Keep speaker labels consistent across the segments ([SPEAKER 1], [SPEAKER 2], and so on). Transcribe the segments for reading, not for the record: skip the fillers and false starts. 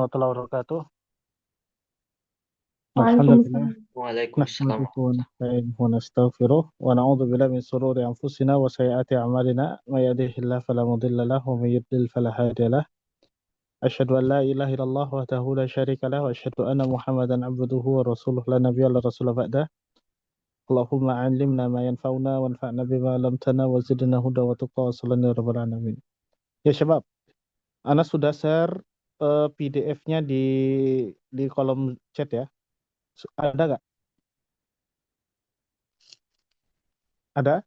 [SPEAKER 1] warahmatullahi wabarakatuh. Alhamdulillah.
[SPEAKER 2] Waalaikumsalam.
[SPEAKER 3] Waalaikumsalam.
[SPEAKER 1] Nahmaduhu wa nasta'inuhu wa nastaghfiruh wa na'udzu billahi min shururi anfusina wa sayyiati a'malina may yahdihillahu fala mudilla lahu wa may yudlil fala hadiya lahu. Asyhadu an la ilaha illallah wahdahu la syarika lahu wa asyhadu anna Muhammadan abduhu wa rasuluh la nabiyya la rasula ba'da. Allahumma 'allimna ma yanfa'una wanfa'na bima 'allamtana wa zidna huda wa tuqa wa sallallahu ya rabbal alamin. Ya syabab, ana sudah share PDF-nya di kolom chat ya. Ada nggak? Ada?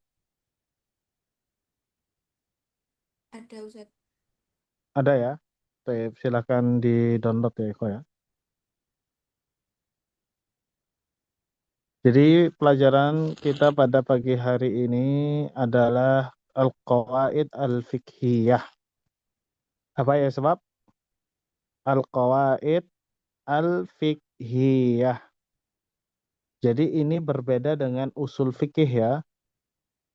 [SPEAKER 2] Ada Ustaz.
[SPEAKER 1] Ada ya? Silakan di-download ya, Eko ya. Jadi pelajaran kita pada pagi hari ini adalah Al-Qawaid Al-Fiqhiyah. Apa ya sebab? Al-Qawaid Al-Fiqhiyah. Jadi ini berbeda dengan usul fikih ya.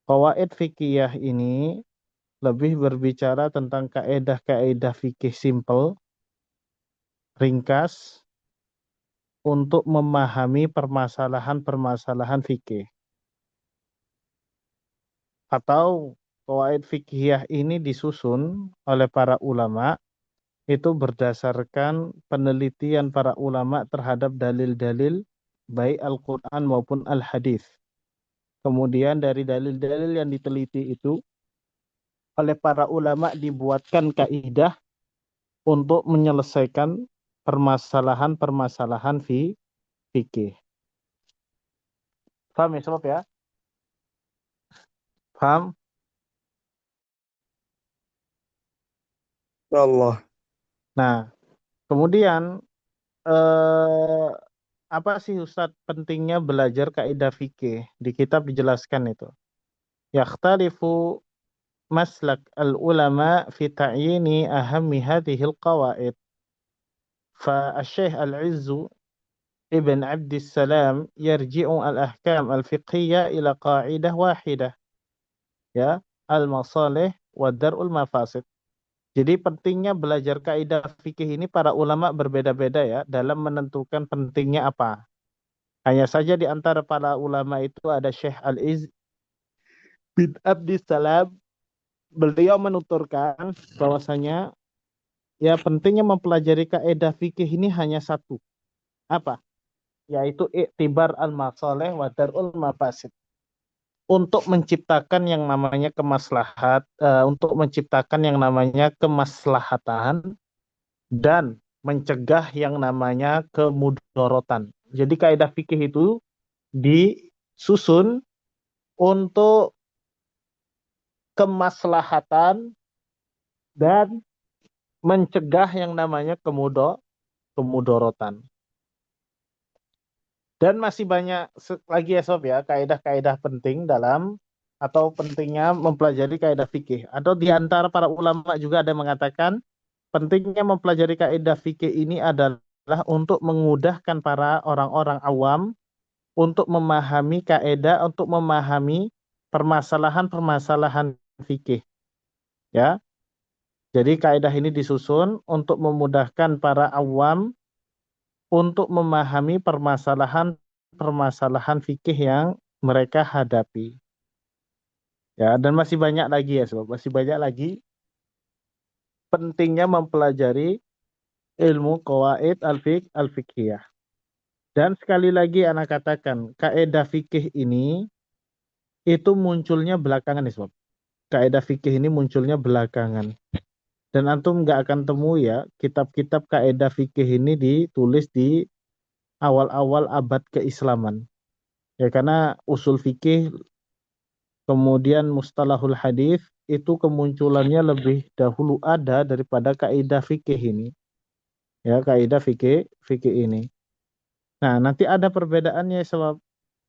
[SPEAKER 1] Qawaid fikih ini lebih berbicara tentang kaedah-kaedah fikih simple, ringkas, untuk memahami permasalahan-permasalahan fikih. Atau qawaid fikih ini disusun oleh para ulama itu berdasarkan penelitian para ulama terhadap dalil-dalil baik Al-Quran maupun Al-Hadis. Kemudian dari dalil-dalil yang diteliti itu oleh para ulama dibuatkan kaidah untuk menyelesaikan permasalahan-permasalahan fikih. Paham ya sob ya? Paham?
[SPEAKER 3] Allah.
[SPEAKER 1] Nah, kemudian apa sih Ustadz pentingnya belajar kaidah fikih? Di kitab dijelaskan itu. Yakhtalifu maslak al-ulama fi ta'yini ahammi hadhil qawaid. Fa-Syekh Al-Izzu Ibn Abdissalam yarji'u al-ahkam al-fiqhiyya ila qa'idah wahidah. Ya, al-masalih wa dar'ul mafasid. Jadi pentingnya belajar kaidah fikih ini para ulama berbeda-beda ya dalam menentukan pentingnya apa. Hanya saja di antara para ulama itu ada Syekh Al-Izz bin Abdissalam. Beliau menuturkan bahwasanya ya pentingnya mempelajari kaidah fikih ini hanya satu. Apa? Yaitu iktibar al-masalih wa dar'ul mafasid. Untuk menciptakan yang namanya untuk menciptakan yang namanya kemaslahatan dan mencegah yang namanya kemudorotan. Jadi kaidah fikih itu disusun untuk kemaslahatan dan mencegah yang namanya kemudorotan. Dan masih banyak lagi ya Sob ya, kaidah-kaidah penting dalam atau pentingnya mempelajari kaidah fikih. Atau di antara para ulama juga ada yang mengatakan pentingnya mempelajari kaidah fikih ini adalah untuk memudahkan para orang-orang awam untuk memahami kaidah, untuk memahami permasalahan-permasalahan fikih. Ya. Jadi kaidah ini disusun untuk memudahkan para awam untuk memahami permasalahan-permasalahan fikih yang mereka hadapi. Ya, dan masih banyak lagi ya, Sob. Masih banyak lagi pentingnya mempelajari ilmu qawaid al-fiqhiyah. Dan sekali lagi anak katakan, kaidah fikih ini itu munculnya belakangan nih, Sob. Kaidah fikih ini munculnya belakangan. Dan antum nggak akan temu ya kitab-kitab kaidah fikih ini ditulis di awal-awal abad keislaman. Ya karena usul fikih kemudian mustalahul hadis itu kemunculannya lebih dahulu ada daripada kaidah fikih ini. Ya, kaidah fikih ini. Nah, nanti ada perbedaannya sebab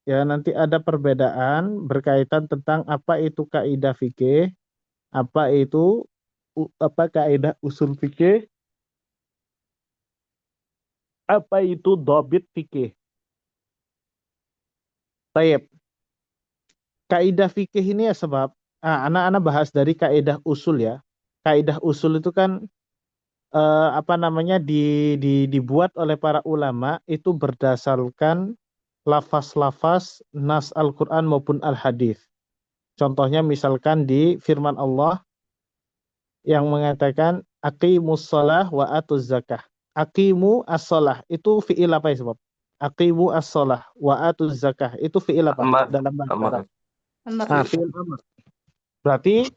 [SPEAKER 1] ya nanti ada perbedaan berkaitan tentang apa itu kaidah fikih, apa itu apa kaidah usul fikih, apa itu dhabit fikih. Baik. Kaidah fikih ini ya sebab anak-anak bahas dari kaidah usul ya. Kaidah usul itu kan apa namanya dibuat oleh para ulama itu berdasarkan lafaz-lafaz nas Al-Quran maupun Al-Hadis. Contohnya misalkan di firman Allah yang mengatakan aqimus shalah wa atuz zakah. Aqimu as-shalah itu fiil apa ya sebab? Aqimu as-shalah wa atuz zakah itu fiil apa
[SPEAKER 3] Amar,
[SPEAKER 1] dalam bahasa
[SPEAKER 3] amar.
[SPEAKER 1] Arab?
[SPEAKER 2] Amar.
[SPEAKER 1] Fiil amr. Berarti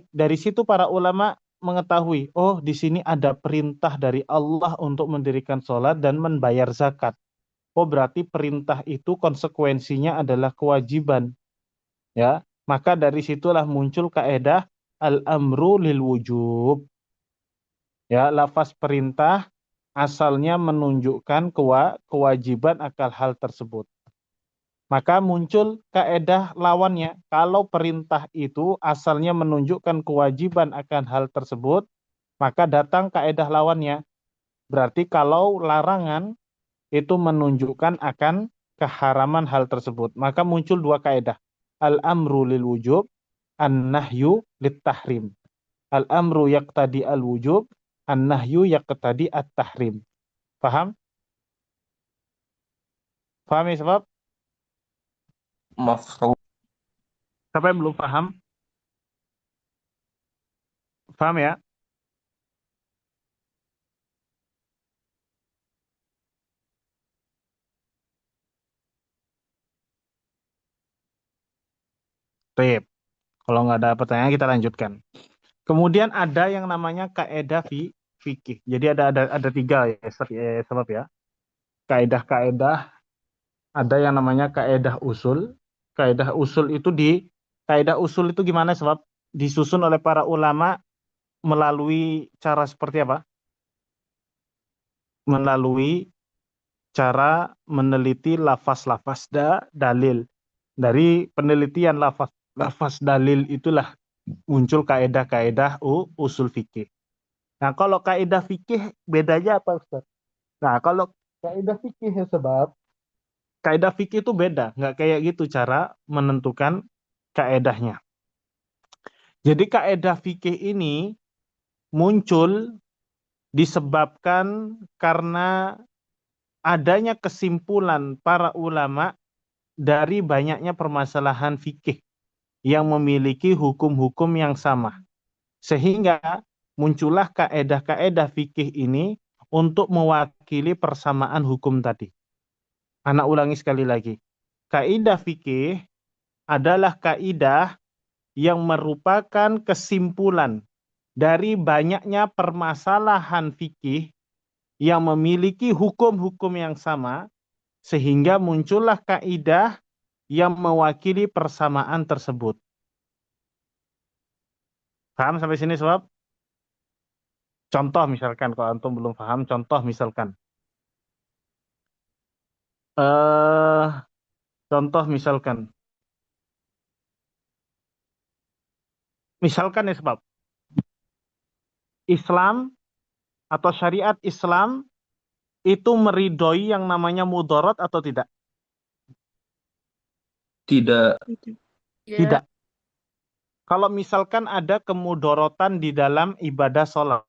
[SPEAKER 1] dari situ para ulama mengetahui, oh di sini ada perintah dari Allah untuk mendirikan sholat dan membayar zakat. Oh berarti perintah itu konsekuensinya adalah kewajiban, ya. Maka dari situlah muncul kaedah al-amru lil wujub. Ya, lafaz perintah asalnya menunjukkan kewajiban akan hal tersebut. Maka muncul kaedah lawannya. Kalau perintah itu asalnya menunjukkan kewajiban akan hal tersebut, maka datang kaedah lawannya. Berarti kalau larangan itu menunjukkan akan keharaman hal tersebut. Maka muncul dua kaedah. Al-amru lil wujub, an-nahyu lit tahrim. Al-amru yaqtadi al-wujub, an-nahyu yaqtadi at-tahrim. Paham? Paham ya sebab?
[SPEAKER 3] Mafhum.
[SPEAKER 1] Siapa yang belum paham? Paham ya? Tip. Kalau nggak ada pertanyaan kita lanjutkan. Kemudian ada yang namanya kaedah fikih. Jadi ada tiga ya, sebab ya. Kaedah-kaedah ada yang namanya kaedah usul. Kaedah usul itu gimana sebab disusun oleh para ulama melalui cara seperti apa? Melalui cara meneliti lafaz-lafaz dalil. Dari penelitian lafaz dalil itulah muncul kaedah-kaedah usul fikih. Nah, kalau kaedah fikih bedanya apa, Ustaz? Nah, kalau kaedah fikih ya sebab kaedah fikih itu beda, nggak kayak gitu cara menentukan kaedahnya. Jadi kaedah fikih ini muncul disebabkan karena adanya kesimpulan para ulama dari banyaknya permasalahan fikih yang memiliki hukum-hukum yang sama. Sehingga muncullah kaedah-kaedah fikih ini untuk mewakili persamaan hukum tadi. Anak ulangi sekali lagi. Kaidah fikih adalah kaidah yang merupakan kesimpulan dari banyaknya permasalahan fikih yang memiliki hukum-hukum yang sama, sehingga muncullah kaidah yang mewakili persamaan tersebut. Paham sampai sini sob? Contoh misalkan, kalau antum belum paham, contoh misalkan. eh Contoh misalkan ya sebab Islam atau syariat Islam itu meridhoi yang namanya mudarat atau tidak?
[SPEAKER 3] Tidak.
[SPEAKER 1] Tidak. Kalau misalkan ada kemudorotan di dalam ibadah sholat,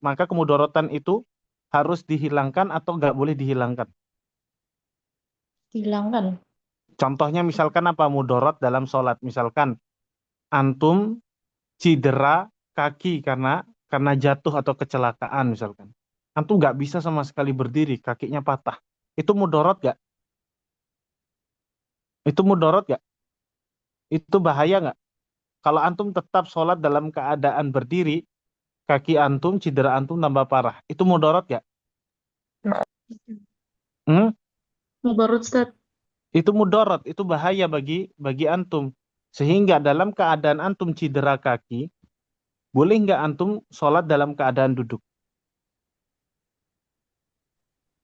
[SPEAKER 1] maka kemudorotan itu harus dihilangkan atau nggak boleh dihilangkan?
[SPEAKER 2] Hilangkan.
[SPEAKER 1] Contohnya misalkan apa mudorot dalam sholat? Misalkan antum cedera kaki karena jatuh atau kecelakaan misalkan. Antum nggak bisa sama sekali berdiri, kakinya patah. Itu mudorot nggak? Itu mudorot nggak? Itu bahaya nggak? Kalau antum tetap sholat dalam keadaan berdiri, kaki antum, cedera antum tambah parah. Itu mudorot nggak? Hmm?
[SPEAKER 2] Mubarut, Ustaz.
[SPEAKER 1] Itu mudorot, itu bahaya bagi antum. Sehingga dalam keadaan antum cedera kaki, boleh nggak antum sholat dalam keadaan duduk?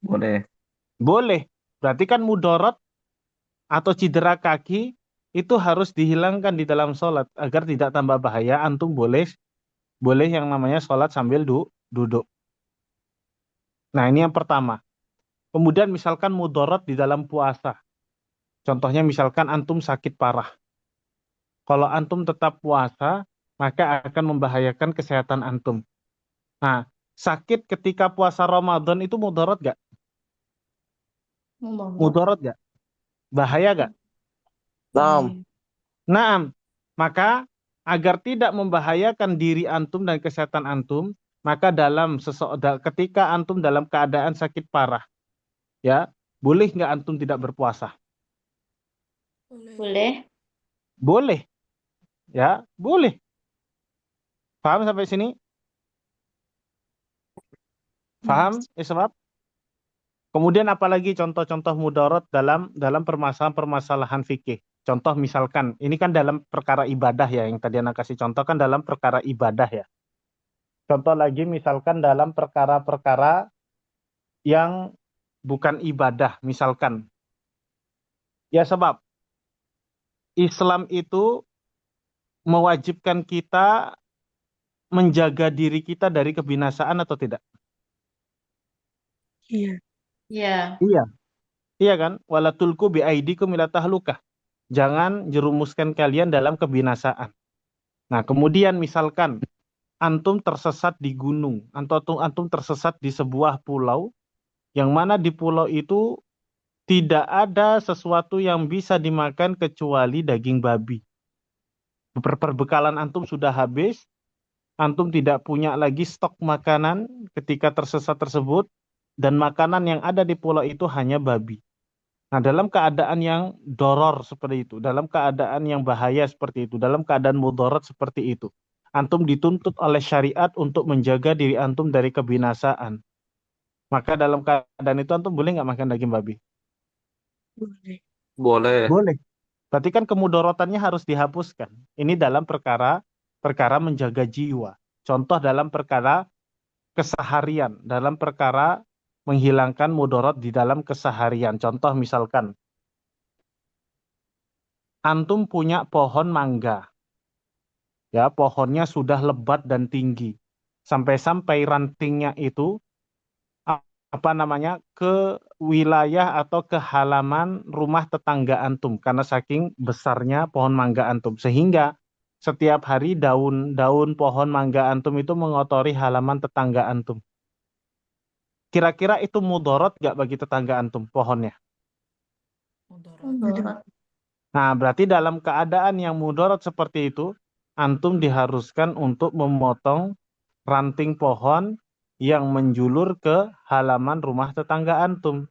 [SPEAKER 3] Boleh.
[SPEAKER 1] Boleh. Berarti kan mudorot atau cedera kaki itu harus dihilangkan di dalam sholat agar tidak tambah bahaya. Antum boleh boleh yang namanya sholat sambil duduk. Nah ini yang pertama. Kemudian misalkan mudorot di dalam puasa. Contohnya misalkan antum sakit parah. Kalau antum tetap puasa, maka akan membahayakan kesehatan antum. Nah, Sakit ketika puasa Ramadan itu mudarat gak?
[SPEAKER 2] Mudarat.
[SPEAKER 1] Mudarat gak? Bahaya gak?
[SPEAKER 4] Naam.
[SPEAKER 1] Naam. Maka agar tidak membahayakan diri antum dan kesehatan antum, maka ketika antum dalam keadaan sakit parah, ya, boleh nggak antum tidak berpuasa?
[SPEAKER 2] Boleh.
[SPEAKER 1] Boleh, ya, boleh. Paham sampai sini? Paham? Sebab kemudian apalagi contoh-contoh mudarat dalam permasalahan-permasalahan fikih. Contoh misalkan, ini kan dalam perkara ibadah ya, yang tadi anak kasih contoh kan dalam perkara ibadah ya. Contoh lagi misalkan dalam perkara-perkara yang bukan ibadah, misalkan. Ya sebab Islam itu mewajibkan kita menjaga diri kita dari kebinasaan atau tidak?
[SPEAKER 4] Iya.
[SPEAKER 2] Ya.
[SPEAKER 1] Iya. Iya kan? Wala tulku biaidikum ila tahlukah. Jangan jerumuskan kalian dalam kebinasaan. Nah, kemudian misalkan antum tersesat di gunung, atau antum tersesat di sebuah pulau, yang mana di pulau itu tidak ada sesuatu yang bisa dimakan kecuali daging babi. Perbekalan antum sudah habis, antum tidak punya lagi stok makanan ketika tersesat tersebut, dan makanan yang ada di pulau itu hanya babi. Nah, dalam keadaan yang doror seperti itu, dalam keadaan yang bahaya seperti itu, dalam keadaan mudarat seperti itu, antum dituntut oleh syariat untuk menjaga diri antum dari kebinasaan. Maka dalam keadaan itu antum boleh nggak makan daging babi?
[SPEAKER 4] Boleh.
[SPEAKER 3] Boleh.
[SPEAKER 1] Boleh. Berarti kan kemudorotannya harus dihapuskan. Ini dalam perkara menjaga jiwa. Contoh dalam perkara keseharian, dalam perkara menghilangkan mudarat di dalam keseharian. Contoh misalkan, antum punya pohon mangga. Ya, pohonnya sudah lebat dan tinggi. Sampai-sampai rantingnya itu apa namanya ke wilayah atau ke halaman rumah tetangga antum karena saking besarnya pohon mangga antum, sehingga setiap hari daun-daun pohon mangga antum itu mengotori halaman tetangga antum. Kira-kira itu mudarat gak bagi tetangga antum pohonnya?
[SPEAKER 2] Mudarat.
[SPEAKER 1] Nah, berarti dalam keadaan yang mudarat seperti itu, antum diharuskan untuk memotong ranting pohon yang menjulur ke halaman rumah tetangga antum.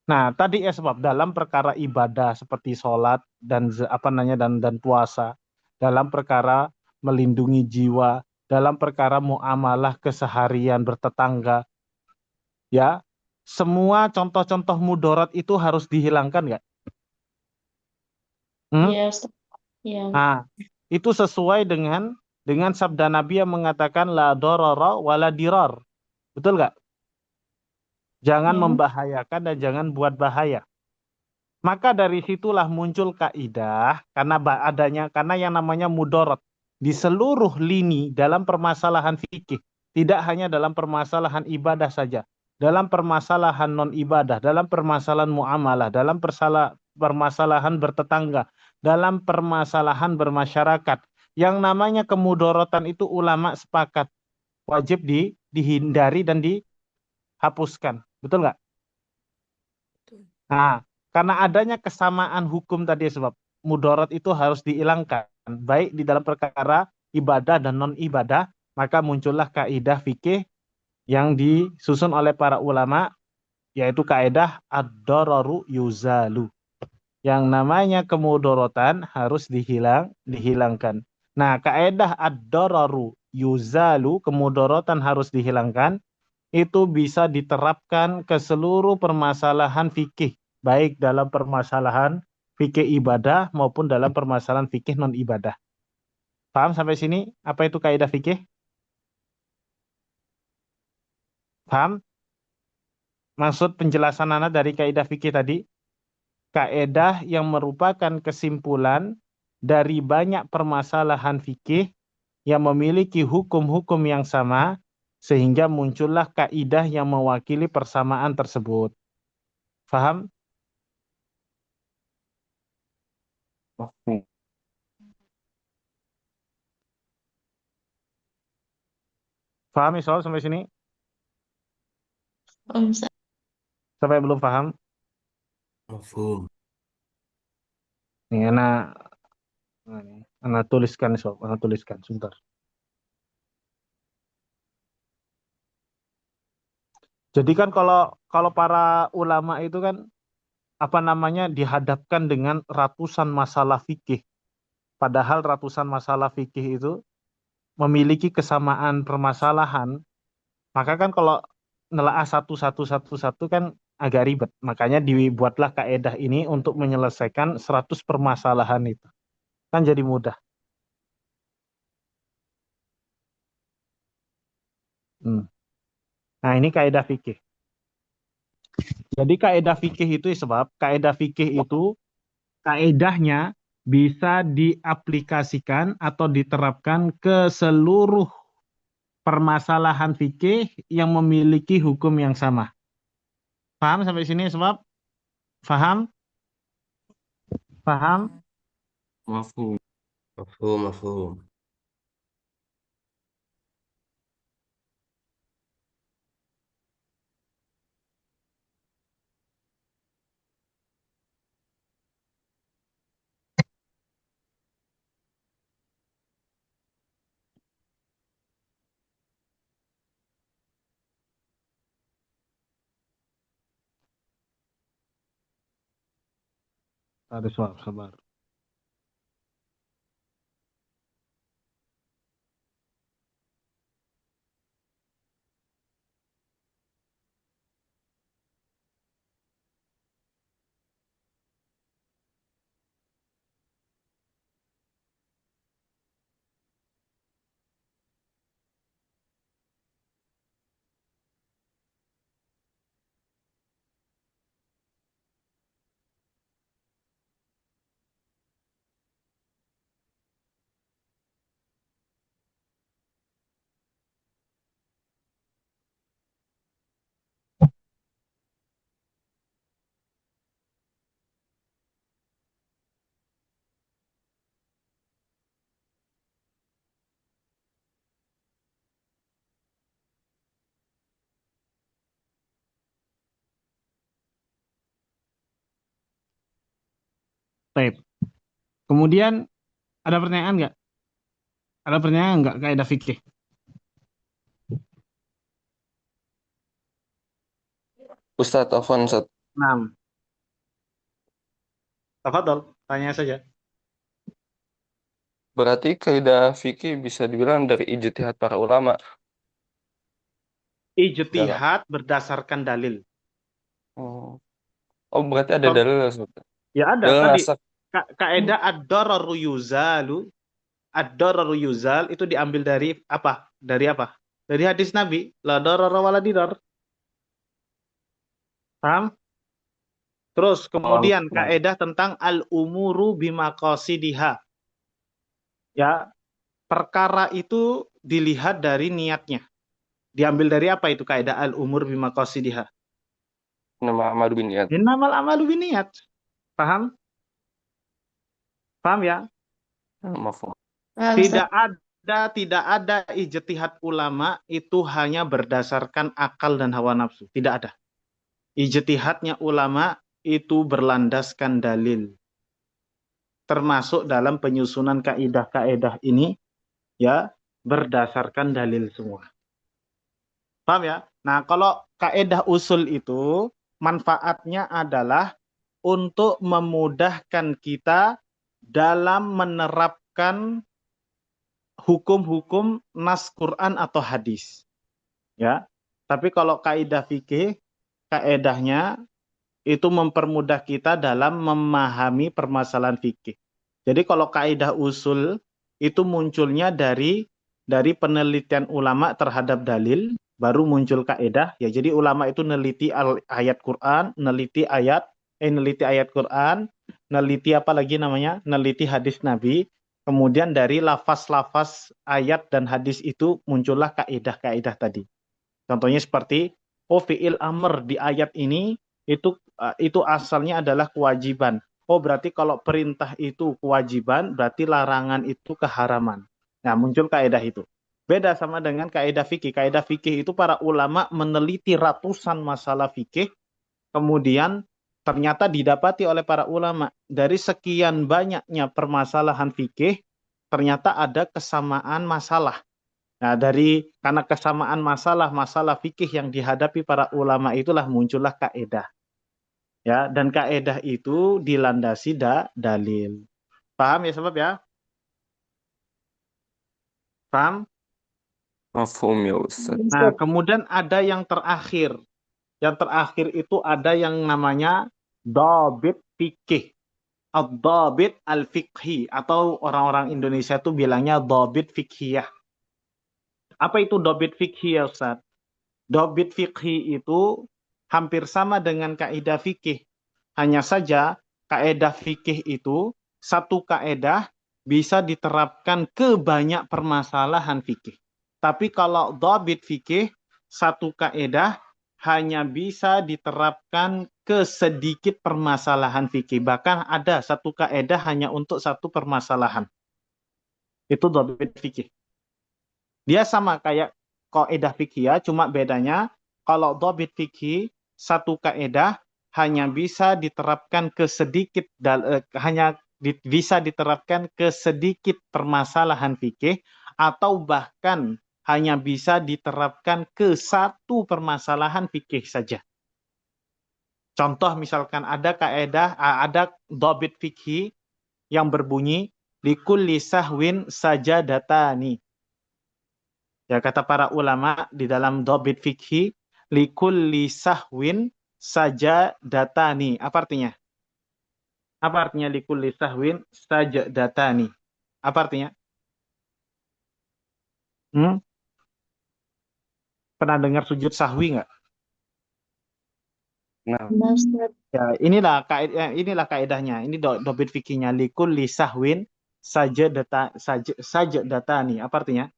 [SPEAKER 1] Nah, tadi ya sebab dalam perkara ibadah seperti sholat dan dan puasa, dalam perkara melindungi jiwa, dalam perkara muamalah keseharian bertetangga, ya, semua contoh-contoh mudarat itu harus dihilangkan nggak? Hmm?
[SPEAKER 2] Ya, Ustaz. Ya.
[SPEAKER 1] Nah, itu sesuai dengan sabda Nabi yang mengatakan la dorara wala dirar. Betul nggak? Jangan
[SPEAKER 2] Ya.
[SPEAKER 1] membahayakan dan jangan buat bahaya. Maka dari situlah muncul kaidah karena yang namanya mudarat di seluruh lini dalam permasalahan fikih, tidak hanya dalam permasalahan ibadah saja, dalam permasalahan non ibadah, dalam permasalahan muamalah, dalam permasalahan bertetangga, dalam permasalahan bermasyarakat. Yang namanya kemudaratan itu ulama sepakat wajib dihindari dan dihapuskan. Betul nggak? Nah, karena adanya kesamaan hukum tadi sebab mudarat itu harus dihilangkan, baik di dalam perkara ibadah dan non ibadah, maka muncullah kaidah fikih yang disusun oleh para ulama, yaitu kaidah ad-dararu yuzalu. Yang namanya kemudaratan harus dihilangkan. Nah, kaidah ad-dararu yuzalu, kemudaratan harus dihilangkan, itu bisa diterapkan ke seluruh permasalahan fikih, baik dalam permasalahan fikih ibadah maupun dalam permasalahan fikih non ibadah. Paham sampai sini? Apa itu kaidah fikih? Paham? Maksud penjelasan Anda dari kaidah fikih tadi? Kaidah yang merupakan kesimpulan dari banyak permasalahan fikih yang memiliki hukum-hukum yang sama, sehingga muncullah kaidah yang mewakili persamaan tersebut. Paham?
[SPEAKER 4] Oke.
[SPEAKER 1] Paham Isol sampai sini?
[SPEAKER 2] Ustaz.
[SPEAKER 1] Sampai belum paham?
[SPEAKER 5] Mafhum.
[SPEAKER 1] Nih, anak tuliskan Isol, anak tuliskan sebentar. Jadi kan kalau para ulama itu kan apa namanya dihadapkan dengan ratusan masalah fikih. Padahal ratusan masalah fikih itu memiliki kesamaan permasalahan, maka kan kalau nelaah satu kan agak ribet. Makanya dibuatlah kaedah ini untuk menyelesaikan 100 permasalahan itu. Kan jadi mudah. Nah, ini kaedah fikih. Jadi kaedah fikih itu sebab kaedah fikih itu kaedahnya bisa diaplikasikan atau diterapkan ke seluruh permasalahan fikih yang memiliki hukum yang sama. Paham sampai sini sebab? Paham? Paham?
[SPEAKER 3] Mafhum.
[SPEAKER 5] Mafhum, mafhum.
[SPEAKER 1] Ada soal, sabar. Baik. Kemudian ada pertanyaan nggak? Ada pertanyaan nggak kaidah fikih?
[SPEAKER 6] Ustadz, Afwan, Ustadz.
[SPEAKER 1] 6. Tafadhol, tanya saja.
[SPEAKER 6] Berarti kaidah fikih bisa dibilang dari ijtihad para ulama.
[SPEAKER 1] Ijtihad berdasarkan dalil.
[SPEAKER 6] Oh, oh berarti ada
[SPEAKER 1] Contoh-
[SPEAKER 6] dalil, Ustadz.
[SPEAKER 1] Ya ada
[SPEAKER 6] Dalil
[SPEAKER 1] tadi
[SPEAKER 6] nasak.
[SPEAKER 1] kaidah ad-dararu yuzalu. Ad-dararu yuzal itu diambil dari apa? Dari apa? Dari hadis Nabi, la darara wala dirar. Paham? Terus kemudian
[SPEAKER 6] Oh,
[SPEAKER 1] kaidah tentang al-umuru bimaqasidiha. Ya, perkara itu dilihat dari niatnya. Diambil dari apa itu kaidah al-umur bimaqasidiha?
[SPEAKER 6] nama Ahmad bin Iyad.
[SPEAKER 1] Innamal amalu binniyat. Paham? Paham ya?
[SPEAKER 6] Mafhum.
[SPEAKER 2] Paham, Ustaz.
[SPEAKER 1] Tidak ada ijtihad ulama itu hanya berdasarkan akal dan hawa nafsu. Tidak ada. Ijtihadnya ulama itu berlandaskan dalil. Termasuk dalam penyusunan kaidah-kaidah ini ya berdasarkan dalil semua. Paham ya? Nah, kalau kaidah usul itu manfaatnya adalah untuk memudahkan kita dalam menerapkan hukum-hukum nas Quran atau hadis. Ya. Tapi kalau kaidah fikih, kaidahnya itu mempermudah kita dalam memahami permasalahan fikih. Jadi kalau kaidah usul itu munculnya dari penelitian ulama terhadap dalil, baru muncul kaidah. Ya, jadi ulama itu neliti ayat Quran, neliti ayat Quran, neliti apa lagi namanya? Neliti hadis Nabi. Kemudian dari lafaz-lafaz ayat dan hadis itu muncullah kaidah-kaidah tadi. Contohnya seperti fi'il amr di ayat ini itu asalnya adalah kewajiban. Oh, berarti kalau perintah itu kewajiban, berarti larangan itu keharaman. Nah, muncul kaidah itu. Beda sama dengan kaidah fikih. Kaidah fikih itu para ulama meneliti ratusan masalah fikih, kemudian ternyata didapati oleh para ulama dari sekian banyaknya permasalahan fikih, ternyata ada kesamaan masalah. Nah, karena kesamaan masalah fikih yang dihadapi para ulama itulah muncullah kaidah. Ya, dan kaidah itu dilandasi dalil. Paham ya sebab ya? Paham?
[SPEAKER 6] Mafhum ya Ustaz.
[SPEAKER 1] Nah, kemudian ada yang terakhir. Yang terakhir itu ada yang namanya dhabit fikih. Ad-dhabit al-fiqhi. Atau orang-orang Indonesia itu bilangnya dhabit fikhiyah. Apa itu dhabit fikhiyah, Ustaz? Dhabit fikhi itu hampir sama dengan kaidah fikih. Hanya saja kaidah fikih itu satu kaidah bisa diterapkan ke banyak permasalahan fikih. Tapi kalau dhabit fikih, satu kaidah hanya bisa diterapkan ke sedikit permasalahan fikih. Bahkan ada satu kaidah hanya untuk satu permasalahan. Itu dhabit fikih. Dia sama kayak kaidah fikih, cuma bedanya kalau dhabit fikih satu kaidah hanya bisa diterapkan ke sedikit bisa diterapkan ke sedikit permasalahan fikih, atau bahkan hanya bisa diterapkan ke satu permasalahan fikih saja. Contoh misalkan ada dhabit fikih yang berbunyi likulli sahwin sajadatani. Ya, kata para ulama di dalam dhabit fikih, likulli sahwin sajadatani. Apa artinya? Apa artinya likulli sahwin sajadatani? Apa artinya? Pernah dengar sujud sahwi nggak?
[SPEAKER 6] Nah,
[SPEAKER 1] Ya, inilah kaidahnya. Ini dhabit fikihnya, likulli sahwin sajadatani. Apa artinya?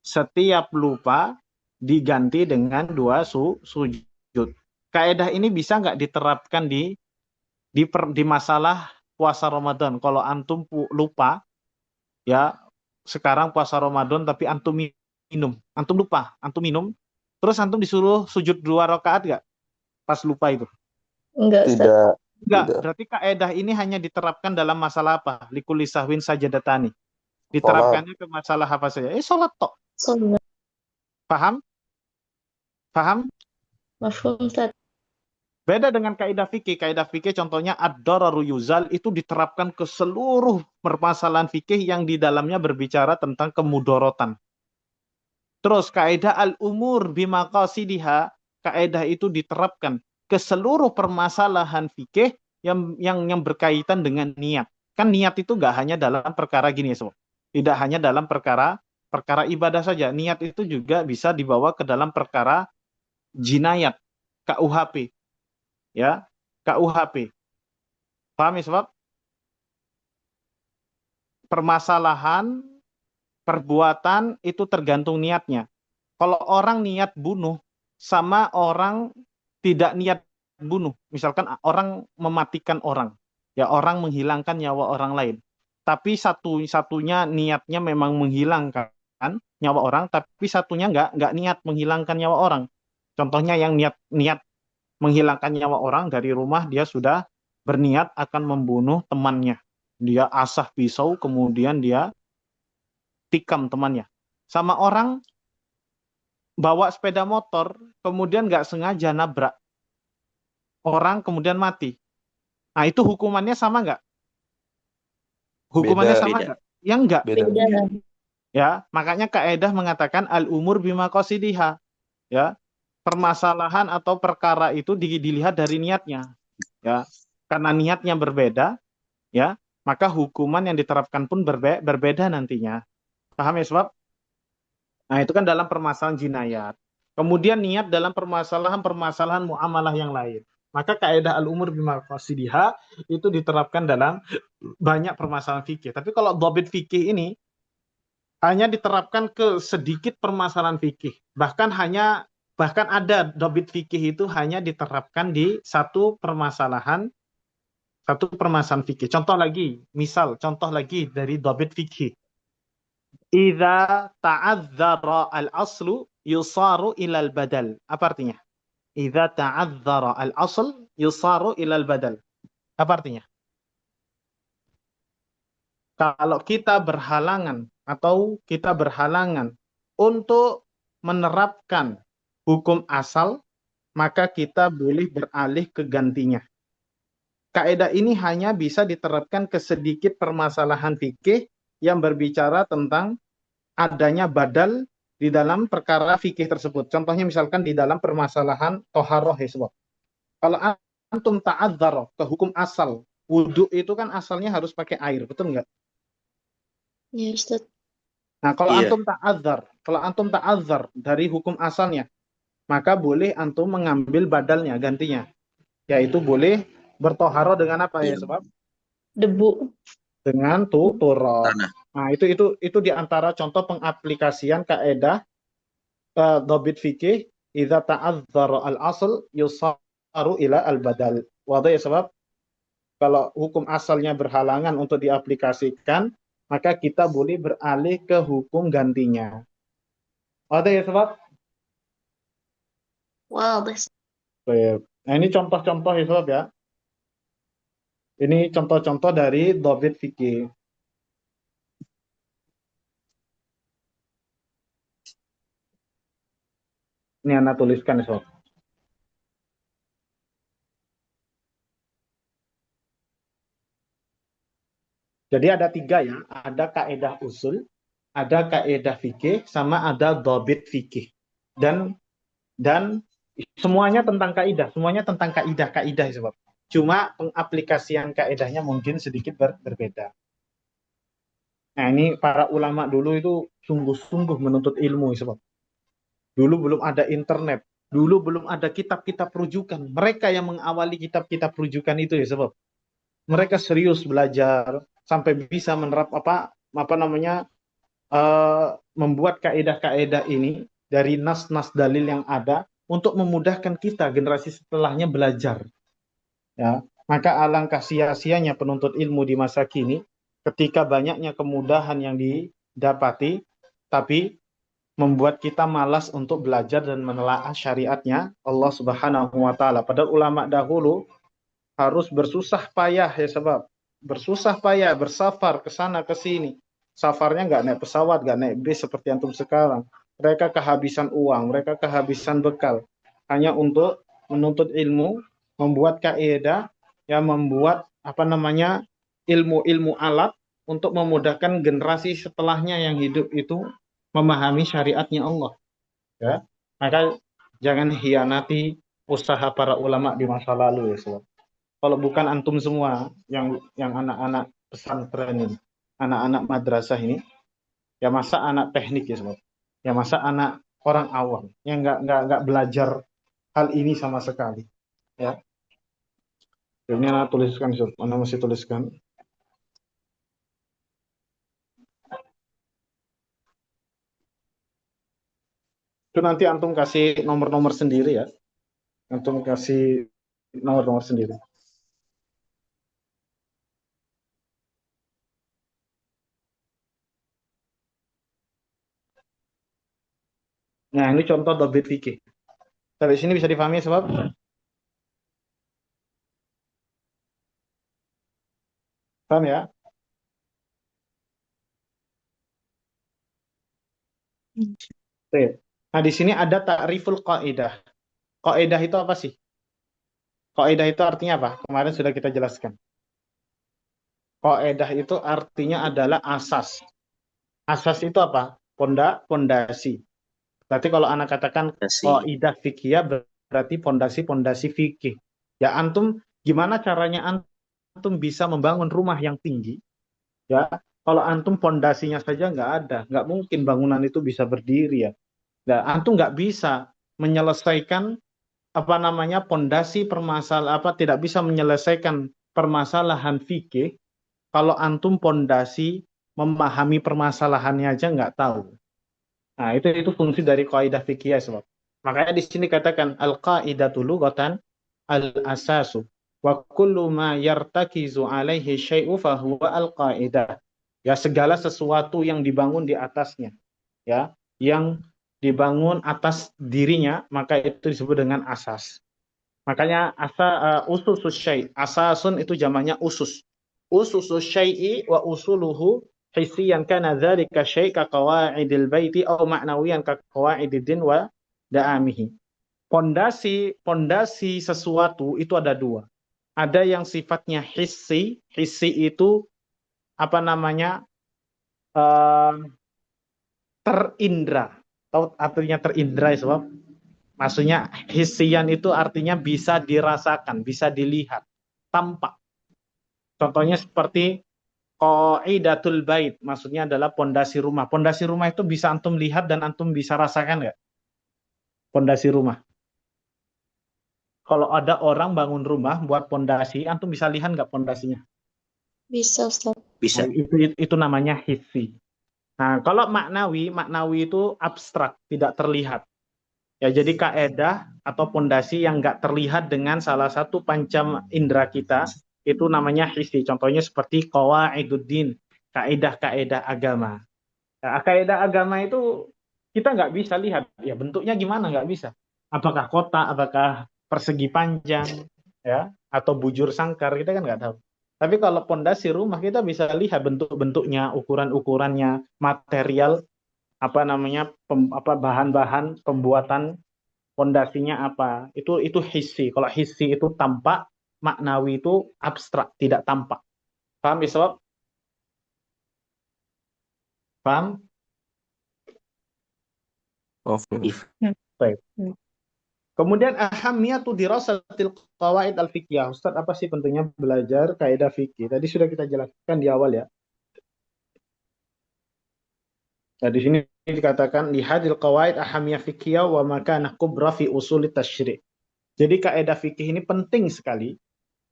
[SPEAKER 1] Setiap lupa diganti dengan dua sujud. Kaidah ini bisa nggak diterapkan di masalah puasa Ramadan? Kalau antum lupa, ya sekarang puasa Ramadan tapi antum lupa, antum minum, terus antum disuruh sujud 2 rakaat nggak? Pas lupa itu?
[SPEAKER 2] Enggak, Ustaz.
[SPEAKER 6] tidak.
[SPEAKER 1] Enggak,
[SPEAKER 6] Tidak.
[SPEAKER 1] berarti kaidah ini hanya diterapkan dalam masalah apa? Likulli sahwin sajadatani. Diterapkannya ke masalah apa saja? Sholat tok.
[SPEAKER 2] Sholat.
[SPEAKER 1] Paham? Paham?
[SPEAKER 2] Mafhum, Ustaz.
[SPEAKER 1] Beda dengan kaidah fikih. Kaidah fikih contohnya ad-dararu yuzal itu diterapkan ke seluruh permasalahan fikih yang di dalamnya berbicara tentang kemudorotan. Terus kaidah al-umur bimaqasidiha, kaidah itu diterapkan ke seluruh permasalahan fikih yang berkaitan dengan niat. Kan niat itu nggak hanya dalam perkara gini, sob. Tidak hanya dalam perkara ibadah saja. Niat itu juga bisa dibawa ke dalam perkara jinayat, KUHP. Ya, KUHP. Paham ya, sebab permasalahan perbuatan itu tergantung niatnya. Kalau orang niat bunuh sama orang tidak niat bunuh, misalkan orang mematikan orang, ya orang menghilangkan nyawa orang lain. Tapi satunya niatnya memang menghilangkan nyawa orang, tapi satunya nggak niat menghilangkan nyawa orang. Contohnya yang niat menghilangkan nyawa orang, dari rumah dia sudah berniat akan membunuh temannya. Dia asah pisau, kemudian dia tikam temannya. Sama orang bawa sepeda motor, kemudian nggak sengaja nabrak orang, kemudian mati. Nah, itu hukumannya sama nggak? Hukumannya sama nggak? Ya enggak.
[SPEAKER 6] Beda.
[SPEAKER 1] Ya, makanya kaidah mengatakan al-umur bimaqasidiha. Ya, permasalahan atau perkara itu dilihat dari niatnya. Ya, karena niatnya berbeda, ya, maka hukuman yang diterapkan pun berbeda nantinya. Paham ya, sebab? Nah, itu kan dalam permasalahan jinayat. Kemudian niat dalam permasalahan muamalah yang lain. Maka kaidah al-umur bimaqasidiha itu diterapkan dalam banyak permasalahan fikih. Tapi kalau dhabit fikih ini hanya diterapkan ke sedikit permasalahan fikih. Bahkan ada dhabit fikih itu hanya diterapkan di satu permasalahan fikih. Contoh lagi dari dhabit fikih. Idza ta'adzara al-aslu yusaru ilal badal. Apa artinya? Idza ta'adzara al-asl yusaru ilal badal. Apa artinya? Kalau kita berhalangan atau kita berhalangan untuk menerapkan hukum asal, maka kita boleh beralih ke gantinya. Kaidah ini hanya bisa diterapkan ke sedikit permasalahan fikih yang berbicara tentang adanya badal di dalam perkara fikih tersebut. Contohnya misalkan di dalam permasalahan toharoh ya sebab. Kalau antum ta'adzar ke hukum asal, wudhu itu kan asalnya harus pakai air, betul nggak?
[SPEAKER 2] Ya, Ustaz.
[SPEAKER 1] Nah,
[SPEAKER 3] Iya.
[SPEAKER 1] kalau antum ta'adzar dari hukum asalnya, maka boleh antum mengambil badalnya, gantinya. Yaitu boleh bertoharo dengan apa ya
[SPEAKER 2] Iya.
[SPEAKER 1] sebab?
[SPEAKER 2] Debu.
[SPEAKER 1] Dengan turab.
[SPEAKER 3] Tanah.
[SPEAKER 1] Nah, itu di antara contoh pengaplikasian kaidah dhabit fikih idza ta'adzara al-asl yusaru ila al-badal. Wadah ya sebab kalau hukum asalnya berhalangan untuk diaplikasikan, maka kita boleh beralih ke hukum gantinya. Wadah ya sebab?
[SPEAKER 2] Wow, best.
[SPEAKER 1] Baik. Nah, ini contoh-contoh ya sebab ya. Ini contoh-contoh dari dhabit fikih. Ini Anda tuliskan ya sob. Jadi ada 3 ya, ada kaidah usul, ada kaidah fikih, sama ada dhabit fikih. Dan semuanya tentang kaidah ya sob. Cuma pengaplikasian kaidahnya mungkin sedikit berbeda. Nah, ini para ulama dulu itu sungguh-sungguh menuntut ilmu ya sob. Dulu belum ada internet, dulu belum ada kitab-kitab rujukan. Mereka yang mengawali kitab-kitab rujukan itu ya sebab mereka serius belajar sampai bisa membuat kaidah-kaidah ini dari nas-nas dalil yang ada untuk memudahkan kita generasi setelahnya belajar. Ya, maka alangkah sia-sianya penuntut ilmu di masa kini ketika banyaknya kemudahan yang didapati, tapi membuat kita malas untuk belajar dan menelaah syariatnya Allah Subhanahu wa taala. Padahal ulama dahulu harus bersusah payah ya sebab bersusah payah bersafar ke sana ke sini. Safarnya nggak naik pesawat, nggak naik bis seperti antum sekarang. Mereka kehabisan uang, mereka kehabisan bekal hanya untuk menuntut ilmu, membuat kaidah, ya membuat ilmu-ilmu alat untuk memudahkan generasi setelahnya yang hidup itu memahami syariatnya Allah. Ya, maka jangan hianati usaha para ulama di masa lalu ya sob. Kalau bukan antum semua yang anak-anak pesantren ini, anak-anak madrasah ini, ya masa anak teknik ya sob. Ya masa anak orang awam yang nggak belajar hal ini sama sekali. Ya, ini anak tuliskan sob, anak masih tuliskan. Itu nanti antum kasih nomor-nomor sendiri ya. Antum kasih nomor-nomor sendiri. Nah, ini contoh dhabit fikih. Dari sini bisa difahami sebab paham ya? Oke. Nah, di sini ada ta'riful qaidah. Kaidah itu apa sih? Kaidah itu artinya apa? Kemarin sudah kita jelaskan. Kaidah itu artinya adalah asas. Asas itu apa? Pondasi. Berarti kalau anak katakan kaidah fikih berarti pondasi fikih. Ya antum gimana caranya antum bisa membangun rumah yang tinggi? Ya, kalau antum pondasinya saja nggak ada, nggak mungkin bangunan itu bisa berdiri ya. Nah, antum nggak bisa menyelesaikan pondasi tidak bisa menyelesaikan permasalahan fikih kalau antum pondasi memahami permasalahannya aja nggak tahu. Nah, itu fungsi dari kaidah fikih sebab. Makanya di sini katakan al-qaidatu lughatan al-asasu wa kullu ma yartakizu alaihi syai'u fa huwa al-qaidah. Ya, segala sesuatu yang dibangun di atasnya, ya, yang dibangun atas dirinya, maka itu disebut dengan asas. Makanya ususus syai', asasun itu jamaknya usus. Ususus syai'i wa usuluhu hissiyan kana dzalika syai' ka qawaidil baiti aw ma'nawiyan ka qawaidid din wa da'amihi. Pondasi sesuatu itu ada dua. Ada yang sifatnya hissi itu apa namanya? Terindra. Tahu artinya terindra ya, sebab maksudnya hissian itu artinya bisa dirasakan, bisa dilihat, tampak. Contohnya seperti qaidatul bait, maksudnya adalah pondasi rumah. Pondasi rumah itu bisa antum lihat dan antum bisa rasakan nggak? Pondasi rumah. Kalau ada orang bangun rumah buat pondasi, antum bisa lihat nggak pondasinya?
[SPEAKER 2] Bisa, Ustaz.
[SPEAKER 4] Bisa.
[SPEAKER 1] Nah, itu namanya hissi. Nah, kalau maknawi itu abstrak, tidak terlihat. Ya, jadi kaedah atau pondasi yang nggak terlihat dengan salah satu panca indera kita, itu namanya hissi. Contohnya seperti qawaiduddin, kaedah-kaedah agama. Nah, kaedah agama itu kita nggak bisa lihat, ya bentuknya gimana nggak bisa. Apakah kotak, apakah persegi panjang, ya, atau bujur sangkar, kita kan nggak tahu. Tapi kalau pondasi rumah kita bisa lihat bentuk-bentuknya, ukuran-ukurannya, material apa namanya bahan-bahan pembuatan pondasinya apa. Itu hissi. Kalau hissi itu tampak, maknawi itu abstrak, tidak tampak. Paham Iswab? Paham?
[SPEAKER 3] Mafhum.
[SPEAKER 1] Baik.
[SPEAKER 2] Hmm.
[SPEAKER 1] Kemudian ahamiyatu dirasatil qawaid al-fiqhiyah. Ustaz, apa sih pentingnya belajar kaidah fikih? Tadi sudah kita jelaskan di awal ya. Nah, di sini dikatakan lihadil qawaid ahamiyah fiqhiyah wa makana kubra fi usul tasyri'. Jadi kaidah fikih ini penting sekali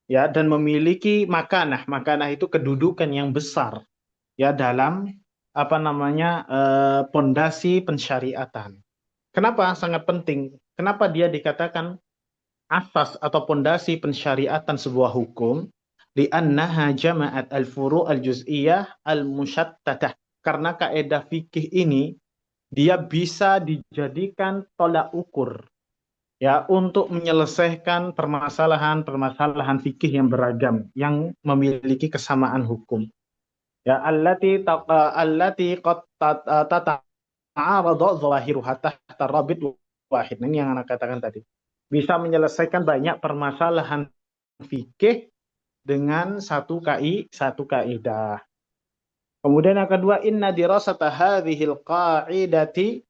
[SPEAKER 1] ya dan memiliki makanah. Makanah itu kedudukan yang besar ya dalam apa namanya pondasi pensyariatan. Kenapa sangat penting? Kenapa dia dikatakan asas atau pondasi pensyariatan sebuah hukum? Li'annaha jama'at al-furu' al-juz'iyah al-musyattadah. Karena kaidah fikih ini dia bisa dijadikan tolak ukur ya untuk menyelesaikan permasalahan-permasalahan fikih yang beragam yang memiliki kesamaan hukum. Ya allati qad tata'aradu zawahiruha tahta rabit wahid. Ini yang anak katakan tadi. Bisa menyelesaikan banyak permasalahan fikih dengan satu kaidah. Kemudian yang kedua, inna dirasata hadhil qa'idati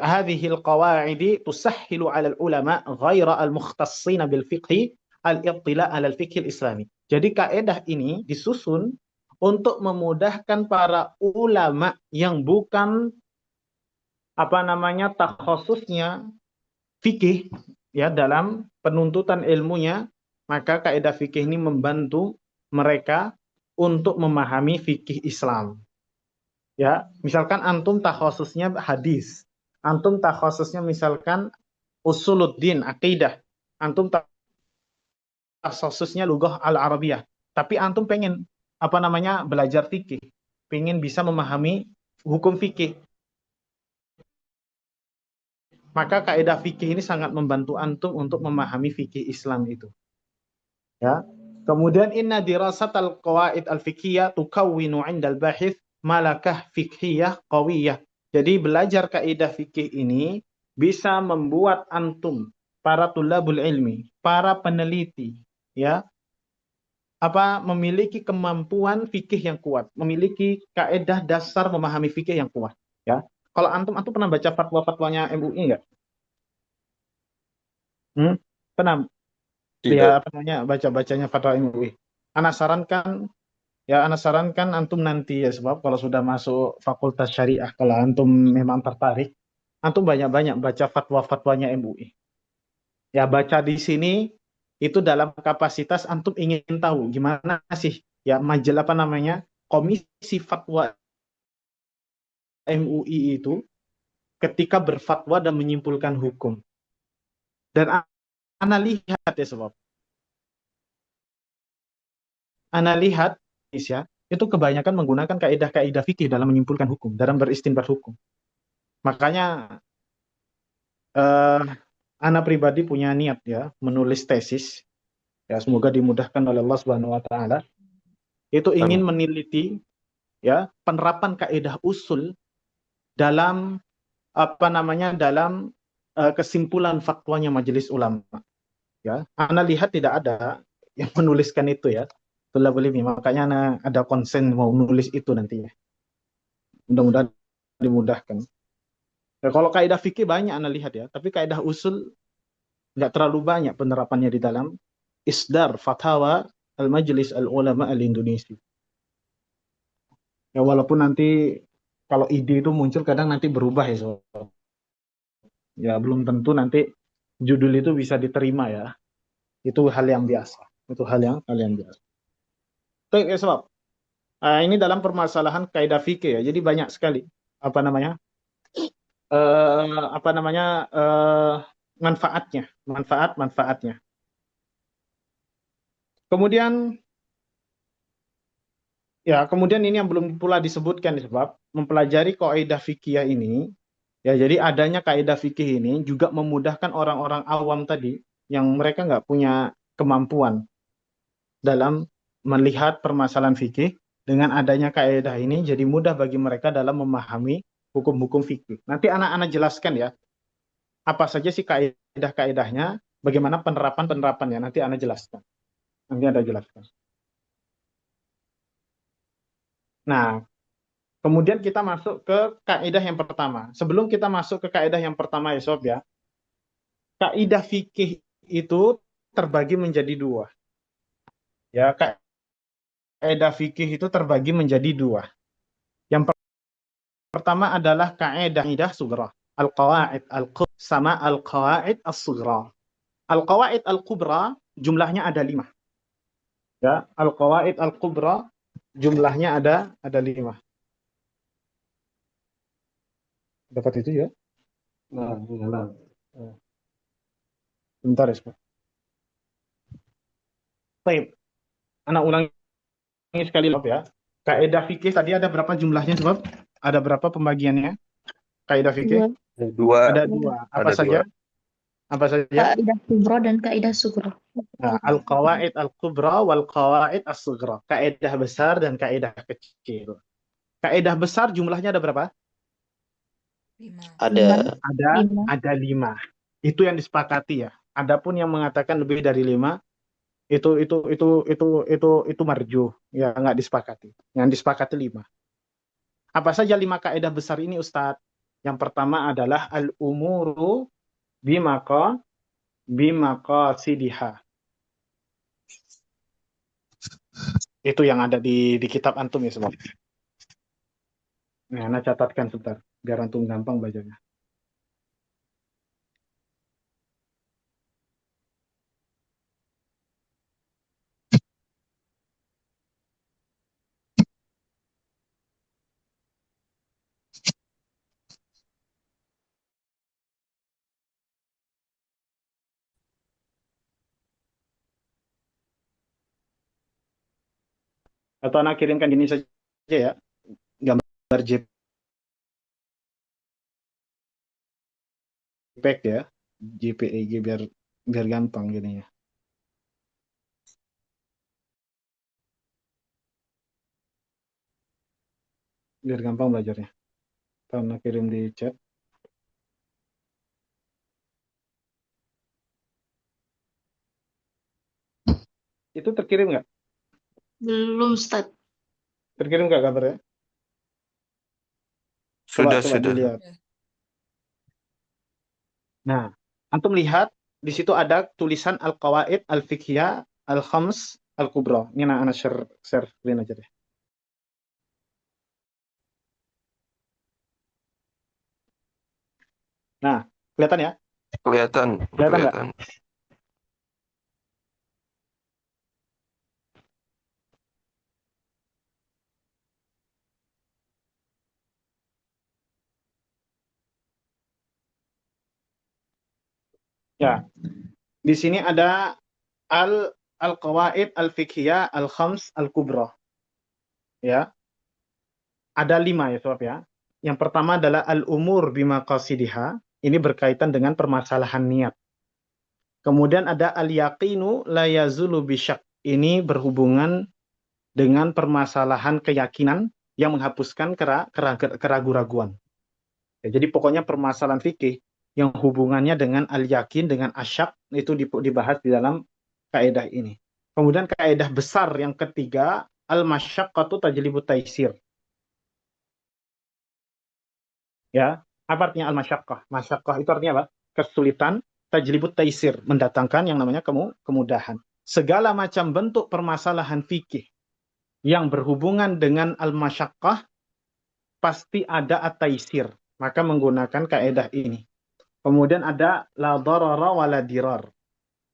[SPEAKER 1] hadhil qawaidi tusahhilu 'ala al-ulama ghaira al-mukhtassina bil fiqhi al-ittila' 'ala al-fiqh al-islami. Jadi kaidah ini disusun untuk memudahkan para ulama yang bukan apa namanya takhasusnya fikih ya dalam penuntutan ilmunya, maka kaidah fikih ini membantu mereka untuk memahami fikih Islam. Ya, misalkan antum takhasusnya hadis, antum takhasusnya misalkan usuluddin, akidah, antum takhasusnya lughah al-arabiyah, tapi antum pengen apa namanya belajar fikih, pengen bisa memahami hukum fikih. Maka kaidah fikih ini sangat membantu antum untuk memahami fikih Islam itu. Ya. Kemudian inna dirasatal qawaid al-fiqhiyah tukawwinu 'indal bahith malakah fiqhiyah qawiyah. Jadi belajar kaidah fikih ini bisa membuat antum para tulabul ilmi, para peneliti ya memiliki kemampuan fikih yang kuat, memiliki kaidah dasar memahami fikih yang kuat ya. Kalau antum pernah baca fatwa-fatwanya MUI enggak? Pernah
[SPEAKER 6] Tidak.
[SPEAKER 1] baca-bacanya fatwa MUI. Anak sarankan antum nanti ya, sebab kalau sudah masuk fakultas syariah, kalau antum memang tertarik, antum banyak-banyak baca fatwa-fatwanya MUI. Ya, baca di sini itu dalam kapasitas antum ingin tahu gimana sih ya majelis komisi fatwa MUI itu ketika berfatwa dan menyimpulkan hukum. Dan ana lihat ya sebab. Ana lihat ya itu kebanyakan menggunakan kaidah-kaidah fikih dalam menyimpulkan hukum, dalam beristinbat hukum. Makanya ana pribadi punya niat ya menulis tesis, ya semoga dimudahkan oleh Allah Subhanahu wa taala. Itu ingin meneliti ya penerapan kaidah usul dalam dalam kesimpulan fatwanya majelis ulama. Ya, ana lihat tidak ada yang menuliskan itu ya. Tolabul ilmi, makanya ana ada konsen mau nulis itu nanti ya. Mudah-mudahan dimudahkan. Ya, kalau kaidah fikih banyak ana lihat ya, tapi kaidah usul nggak terlalu banyak penerapannya di dalam isdar fatwa al-Majlis al-Ulama al-Indonesia. Ya walaupun nanti kalau ide itu muncul kadang nanti berubah ya so. Ya belum tentu nanti judul itu bisa diterima ya. Itu hal yang biasa. Itu hal yang biasa. Oke, ya, sebab ini dalam permasalahan kaidah fikih ya. Jadi banyak sekali apa namanya? Manfaatnya. Kemudian ini yang belum pula disebutkan sebab mempelajari kaidah fikih ini ya, jadi adanya kaidah fikih ini juga memudahkan orang-orang awam tadi yang mereka nggak punya kemampuan dalam melihat permasalahan fikih. Dengan adanya kaidah ini jadi mudah bagi mereka dalam memahami hukum-hukum fikih. Nanti anak-anak jelaskan ya apa saja sih kaidah-kaidahnya, bagaimana penerapannya, nanti anak jelaskan. Nah, kemudian kita masuk ke kaidah yang pertama. Sebelum kita masuk ke kaidah yang pertama ya sob ya, kaidah fikih itu terbagi menjadi dua. Ya, kaidah fikih itu terbagi menjadi dua. Yang pertama adalah kaidah sughra, al-qawaid al-kubra sama al-qawaid as-sughra. Al-qawaid al-kubra jumlahnya ada 5. Ya, al-qawaid al-kubra jumlahnya ada 5. Dapat itu ya?
[SPEAKER 3] Nah, nah.
[SPEAKER 1] Bentar ya, Pak. Baik. Anak ulangi sekali ya. Kaidah fikih tadi ada berapa jumlahnya, sebab? Ada berapa pembagiannya? Kaidah fikih? Ada 2. Apa saja?
[SPEAKER 2] Kaidah kubra dan kaidah sughra.
[SPEAKER 1] Nah, al-qawaid al-kubra wal qawaid as-sughra. Kaidah besar dan kaidah kecil. Kaidah besar jumlahnya ada berapa?
[SPEAKER 4] 5.
[SPEAKER 1] Ada 5. Itu yang disepakati ya. Adapun yang mengatakan lebih dari 5 itu marjuh, ya nggak disepakati. Yang disepakati 5. Apa saja 5 kaidah besar ini, Ustadz? Yang pertama adalah al-umuru bimaqasidiha. Itu yang ada di kitab antum ya semua. Nah, catatkan sebentar biar antum gampang bacanya. Atau anak kirimkan gini saja ya, gambar JPEG ya, JPEG biar gampang gini ya. Biar gampang belajarnya. Anak kirim di chat. Itu terkirim nggak?
[SPEAKER 2] Belum, Ustaz.
[SPEAKER 1] Terkirim nggak kabarnya?
[SPEAKER 6] Sudah.
[SPEAKER 1] Dilihat. Nah, antum lihat di situ ada tulisan al-qawaid al-fiqhiyah al-khams al-kubra. Ini anak share screen aja deh. Nah, kelihatan ya?
[SPEAKER 6] Kelihatan
[SPEAKER 1] nggak? Ya, di sini ada al-qawaid al-fiqhiyah al-khams al-kubra. ya. Ada 5 ya sob ya. Yang pertama adalah al-umur bimaqasidiha. Ini berkaitan dengan permasalahan niat. Kemudian ada al-yaqinu la yazulu bisyak. Ini berhubungan dengan permasalahan keyakinan yang menghapuskan keraguan-raguan. Ya, jadi pokoknya permasalahan fikih yang hubungannya dengan al-yakin, dengan asyak, itu dibahas di dalam kaidah ini. Kemudian kaidah besar yang ketiga, al-masyaqqatu tajlibu taisir. Ya, apa artinya al-masyaqqah? Masyaqqah itu artinya apa? Kesulitan, tajlibut taisir, mendatangkan yang namanya kemudahan. Segala macam bentuk permasalahan fikih yang berhubungan dengan al-masyaqqah pasti ada at-taisir. Maka menggunakan kaidah ini. Kemudian ada la darara wa la dirar,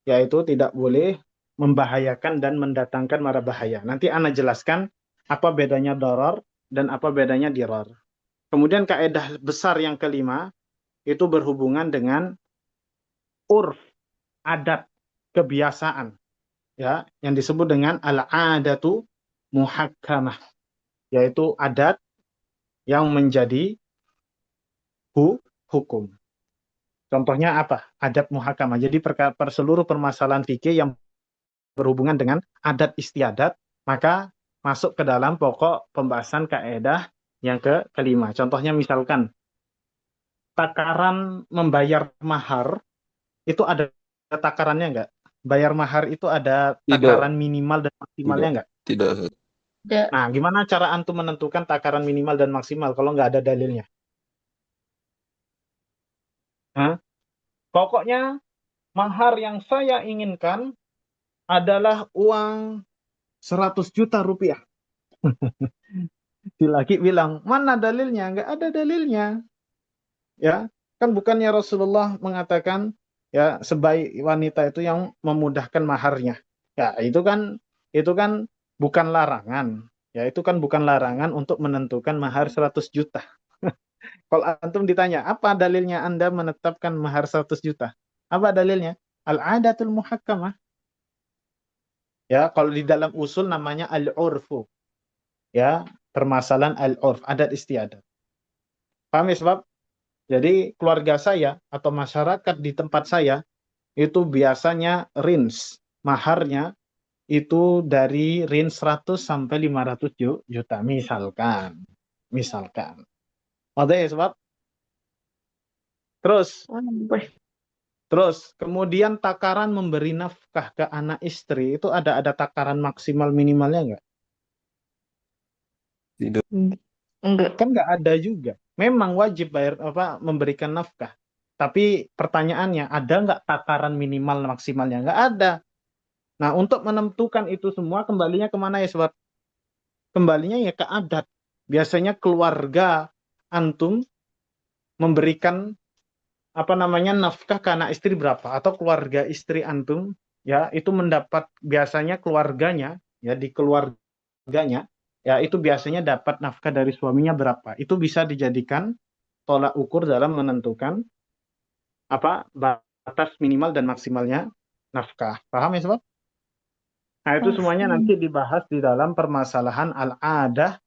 [SPEAKER 1] yaitu tidak boleh membahayakan dan mendatangkan mara bahaya. Nanti ana jelaskan apa bedanya darar dan apa bedanya dirar. Kemudian kaidah besar yang kelima itu berhubungan dengan urf, adat, kebiasaan, ya, yang disebut dengan al-adatu muhakkamah, yaitu adat yang menjadi hukum. Contohnya apa? Adat muhakamah. Jadi seluruh permasalahan fikih yang berhubungan dengan adat istiadat, maka masuk ke dalam pokok pembahasan kaidah yang kelima. Contohnya misalkan takaran membayar mahar itu ada takarannya enggak? Bayar mahar itu ada takaran minimal dan maksimalnya enggak?
[SPEAKER 6] Tidak.
[SPEAKER 1] Nah, gimana cara antum menentukan takaran minimal dan maksimal kalau nggak ada dalilnya? Hah? Pokoknya mahar yang saya inginkan adalah uang 100 juta rupiah. Si laki bilang, mana dalilnya? Nggak ada dalilnya. Ya, kan bukannya Rasulullah mengatakan ya sebaik wanita itu yang memudahkan maharnya. Ya, itu kan bukan larangan. Ya, itu kan bukan larangan untuk menentukan mahar 100 juta. Kalau antum ditanya, apa dalilnya Anda menetapkan mahar 100 juta? Apa dalilnya? Al-adatul muhakkamah. Ya, kalau di dalam usul namanya al-urfu. Ya, permasalahan al-urf, adat istiadat. Paham ya sebab? Jadi keluarga saya atau masyarakat di tempat saya itu biasanya range maharnya itu dari range 100 sampai 500 juta misalkan. Ada ya sebab? Terus kemudian takaran memberi nafkah ke anak istri itu ada takaran maksimal minimalnya enggak?
[SPEAKER 6] Tidak.
[SPEAKER 2] Enggak.
[SPEAKER 1] Kan nggak ada juga. Memang wajib bayar memberikan nafkah. Tapi pertanyaannya, ada nggak takaran minimal maksimalnya? Nggak ada. Nah, untuk menentukan itu semua kembalinya kemana ya sobat? Kembalinya ya ke adat. Biasanya keluarga antum memberikan nafkah ke anak istri berapa? Atau keluarga istri antum ya itu mendapat biasanya keluarganya ya di keluarganya ya itu biasanya dapat nafkah dari suaminya berapa. Itu bisa dijadikan tolak ukur dalam menentukan batas minimal dan maksimalnya nafkah. Paham ya sobat? Nah, itu semuanya nanti dibahas di dalam permasalahan al-adah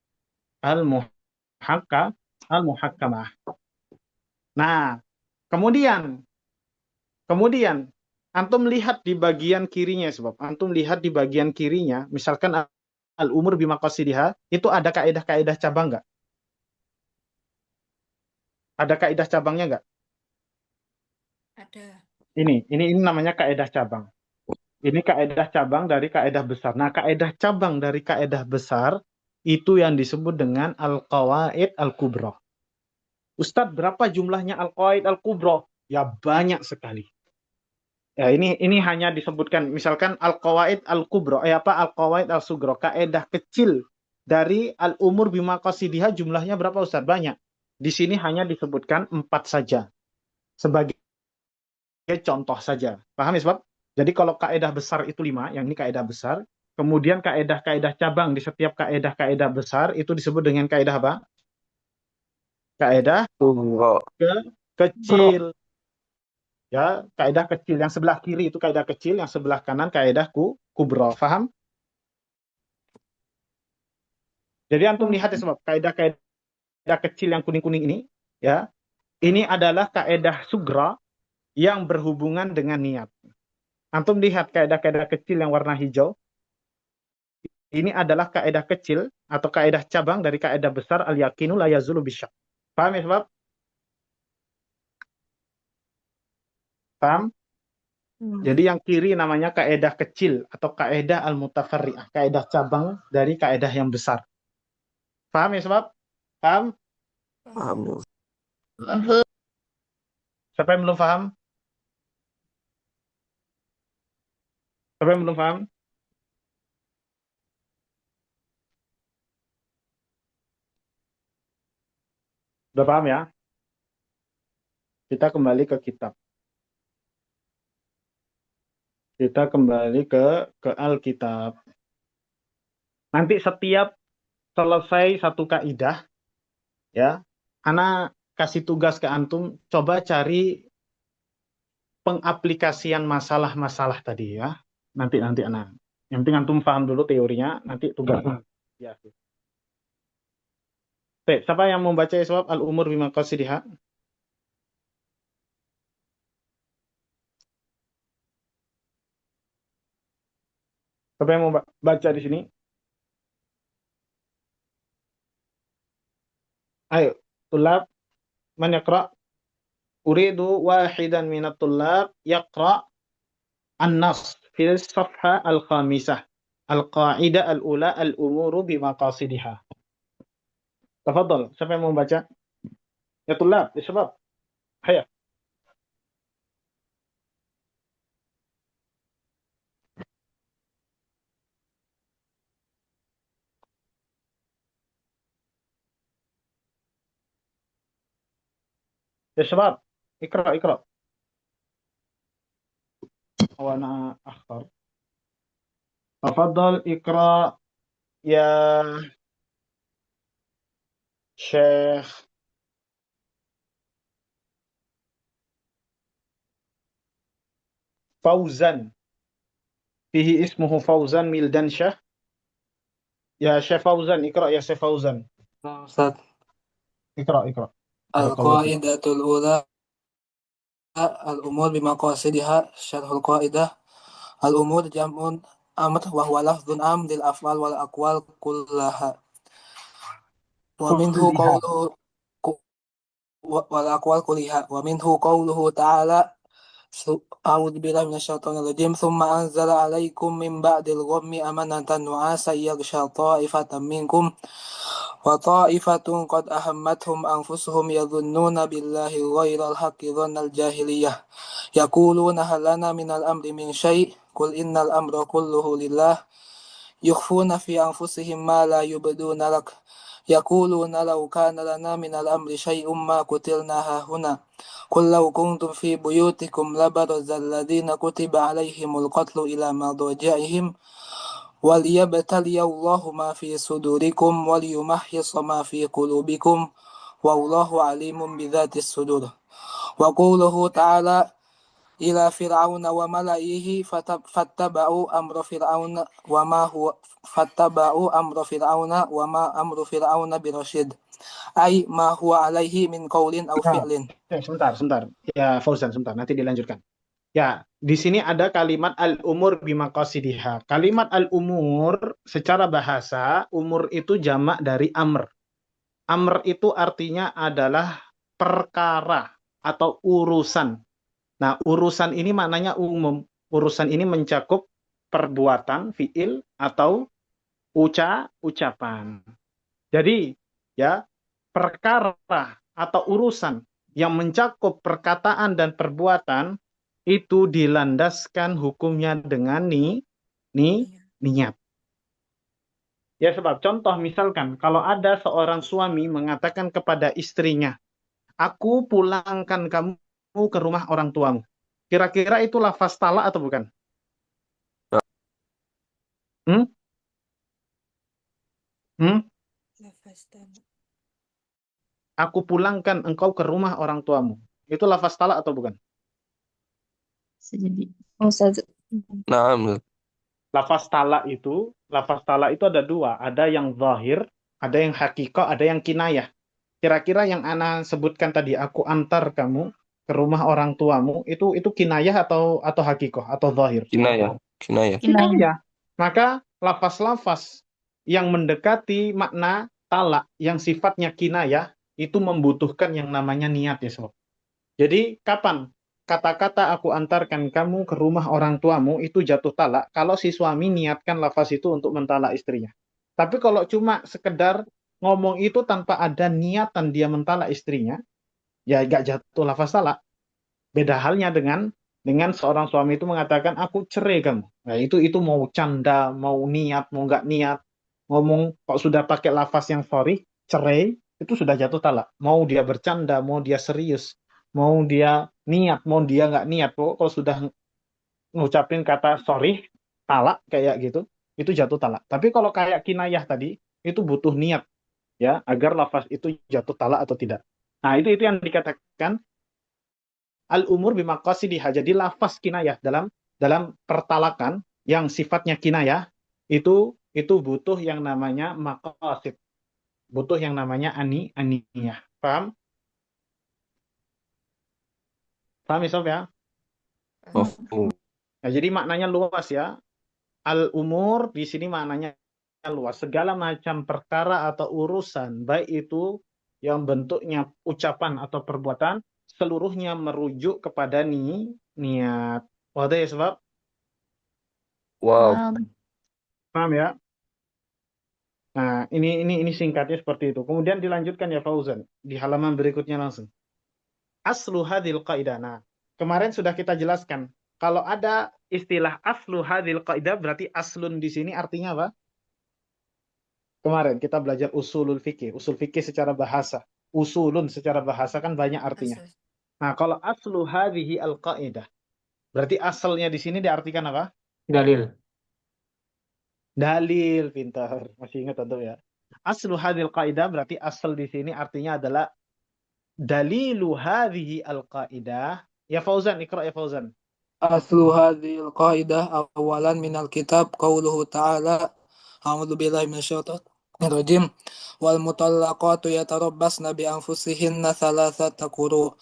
[SPEAKER 1] al-muhakkamah. Nah, kemudian antum lihat di bagian kirinya sebab antum lihat di bagian kirinya misalkan al-umur bimaqasidiha itu ada kaidah-kaidah cabang enggak? Ada kaidah cabangnya enggak?
[SPEAKER 4] Ada.
[SPEAKER 1] Ini namanya kaidah cabang. Ini kaidah cabang dari kaidah besar. Nah, kaidah cabang dari kaidah besar itu yang disebut dengan al-qawaid al-kubra. Ustadz, berapa jumlahnya al-qawaid al-kubra? Ya banyak sekali. Ya, ini hanya disebutkan misalkan al-qawaid al-kubra, al-qawaid al-sugra, kaidah kecil dari al-umur bimaqasidiha jumlahnya berapa Ustadz? Banyak. Di sini hanya disebutkan 4 saja. Sebagai contoh saja. Paham ya, sebab? Jadi kalau kaidah besar itu 5, yang ini kaidah besar, kemudian kaidah-kaidah cabang di setiap kaidah-kaidah besar itu disebut dengan kaidah apa? Kaidah kecil. Ya, kaidah kecil yang sebelah kiri itu kaidah kecil, yang sebelah kanan kaidah kubra. Paham? Jadi antum lihat ya sebab kaidah-kaidah kecil yang kuning-kuning ini, ya, ini adalah kaidah sugra yang berhubungan dengan niat. Antum lihat kaidah-kaidah kecil yang warna hijau, ini adalah kaidah kecil atau kaidah cabang dari kaidah besar al-yaqinu la yazulu bisyak. Paham ya sebab? Paham? Jadi yang kiri namanya kaidah kecil atau kaidah al-mutafarri'ah, kaidah cabang dari kaidah yang besar. Paham ya sebab? Paham?
[SPEAKER 6] Paham ya.
[SPEAKER 1] Siapa yang belum paham? Siapa yang belum paham? Udah paham ya? Kita kembali ke kitab. Kita kembali ke Alkitab. Nanti setiap selesai satu kaidah, ya, ana kasih tugas ke antum, coba cari pengaplikasian masalah-masalah tadi ya. Nanti ana. Yang penting antum paham dulu teorinya, nanti tugasnya. Ya. Baik, siapa yang membaca sebab al-umur bima qasidiha? Siapa yang mau baca di sini? Ayo, tulab, man yaqra? Uridu wahidan minat tulab yaqra an-nas fil safha al-khamisah. Al-qa'idah al-ula al-umuru bimaqasidiha. Tafadhal, siapa yang mau baca? Ya tulab, ya sebab. Hayya. Ya sebab. Ikra. Wana akhtar. Tafadhal ikra ya Syekh Fauzan. Fihi ismuhu Fauzan Mildan Syah. Ya Syekh Fauzan, ikra ya Syekh Fauzan.
[SPEAKER 7] Nah, Ustaz.
[SPEAKER 1] Ikra.
[SPEAKER 7] Al-Qaidatul Ula Al-Umur bimaqasidiha Syarhul Qaidah. Al-Umur jam'un amr wa huwa lafdhun am lil af'al wal aqwal kullaha. Wa minhu qawluhu wal aqwal kulliha. Wa minhu qawluhu ta'ala A'udzu billahi minasyaitonir rajim. Tsumma anzala 'alaikum min ba'dil ghammi amanatan nu'asan yaghsha ta'ifatan minkum wa ta'ifatun qad ahammathum anfusuhum yadhunnuna billahi ghairal haqqi dhannal jahiliyah yaquluna hal lana minal amri min syai' qul innal amra kulluhu lillah yukhfuna fi anfusihim ma la yubduna lak yaquluna law kana lana minal amri syai'un ma qutilna hahuna qul law kuntum fi buyutikum labarazal ladzina kutiba alaihimul qatlu ila madajihim waliyabtaliyallahu ma fi sudurikum waliyumahhisa ma fi qulubikum wallahu alimun bidzatis sudur. Wa qawluhu ta'ala ila fir'auna wa mala'ihi fattaba'u amra fir'auna wa ma huwa fattaba'u amra fir'auna wa ma amru fir'auna birasyid ay ma huwa alaihi min qaulin aw fi'lin.
[SPEAKER 1] Sebentar. Ya Fauzan, sebentar, nanti dilanjutkan. Ya, di sini ada kalimat al-umur bimaqasidiha. Kalimat al-umur secara bahasa, umur itu jamak dari amr. Amr itu artinya adalah perkara atau urusan. Nah, urusan ini maknanya umum. Urusan ini mencakup perbuatan, fiil, atau ucapan. Jadi, ya, perkara atau urusan yang mencakup perkataan dan perbuatan itu dilandaskan hukumnya dengan niat. Ya, sebab contoh misalkan kalau ada seorang suami mengatakan kepada istrinya, aku pulangkan kamu ke rumah orang tuamu. Kira-kira itu lafaz talak atau bukan? Aku pulangkan engkau ke rumah orang tuamu. Itu lafaz talak atau bukan?
[SPEAKER 6] Naam.
[SPEAKER 1] Lafaz talak itu ada dua. Ada yang zahir, ada yang hakiko, ada yang kinayah. Kira-kira yang ana sebutkan tadi, aku antar kamu ke rumah orang tuamu, itu kinayah atau hakiko atau zahir?
[SPEAKER 6] Kinayah. Kinayah.
[SPEAKER 2] Kinayah.
[SPEAKER 1] Kinayah. Maka lafaz-lafaz yang mendekati makna talak yang sifatnya kinayah itu membutuhkan yang namanya niat ya sob. Jadi kapan kata-kata aku antarkan kamu ke rumah orang tuamu itu jatuh talak kalau si suami niatkan lafaz itu untuk mentalak istrinya. Tapi kalau cuma sekedar ngomong itu tanpa ada niatan dia mentalak istrinya, ya gak jatuh lafaz talak. Beda halnya dengan seorang suami itu mengatakan aku cerai kamu. Nah, itu mau canda, mau niat, mau nggak niat. Ngomong kok sudah pakai lafaz yang sorry, cerai, itu sudah jatuh talak. Mau dia bercanda, mau dia serius, mau dia niat, mau dia nggak niat. Kalau sudah ngucapin kata sorry, talak kayak gitu, itu jatuh talak. Tapi kalau kayak kinayah tadi, itu butuh niat ya agar lafaz itu jatuh talak atau tidak. Nah, itu yang dikatakan al-umur bimaqasidiha. Jadi lafaz kinayah dalam pertalakan yang sifatnya kinayah itu butuh yang namanya maqasid. Butuh yang namanya aniyah. Paham? Paham ya, Sob ya?
[SPEAKER 6] Mafhum.
[SPEAKER 1] Nah, jadi maknanya luas ya. Al-umur di sini maknanya luas. Segala macam perkara atau urusan, baik itu yang bentuknya ucapan atau perbuatan, seluruhnya merujuk kepada niat. Wadah ya, sebab?
[SPEAKER 6] Wow.
[SPEAKER 1] Paham ya? Nah, ini singkatnya seperti itu. Kemudian dilanjutkan ya Fauzan di halaman berikutnya langsung. Aslu hadhil qaidah. Nah, kemarin sudah kita jelaskan. Kalau ada istilah aslu hadhil qaidah berarti aslun di sini artinya apa? Kemarin kita belajar usulul fikih. Usul fikih secara bahasa. Usulun secara bahasa kan banyak artinya.
[SPEAKER 4] Asal.
[SPEAKER 1] Nah, kalau aslu hadhihi al-qaidah berarti asalnya di sini diartikan apa?
[SPEAKER 3] Dalil.
[SPEAKER 1] Dalil, pintar. Masih ingat tentu ya. Aslu hadhil qaidah berarti asal di sini artinya adalah dalilu hadhihi al-qaidah. Ya Fauzan, ikra ya Fauzan.
[SPEAKER 7] Aslu hadhil qaidah awalan minal kitab qauluhu ta'ala a'udzu billahi minasyaitonir rajim wal mutallaqatu yatarabbasna bi anfusihinna thalathata quru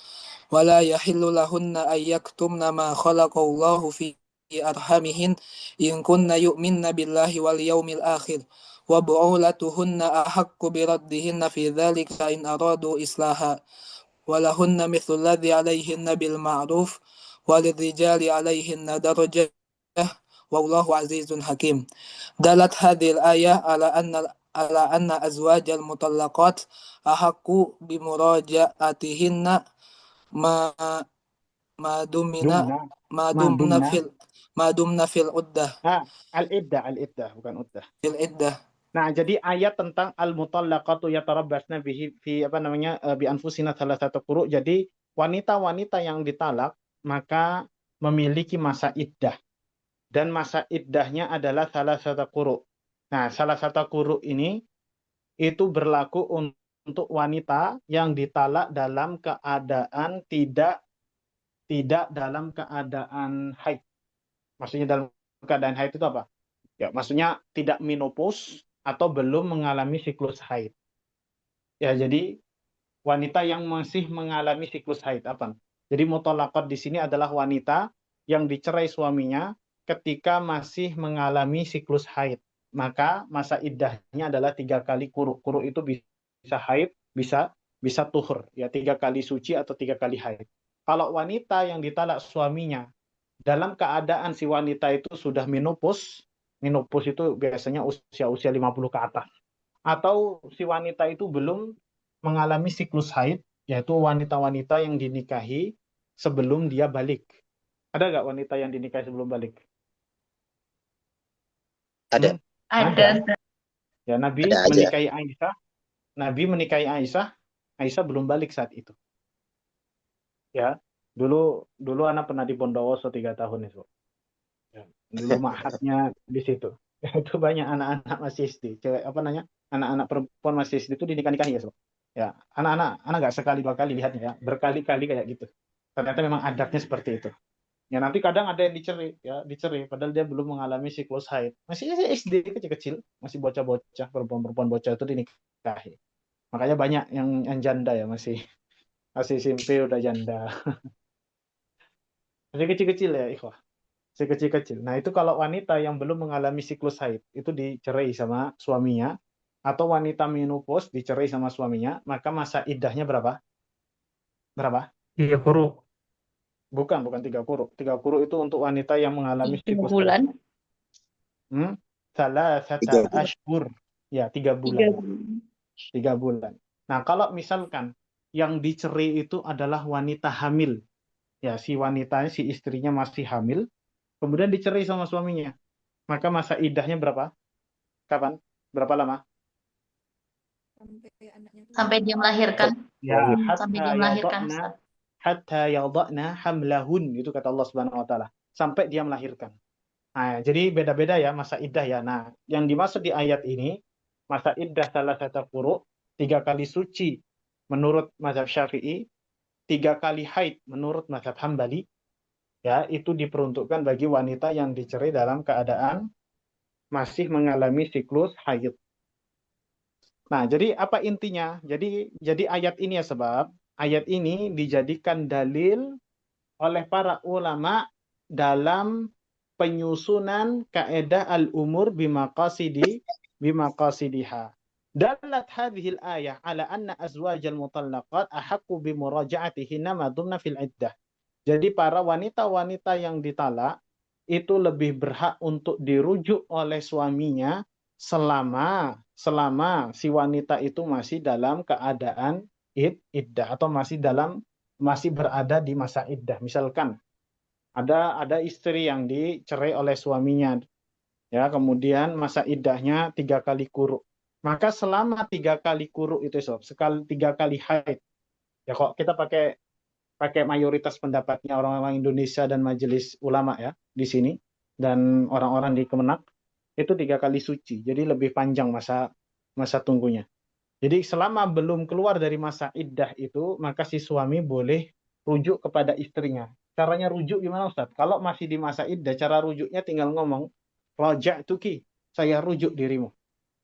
[SPEAKER 7] wa la yahillu lahunna ay yaktumna ma khalaqallahu fi arhamihin in kunna yu'minna billahi wal yawmil akhir wa bu'ulatuhunna ahaqqu bi raddihinna fi dhalika in aradu islaha walahunna mithlu alladhi alayhinna bil ma'ruf walirrijali alayhinna darajah wallahu azizun hakim. Dalat hadhil ayah ala anna azwajal mutallaqat ahaqqu bi muraja'atihinna ma ma dumina ma dumna fil uddah
[SPEAKER 1] Al-iddah bukan uddah.
[SPEAKER 7] fil iddah.
[SPEAKER 1] Nah, jadi ayat tentang al-mutallaqatu yatarabbasna bihi fi apa namanya bi anfusina thalathata quru. Jadi wanita-wanita yang ditalak maka memiliki masa iddah dan masa iddahnya adalah thalathata quru. Nah, salah satu quru ini itu berlaku untuk wanita yang ditalak dalam keadaan tidak dalam keadaan haid. Maksudnya dalam keadaan haid itu apa? Ya, maksudnya tidak menopause atau belum mengalami siklus haid. Ya, jadi wanita yang masih mengalami siklus haid apa? Jadi mutallaqat di sini adalah wanita yang dicerai suaminya ketika masih mengalami siklus haid. Maka masa iddahnya adalah 3 kali quru. Quru itu bisa haid, bisa tuhur, ya 3 kali suci atau 3 kali haid. Kalau wanita yang ditalak suaminya dalam keadaan si wanita itu sudah menopause itu biasanya usia 50 ke atas. Atau si wanita itu belum mengalami siklus haid, yaitu wanita-wanita yang dinikahi sebelum dia balik. Ada nggak wanita yang dinikahi sebelum balik?
[SPEAKER 5] Ada.
[SPEAKER 2] Ada.
[SPEAKER 1] Ya, Nabi
[SPEAKER 5] Ada aja.
[SPEAKER 1] menikahi Aisyah. Nabi menikahi Aisyah. Aisyah belum balik saat itu. Ya, dulu anak pernah di Bondowoso 3 tahun itu. Ya, dulu mahatnya di situ. Itu banyak anak-anak masih SD, cewek apa namanya, anak-anak perempuan masih SD itu dinikahi ya, sob. Ya, anak nggak sekali 2 kali lihatnya ya, berkali-kali kayak gitu. Ternyata memang adatnya seperti itu. Ya nanti kadang ada yang dicerai padahal dia belum mengalami siklus haid. Masih SD kecil-kecil, masih bocah-bocah, perempuan-perempuan bocah itu dinikahi. Makanya banyak yang janda ya, masih SMP udah janda. Masih kecil-kecil ya, ikhwah. Masih kecil-kecil. Nah, itu kalau wanita yang belum mengalami siklus haid, itu dicerai sama suaminya, atau wanita menopause dicerai sama suaminya, maka masa iddahnya berapa? Berapa?
[SPEAKER 3] Iya, Kuro.
[SPEAKER 1] Bukan 3 quru. 3 quru itu untuk wanita yang mengalami
[SPEAKER 2] 3
[SPEAKER 1] siklus haid.
[SPEAKER 2] bulan.
[SPEAKER 1] Salasata ashhur. Ya, 3
[SPEAKER 2] 3
[SPEAKER 1] bulan.
[SPEAKER 2] bulan.
[SPEAKER 1] 3 bulan. Nah, kalau misalkan yang dicerai itu adalah wanita hamil, ya si wanitanya, si istrinya masih hamil, kemudian dicerai sama suaminya, maka masa iddahnya berapa? Kapan? Berapa lama?
[SPEAKER 4] Sampai anaknya keluar.
[SPEAKER 2] Sampai dia melahirkan.
[SPEAKER 1] Ya,
[SPEAKER 2] Sampai dia melahirkan. Ustaz.
[SPEAKER 1] hatta yada'na hamlahun, itu kata Allah Subhanahu wa taala, sampai dia melahirkan. Nah, jadi beda-beda ya masa iddah ya. Nah, yang dimaksud di ayat ini masa iddah salah satu quru, 3 kali suci menurut mazhab Syafi'i, 3 kali haid menurut mazhab Hambali, ya, itu diperuntukkan bagi wanita yang dicerai dalam keadaan masih mengalami siklus haid. Nah, jadi apa intinya? Jadi ayat ini ya, sebab ayat ini dijadikan dalil oleh para ulama dalam penyusunan kaedah al-umur bimaqasidiha. Dalat hadhil ayah ala anna azwajal mutallaqat ahaqqu bimuraja'atihinna ma dumna fil iddah. Jadi para wanita-wanita yang ditalak itu lebih berhak untuk dirujuk oleh suaminya selama si wanita itu masih dalam keadaan iddah, atau masih berada di masa iddah. Misalkan ada istri yang dicerai oleh suaminya, ya, kemudian masa iddahnya 3 kali quru. Maka selama 3 kali quru itu, sekali 3 kali haid, ya, kok kita pakai mayoritas pendapatnya orang-orang Indonesia dan majelis ulama ya di sini, dan orang-orang di Kemenak, itu 3 kali suci. Jadi lebih panjang masa tunggunya. Jadi selama belum keluar dari masa iddah itu, maka si suami boleh rujuk kepada istrinya. Caranya rujuk gimana, Ustaz? Kalau masih di masa iddah, cara rujuknya tinggal ngomong, raja'tuki, saya rujuk dirimu.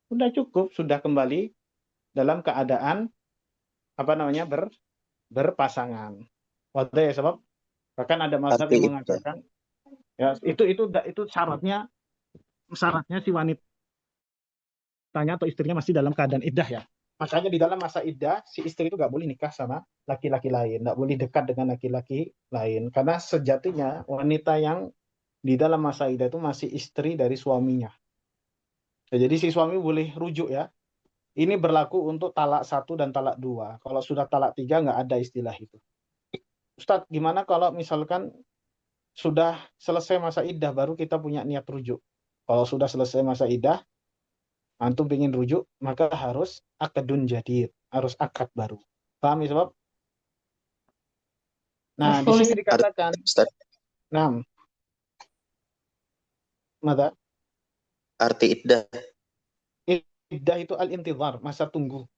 [SPEAKER 1] Sudah cukup, sudah kembali dalam keadaan berpasangan. Wadah ya, sebab bahkan ada mazhab yang mengatakan ya itu syaratnya si wanitanya atau istrinya masih dalam keadaan iddah ya. Makanya di dalam masa iddah si istri itu nggak boleh nikah sama laki-laki lain, nggak boleh dekat dengan laki-laki lain, karena sejatinya wanita yang di dalam masa iddah itu masih istri dari suaminya. Ya, jadi si suami boleh rujuk ya. Ini berlaku untuk talak 1 dan talak 2. Kalau sudah talak 3 nggak ada istilah itu. Ustadz, gimana kalau misalkan sudah selesai masa iddah baru kita punya niat rujuk? Kalau sudah selesai masa iddah, antum ingin rujuk, maka harus akadun jadid, harus akad baru. Paham ya, sebab? Nah, di sini dikatakan, nah, mada?
[SPEAKER 8] Arti iddah.
[SPEAKER 1] Iddah itu al-intizar, masa tunggu.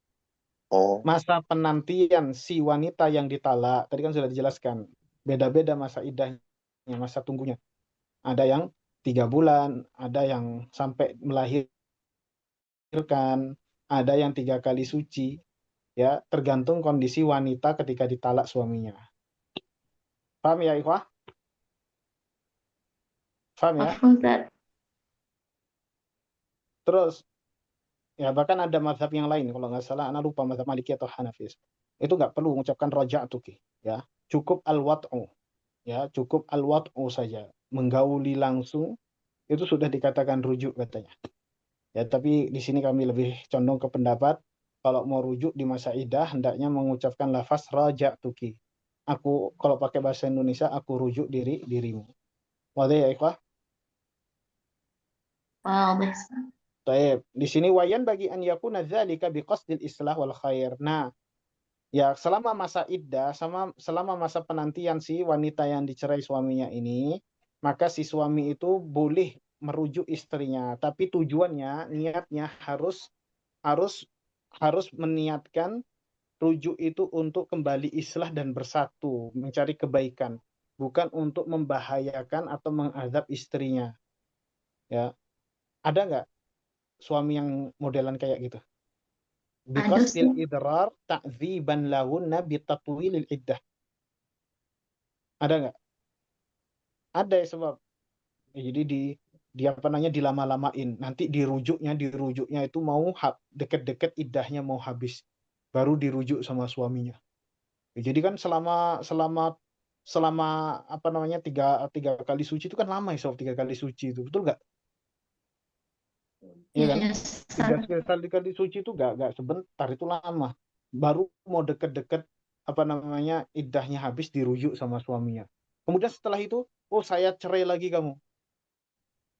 [SPEAKER 8] Oh.
[SPEAKER 1] Masa penantian si wanita yang ditalak. Tadi kan sudah dijelaskan. Beda-beda masa iddahnya, masa tunggunya. Ada yang 3 bulan, ada yang sampai melahirkan, ada yang 3 kali suci. Ya, tergantung kondisi wanita ketika ditalak suaminya. Paham ya, ikhwah? Paham ya? Terus, ya bahkan ada mazhab yang lain, kalau nggak salah, anak lupa mazhab Maliki atau Hanafi. Itu nggak perlu mengucapkan raja'tuki, ya. Cukup al-wat'u, ya, cukup al-wat'u saja. Menggauli langsung, itu sudah dikatakan rujuk katanya. Ya, tapi di sini kami lebih condong ke pendapat, kalau mau rujuk di masa iddah, hendaknya mengucapkan lafaz raja'tuki. Aku, kalau pakai bahasa Indonesia, aku rujuk dirimu. Wadah ya, ikhwah? Baik, di sini wayan bagi an yakuna dzalika biqasdil islah wal khair. Nah, ya selama masa iddah, selama masa penantian si wanita yang dicerai suaminya ini, maka si suami itu boleh merujuk istrinya, tapi tujuannya, niatnya harus meniatkan rujuk itu untuk kembali islah dan bersatu, mencari kebaikan. bukan untuk membahayakan atau mengazab istrinya. Ya, ada nggak suami yang modelan kayak gitu?
[SPEAKER 2] Ada
[SPEAKER 1] Biqasdil
[SPEAKER 2] sih.
[SPEAKER 1] idrar ta'dziban lahunna bitatwilil iddah. Ada nggak? Ada ya, sebab jadi di apa namanya dilama-lamain. Nanti dirujuknya itu mau deket-deket iddahnya mau habis, baru dirujuk sama suaminya. Ya, jadi kan selama selama selama apa namanya tiga kali suci itu kan lama ya, sob, 3 kali suci itu, betul nggak? Iya kan?
[SPEAKER 2] Ya,
[SPEAKER 1] Tiga kali suci itu nggak sebentar, itu lama. Baru mau deket-deket apa namanya iddahnya habis dirujuk sama suaminya. Kemudian setelah itu, oh saya cerai lagi kamu.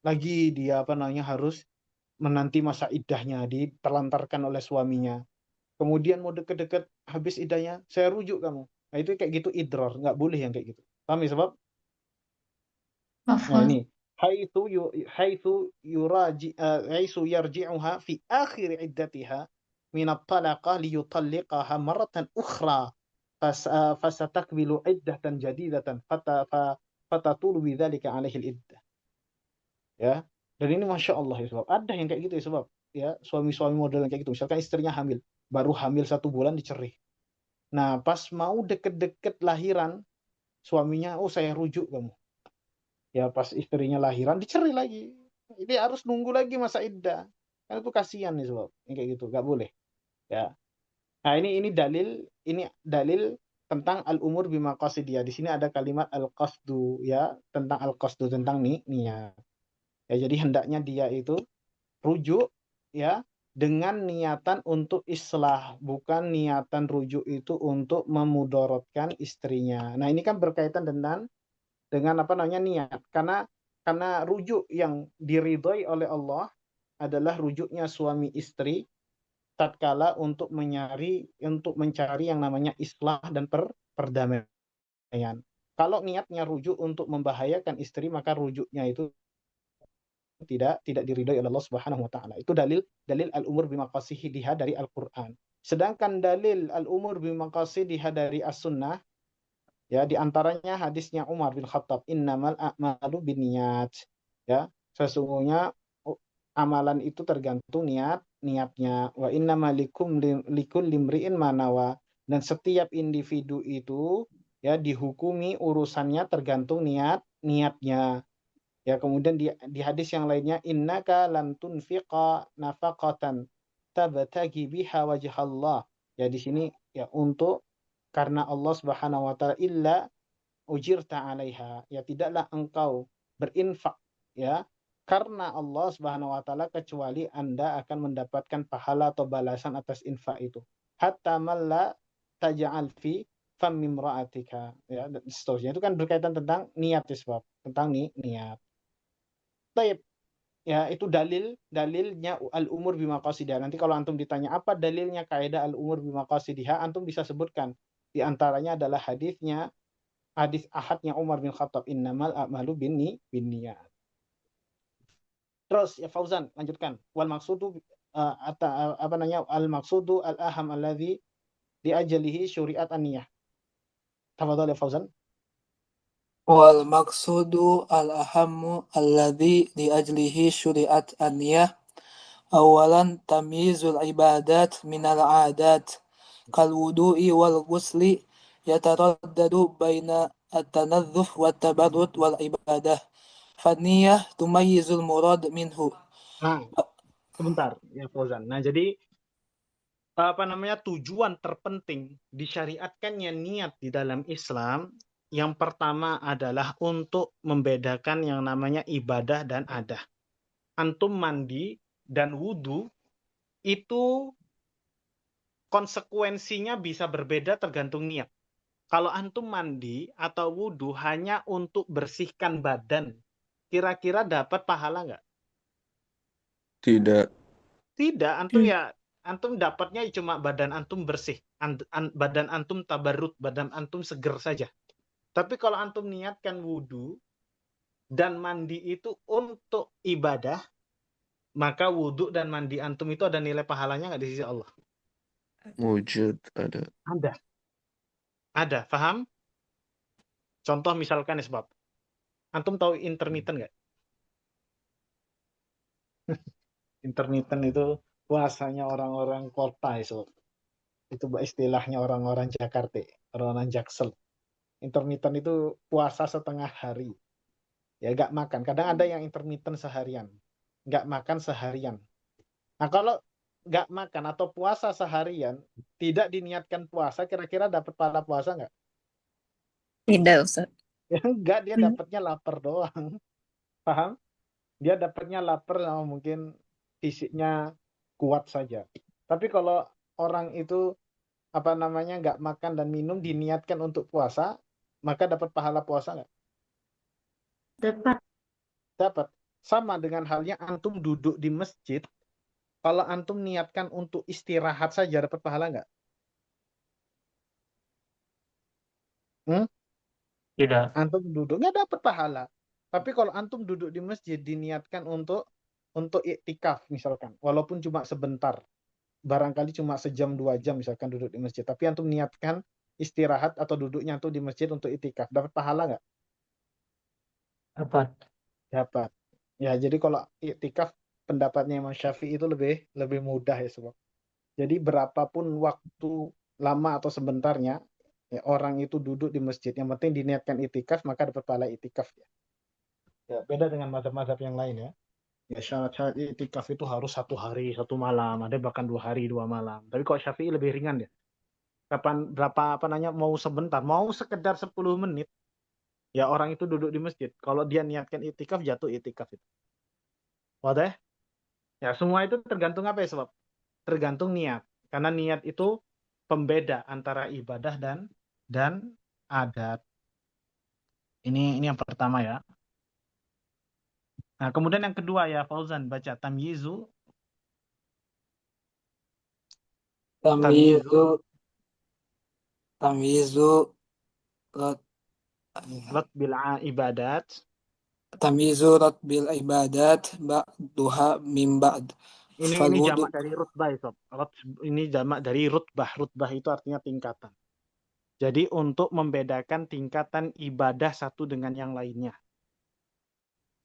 [SPEAKER 1] Lagi dia apa namanya harus menanti masa iddahnya, diterlantarkan oleh suaminya. Kemudian mau deket-deket habis iddahnya, saya rujuk kamu. Nah itu kayak gitu idrar, nggak boleh yang kayak gitu. Paham ya, sebab? Nah
[SPEAKER 2] Mafhum.
[SPEAKER 1] ini haitsu yarji'uha fi akhir iddatiha min at-talaqah liyutalliqaha marratan ukhra fasatakmilu iddatan jadidatan fatatulu bidzalika alaihi al-iddah. Ya. Dan ini Masya Allah ya, sebab ada yang kayak gitu ya, sebab ya suami-suami model yang kayak gitu, misalkan istrinya hamil, baru hamil 1 bulan dicerai. Nah pas mau deket-deket lahiran, suaminya, oh saya rujuk kamu. Ya pas istrinya lahiran dicerai lagi. Ini harus nunggu lagi masa iddah. Kan itu kasihan nih, sebab yang kayak gitu nggak boleh. Ya. Nah ini dalil tentang al-umur bimaqasidiyah. Di sini ada kalimat al-qasdu, ya, tentang al-qasdu, tentang niat. Ya, jadi hendaknya dia itu rujuk, ya, dengan niatan untuk islah, bukan niatan rujuk itu untuk memudorotkan istrinya. Nah, ini kan berkaitan dengan apa namanya niat. Karena rujuk yang diridhoi oleh Allah adalah rujuknya suami istri tatkala untuk mencari yang namanya islah dan perdamaian. Kalau niatnya rujuk untuk membahayakan istri, maka rujuknya itu tidak diridhoi oleh Allah Subhanahu wa taala. Itu dalil al-umur bimaqasidiha dari Al-Qur'an. Sedangkan dalil al-umur bimaqasidiha dari As-Sunnah, ya, di antaranya hadisnya Umar bin Khattab, innamal a'malu binniyat. Ya, sesungguhnya amalan itu tergantung niatnya. Wa innamalikum likul limri'in manawa. Dan setiap individu itu ya dihukumi urusannya tergantung niatnya. Ya, kemudian di hadis yang lainnya, innaka lan tunfiqa nafaqatan tabtagi biha wajhallah. Ya, di sini ya untuk karena Allah Subhanahu wa taala illa ujirta 'alaiha. Ya, tidaklah engkau berinfak, ya, karena Allah Subhanahu wa taala, kecuali Anda akan mendapatkan pahala atau balasan atas infak itu. Hatta malla taj'al fi fammi imra'atika, ya, dan seterusnya. Itu kan berkaitan tentang niat ya, sebab tentang niat. Taib. Ya, itu dalilnya al-umur bimaqasidiha. Nanti kalau antum ditanya apa dalilnya kaidah al-umur bimaqasidiha, antum bisa sebutkan. Di antaranya adalah hadis ahadnya Umar bin Khattab, innamal a'malu binniyat. Terus ya Fauzan lanjutkan. Wal maksudu apa namanya? Al maksudu al aham alladzi di ajalihi syuriat an-niyah. Tafadhal ya Fauzan.
[SPEAKER 7] Wal maqsudu al-ahammu alladhi li ajlihi syuri'at an-niyah awalan tamyizul ibadat minal 'adat kal wudu'i wal ghusli yataraddadu baina at-tanadhdhuf wat tabarrud wal ibadah faniyah tumayyizul murad minhu.
[SPEAKER 1] Nah, sebentar ya Fauzan. Nah, jadi apa namanya tujuan terpenting disyariatkannya niat di dalam Islam, yang pertama adalah untuk membedakan yang namanya ibadah dan adah. Antum mandi dan wudhu itu konsekuensinya bisa berbeda tergantung niat. Kalau antum mandi atau wudhu hanya untuk bersihkan badan, kira-kira dapat pahala nggak?
[SPEAKER 6] Tidak.
[SPEAKER 1] Tidak, antum dapatnya cuma badan antum bersih, badan antum tabarrut, badan antum seger saja. Tapi kalau antum niatkan wudhu dan mandi itu untuk ibadah, maka wudhu dan mandi antum itu ada nilai pahalanya nggak di sisi Allah?
[SPEAKER 6] Wujud ada.
[SPEAKER 1] Ada, paham? Contoh misalkan ya sebab. Antum tahu intermittent nggak? Intermittent itu puasanya orang-orang kota ya sebab. Itu istilahnya orang-orang Jakarta, orang-orang Jaksel. Intermittent itu puasa setengah hari. Ya nggak makan. Kadang ada yang intermittent seharian. Nggak makan seharian. Nah kalau nggak makan atau puasa seharian, tidak diniatkan puasa, kira-kira dapat pahala puasa nggak?
[SPEAKER 4] Tidak, Ustaz.
[SPEAKER 1] Ya enggak, dia dapatnya lapar doang. Paham? Dia dapatnya lapar sama mungkin fisiknya kuat saja. Tapi kalau orang itu apa namanya nggak makan dan minum diniatkan untuk puasa, maka dapat pahala puasa nggak?
[SPEAKER 2] Dapat.
[SPEAKER 1] Dapat. Sama dengan halnya antum duduk di masjid, kalau antum niatkan untuk istirahat saja dapat pahala nggak? Hmm?
[SPEAKER 3] Tidak.
[SPEAKER 1] Antum duduk nggak dapat pahala. Tapi kalau antum duduk di masjid diniatkan untuk iktikaf misalkan, walaupun cuma sebentar, barangkali cuma sejam 2 jam misalkan duduk di masjid, tapi antum niatkan istirahat atau duduknya antum di masjid untuk iktikaf, dapat pahala nggak?
[SPEAKER 3] Dapat.
[SPEAKER 1] Dapat. Ya, jadi kalau iktikaf pendapatnya Imam Syafi'i itu lebih mudah ya sebab. Jadi berapapun waktu lama atau sebentarnya ya, orang itu duduk di masjid, yang penting diniatkan iktikaf maka dapat pahala iktikaf ya. Ya, beda dengan mazhab-mazhab yang lain ya. Ya syarat-syarat iktikaf itu harus 1 hari 1 malam, ada bahkan 2 hari 2 malam. Tapi kalau Syafi'i lebih ringan ya. Mau sebentar, mau sekedar 10 menit, ya orang itu duduk di masjid. Kalau dia niatkan iktikaf, jatuh iktikaf itu. Wadah? Ya semua itu tergantung apa ya sebab? Tergantung niat. Karena niat itu pembeda antara ibadah dan adat. Ini yang pertama ya. Nah, kemudian yang kedua ya Fauzan baca tamyizu
[SPEAKER 7] Tamyizu tamyizu
[SPEAKER 1] bil ibadat.
[SPEAKER 7] tamyizu bil ibadat ba'duha min ba'd.
[SPEAKER 1] Ini jamak dari rutbah ya, sob. Ini jamak dari rutbah. Rutbah itu artinya tingkatan. Jadi untuk membedakan tingkatan ibadah satu dengan yang lainnya.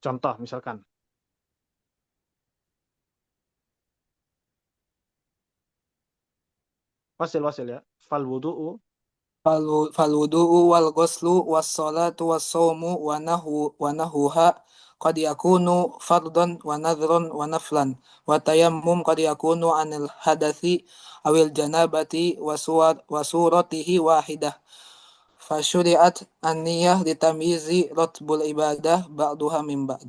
[SPEAKER 1] Contoh misalkan. Wasil ya. Fal wudu'u
[SPEAKER 7] wal ghuslu was salatu was shaumu wa nahuha qad yakunu fardan wa nadhran wa naflan wa tayammum qad yakunu anil hadathi awil janabati wa suratihi wahidah fasyuri'at an-niyah litamyizi ratbul ibadah ba'duha min ba'd.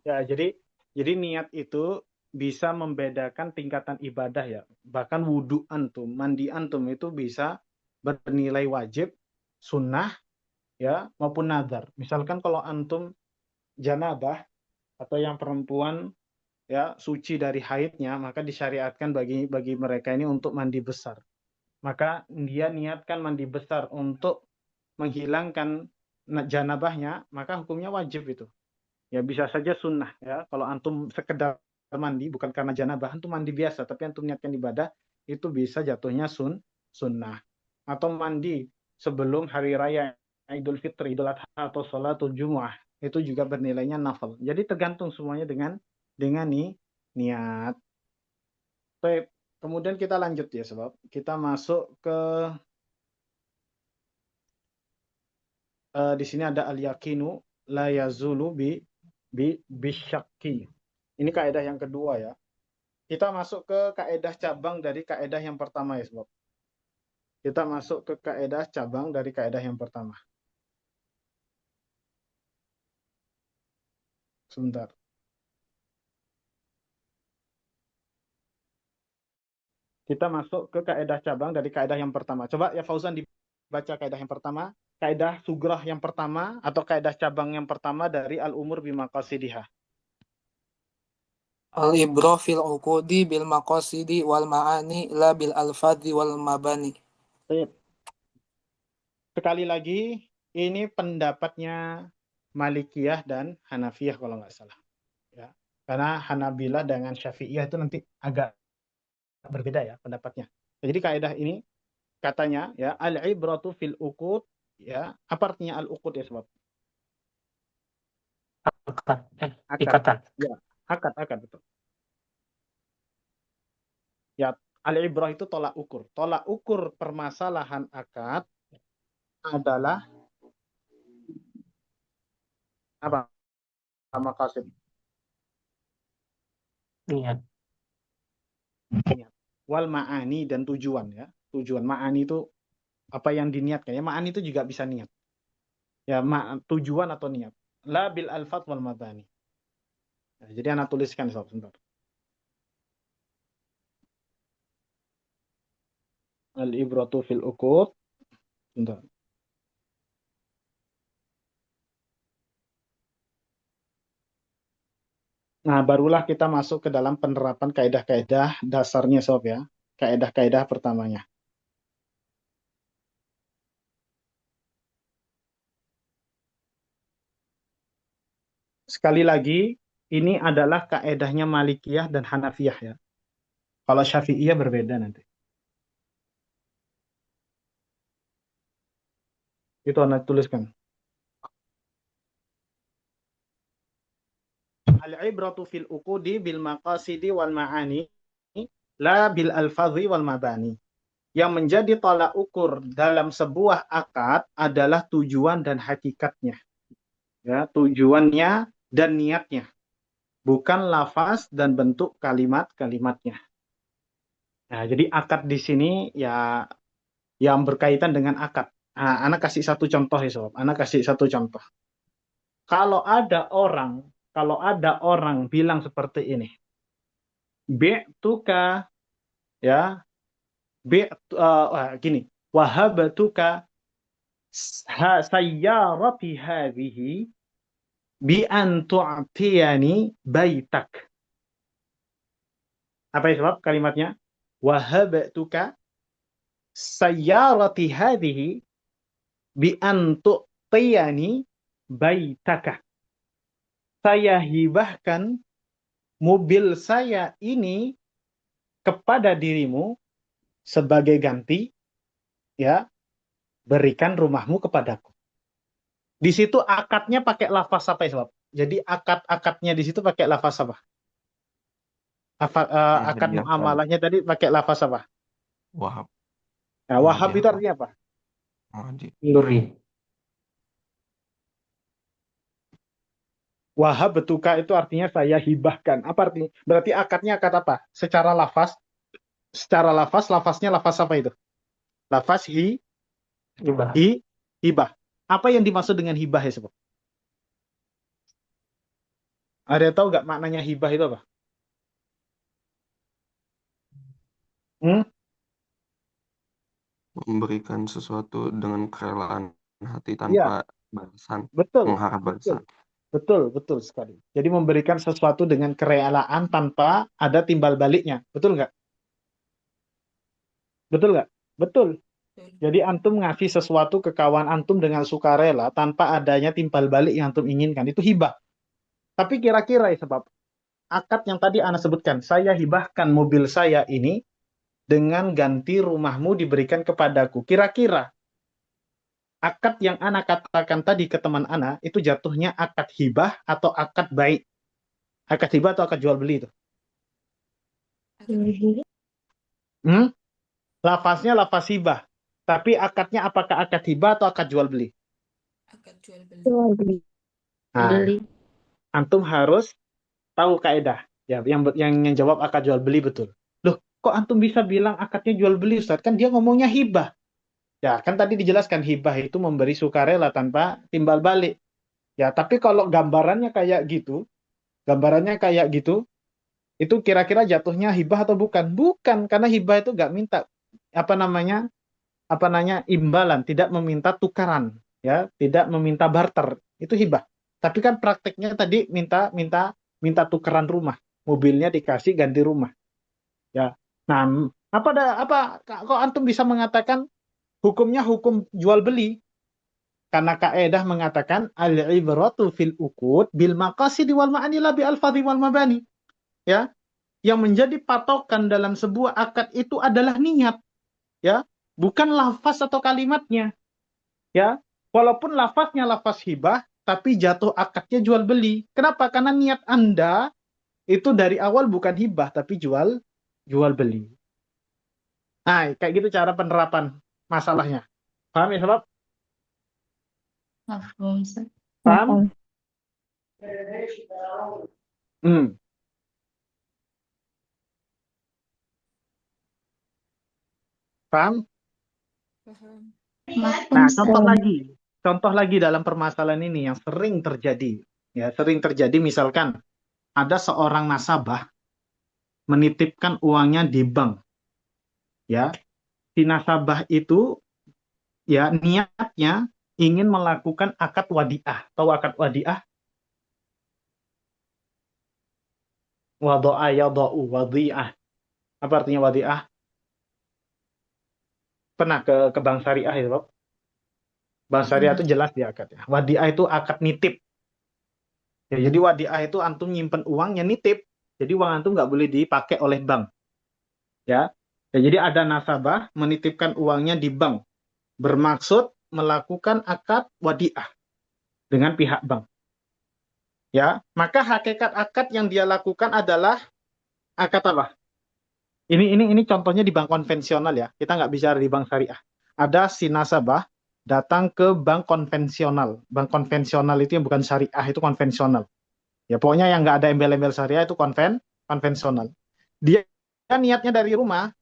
[SPEAKER 1] Ya, jadi niat itu bisa membedakan tingkatan ibadah ya. Bahkan wudu antum, mandi antum itu bisa bernilai wajib, sunnah, ya, maupun nazar. Misalkan kalau antum janabah atau yang perempuan ya suci dari haidnya, maka disyariatkan bagi mereka ini untuk mandi besar. Maka dia niatkan mandi besar untuk menghilangkan janabahnya, maka hukumnya wajib itu. Ya bisa saja sunnah ya. Kalau antum sekedar mandi bukan karena janabah, antum mandi biasa, tapi antum niatkan ibadah, itu bisa jatuhnya sunnah. Atau mandi sebelum hari raya Idul Fitri, Idul Adha atau Sholatul Jumu'ah, itu juga bernilainya nafal. Jadi tergantung semuanya dengan niat. Baik, kemudian kita lanjut ya sebab kita masuk ke di sini ada al-yaqinu la yazulu bisyakki. Ini kaidah yang kedua ya. Kita masuk ke kaidah cabang dari kaidah yang pertama ya sebab. Kita masuk ke kaidah cabang dari kaidah yang pertama. Sebentar. Kita masuk ke kaidah cabang dari kaidah yang pertama. Coba ya Fauzan dibaca kaidah yang pertama. Kaidah sugrah yang pertama atau kaidah cabang yang pertama dari al-umur bimaqasidihah.
[SPEAKER 7] Al-ibrah fil uqudi bil maqasidi wal ma'ani la bil alfadhi wal mabani.
[SPEAKER 1] Sekali lagi, ini pendapatnya Malikiyah dan Hanafiyah kalau nggak salah. Ya. Karena Hanabilah dengan Syafi'iyah itu nanti agak berbeda ya pendapatnya. Jadi kaidah ini katanya ya al-ibratu fil uqud Ya, apa artinya al-uqud ya sebab?
[SPEAKER 9] Akad.
[SPEAKER 1] Akad.
[SPEAKER 9] Ikatan.
[SPEAKER 1] Ya, akad betul. Ya, al-ibrah itu tolak ukur. Tolak ukur permasalahan akad adalah apa? Maqasid.
[SPEAKER 9] Niat.
[SPEAKER 1] Wal ma'ani dan tujuan ya. Tujuan ma'ani itu apa yang diniatkan. Ya, ma'ani itu juga bisa niat. Ya, tujuan atau niat. La bil alfat wal mabani. Nah, jadi anak tuliskan sebentar. Al-ibratu fil uqud. Sebentar. Nah, barulah kita masuk ke dalam penerapan kaidah-kaidah dasarnya sob ya. Kaidah-kaidah pertamanya. Sekali lagi, ini adalah kaedahnya Malikiyah dan Hanafiyah ya. Kalau Syafi'iyah berbeda nanti. Itu Anda tuliskan. Al-ibratu fil uqudi bil maqasidi wal ma'ani la bil alfazi wal mabani. Yang menjadi tolak ukur dalam sebuah akad adalah tujuan dan hakikatnya. Ya, tujuannya dan niatnya. Bukan lafaz dan bentuk kalimat-kalimatnya. Nah, jadi akad di sini ya yang berkaitan dengan akad. Nah, Ana kasih satu contoh ya sob. Ana kasih satu contoh. Kalau ada orang bilang seperti ini. Bi'tuka ya. Gini. Wahabatuka sayyarati hadhihi bi an tu'tiyani baitak. Apa ya sebab kalimatnya? Wahabatuka sayyarati hadhihi bi an tu'tiyani baitaka. Saya hibahkan mobil saya ini kepada dirimu sebagai ganti, ya, berikan rumahmu kepadaku. Di situ akadnya pakai lafaz apa ya sebab? Jadi akad-akadnya di situ pakai lafaz apa? Akad muamalahnya tadi pakai lafaz apa?
[SPEAKER 5] Wahab.
[SPEAKER 1] Nah, wahab itu artinya apa?
[SPEAKER 9] Beri.
[SPEAKER 1] Wahab betuka itu artinya saya hibahkan. Apa artinya? Berarti akadnya akad apa? Secara lafaz, lafaznya lafaz apa itu? Lafaz hibah. Apa yang dimaksud dengan hibah ya sebab? Ada yang tahu nggak maknanya hibah itu apa?
[SPEAKER 6] Memberikan sesuatu dengan kerelaan hati tanpa balasan,
[SPEAKER 1] Betul.
[SPEAKER 6] mengharap balasan.
[SPEAKER 1] Betul sekali. Jadi memberikan sesuatu dengan kerelaan tanpa ada timbal baliknya. Betul nggak? Betul. Jadi antum ngasih sesuatu ke kawan antum dengan sukarela tanpa adanya timbal balik yang antum inginkan. Itu hibah. Tapi kira-kira ya sebab akad yang tadi Ana sebutkan, saya hibahkan mobil saya ini dengan ganti rumahmu diberikan kepadaku. Kira-kira akad yang Ana katakan tadi ke teman Ana itu jatuhnya akad hibah atau akad baik? Akad hibah atau akad jual beli itu? Lafaznya lafaz hibah. Tapi akadnya apakah akad hibah atau akad jual beli?
[SPEAKER 4] Akad jual beli.
[SPEAKER 2] Jual beli.
[SPEAKER 1] Nah, antum harus tahu kaidah. Ya, yang jawab akad jual beli betul. Loh, kok antum bisa bilang akadnya jual beli, Ustaz? Kan dia ngomongnya hibah. Ya, kan tadi dijelaskan hibah itu memberi sukarela tanpa timbal balik. Ya, tapi kalau gambarannya kayak gitu, itu kira-kira jatuhnya hibah atau bukan? Bukan, karena hibah itu nggak minta imbalan, tidak meminta tukaran, ya, tidak meminta barter. Itu hibah. Tapi kan prakteknya tadi minta tukaran rumah, mobilnya dikasih ganti rumah. Ya. Nah, kok antum bisa mengatakan hukumnya hukum jual beli? Karena kaidah mengatakan al-ibratu fil uqud bil maqasid wal ma'ani la bi alfadhi wal mabani. Ya. Yang menjadi patokan dalam sebuah akad itu adalah niat. Ya, bukan lafaz atau kalimatnya. Ya, walaupun lafaznya lafaz hibah, tapi jatuh akadnya jual beli. Kenapa? Karena niat Anda itu dari awal bukan hibah, tapi jual beli. Nah, kayak gitu cara penerapan masalahnya. Paham ya, sebab?
[SPEAKER 2] Mafhum, Ustaz.
[SPEAKER 1] Paham? Hmm. Paham?
[SPEAKER 2] Mafhum,
[SPEAKER 1] Nah,
[SPEAKER 2] Ustaz.
[SPEAKER 1] contoh lagi dalam permasalahan ini yang sering terjadi. Ya, sering terjadi misalkan ada seorang nasabah menitipkan uangnya di bank. Ya, si nasabah itu ya niatnya ingin melakukan akad wadiah. Tahu akad wadiah? Wado'a yada'u wadiah. Apa artinya wadiah? Pernah ke bank syariah itu, Bob? Bank syariah itu jelas di akad ya. Wadiah itu akad nitip. Ya, jadi wadiah itu antum nyimpen uangnya nitip. Jadi uang antum nggak boleh dipakai oleh bank. Ya. Ya, jadi ada nasabah menitipkan uangnya di bank. Bermaksud melakukan akad wadiah dengan pihak bank. Ya, maka hakikat akad yang dia lakukan adalah akad apa? Ini contohnya di bank konvensional ya. Kita nggak bicara di bank syariah. Ada si nasabah datang ke bank konvensional. Bank konvensional itu yang bukan syariah, itu konvensional. Ya pokoknya yang nggak ada embel-embel syariah itu konvensional. Dia niatnya dari rumah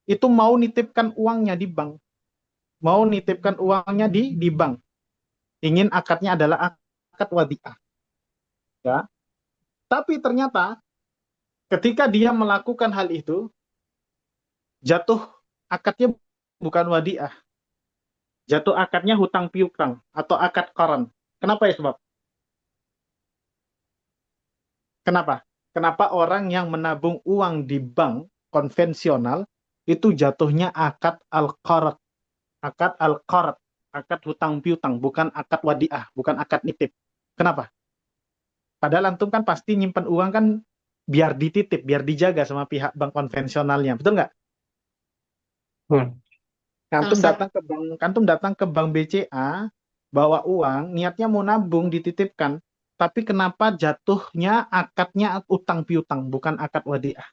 [SPEAKER 1] itu mau nitipkan uangnya di bank. Mau nitipkan uangnya di bank. Ingin akadnya adalah akad wadiah. Ya. Tapi ternyata ketika dia melakukan hal itu, jatuh akadnya bukan wadiah. Jatuh akadnya hutang piutang atau akad qaran. Kenapa ya sebab? Kenapa? Kenapa orang yang menabung uang di bank konvensional itu jatuhnya akad al-qard. Akad al-qard, akad hutang piutang, bukan akad wadiah, bukan akad nitip. Kenapa? Padahal antum kan pasti nyimpen uang kan biar dititip, biar dijaga sama pihak bank konvensionalnya. Betul nggak? Antum datang ke bank BCA, bawa uang, niatnya mau nabung, dititipkan. Tapi kenapa jatuhnya akadnya utang piutang, bukan akad wadiah?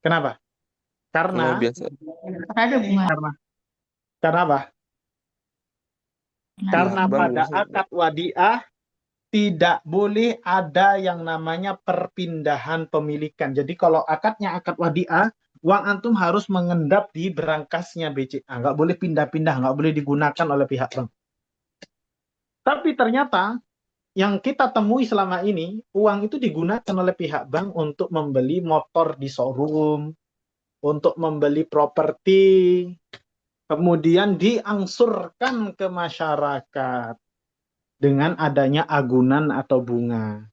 [SPEAKER 1] Kenapa?
[SPEAKER 6] Kalau
[SPEAKER 1] Karena
[SPEAKER 6] biasa
[SPEAKER 2] Ada bunga.
[SPEAKER 1] karena apa?
[SPEAKER 2] Nah,
[SPEAKER 1] Karena
[SPEAKER 6] Bang,
[SPEAKER 1] pada
[SPEAKER 6] biasa
[SPEAKER 1] akad wadiah tidak boleh ada yang namanya perpindahan pemilikan. Jadi kalau akadnya akad wadiah, uang antum harus mengendap di berangkasnya BCA. Nggak boleh pindah-pindah, nggak boleh digunakan oleh pihak bank. Tapi ternyata yang kita temui selama ini, uang itu digunakan oleh pihak bank untuk membeli motor di showroom, untuk membeli properti, kemudian diangsurkan ke masyarakat dengan adanya agunan atau bunga.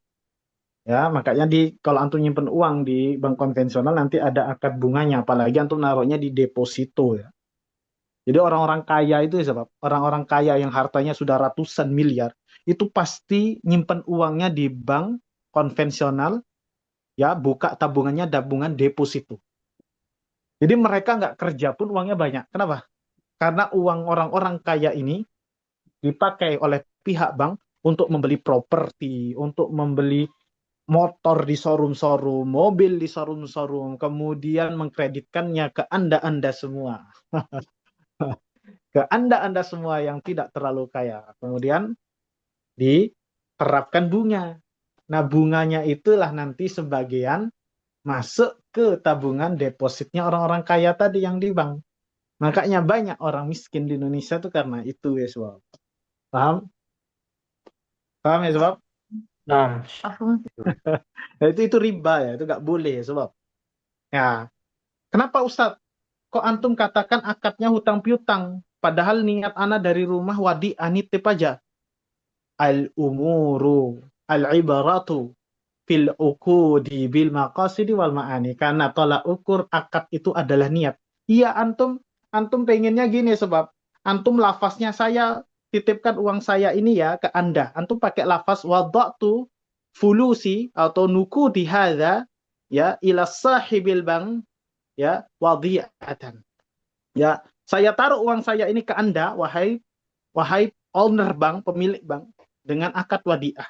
[SPEAKER 1] Ya, makanya kalau antum nyimpen uang di bank konvensional nanti ada akad bunganya, apalagi antum naruhnya di deposito ya. Jadi orang-orang kaya itu ya sebab orang-orang kaya yang hartanya sudah ratusan miliar itu pasti nyimpen uangnya di bank konvensional ya, buka tabungan deposito. Jadi mereka nggak kerja pun uangnya banyak. Kenapa? Karena uang orang-orang kaya ini dipakai oleh pihak bank untuk membeli properti, untuk membeli motor di showroom-showroom, mobil di showroom-showroom, kemudian mengkreditkannya ke Anda-Anda semua. Ke Anda-Anda semua yang tidak terlalu kaya. Kemudian diterapkan bunga. Nah, bunganya itulah nanti sebagian masuk ke tabungan depositnya orang-orang kaya tadi yang di bank. Makanya banyak orang miskin di Indonesia tuh karena itu ya sebab. Paham? Paham ya sebab?
[SPEAKER 9] Nah,
[SPEAKER 2] mafhum.
[SPEAKER 1] Nah, itu riba ya, itu nggak boleh ya sebab. Ya, kenapa Ustadz? Kok antum katakan akadnya hutang piutang? Padahal niat ana dari rumah wadiah nitip aja. Al-umuru al-ibaratu fil uqudi bil maqasidi wal ma'ani. Karena tolak ukur akad itu adalah niat. Iya antum pengennya gini sebab antum lafaznya saya titipkan uang saya ini ya ke Anda. Antum pakai lafaz wada'tu fulusi atau nuku di hadza ya ila sahibil bank ya wadhi'atan. Ya, saya taruh uang saya ini ke Anda wahai wahai owner bank, pemilik bank, dengan akad wadiah.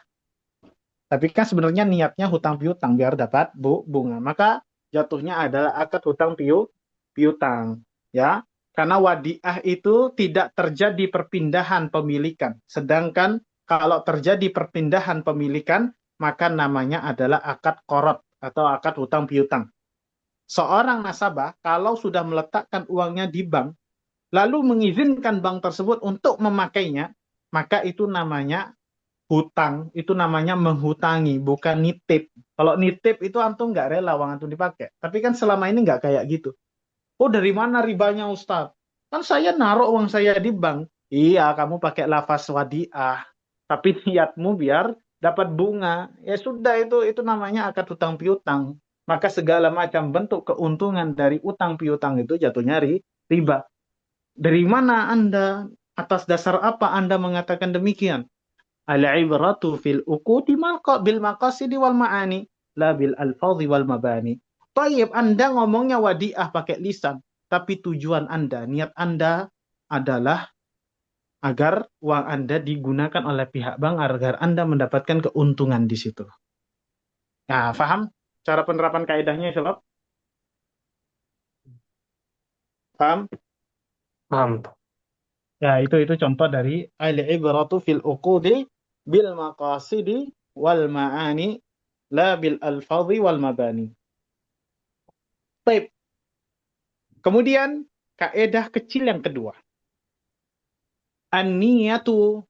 [SPEAKER 1] Tapi kan sebenarnya niatnya hutang piutang biar dapat bunga. Maka jatuhnya adalah akad hutang piutang, ya. Karena wadiah itu tidak terjadi perpindahan pemilikan. Sedangkan kalau terjadi perpindahan pemilikan, maka namanya adalah akad qorot atau akad hutang piutang. Seorang nasabah kalau sudah meletakkan uangnya di bank, lalu mengizinkan bank tersebut untuk memakainya, maka itu namanya hutang, itu namanya menghutangi, bukan nitip. Kalau nitip itu antum nggak rela uang antum dipakai. Tapi kan selama ini nggak kayak gitu. Oh, dari mana ribanya Ustadz? Kan saya naruh uang saya di bank. Iya, kamu pakai lafaz wadiah. Tapi niatmu biar dapat bunga. Ya sudah, itu namanya akad hutang piutang. Maka segala macam bentuk keuntungan dari utang piutang itu jatuhnya riba. Dari mana Anda, atas dasar apa Anda mengatakan demikian? Al-ibratu fil uqudi bil maqasidi wal ma'ani, la bil alfadhi wal mabani. Tayyib, Anda ngomongnya wadiah pakai lisan, tapi tujuan Anda, niat Anda adalah agar uang Anda digunakan oleh pihak bank agar Anda mendapatkan keuntungan di situ. Nah, paham cara penerapan kaidahnya, Sobat? Paham?
[SPEAKER 9] Paham.
[SPEAKER 1] Ya, itu contoh dari al-ibratu fil uqudi bil maqasidi wal ma'ani la bil alfadhi wal mabani. Baik. Kemudian kaidah kecil yang kedua. An-niyatu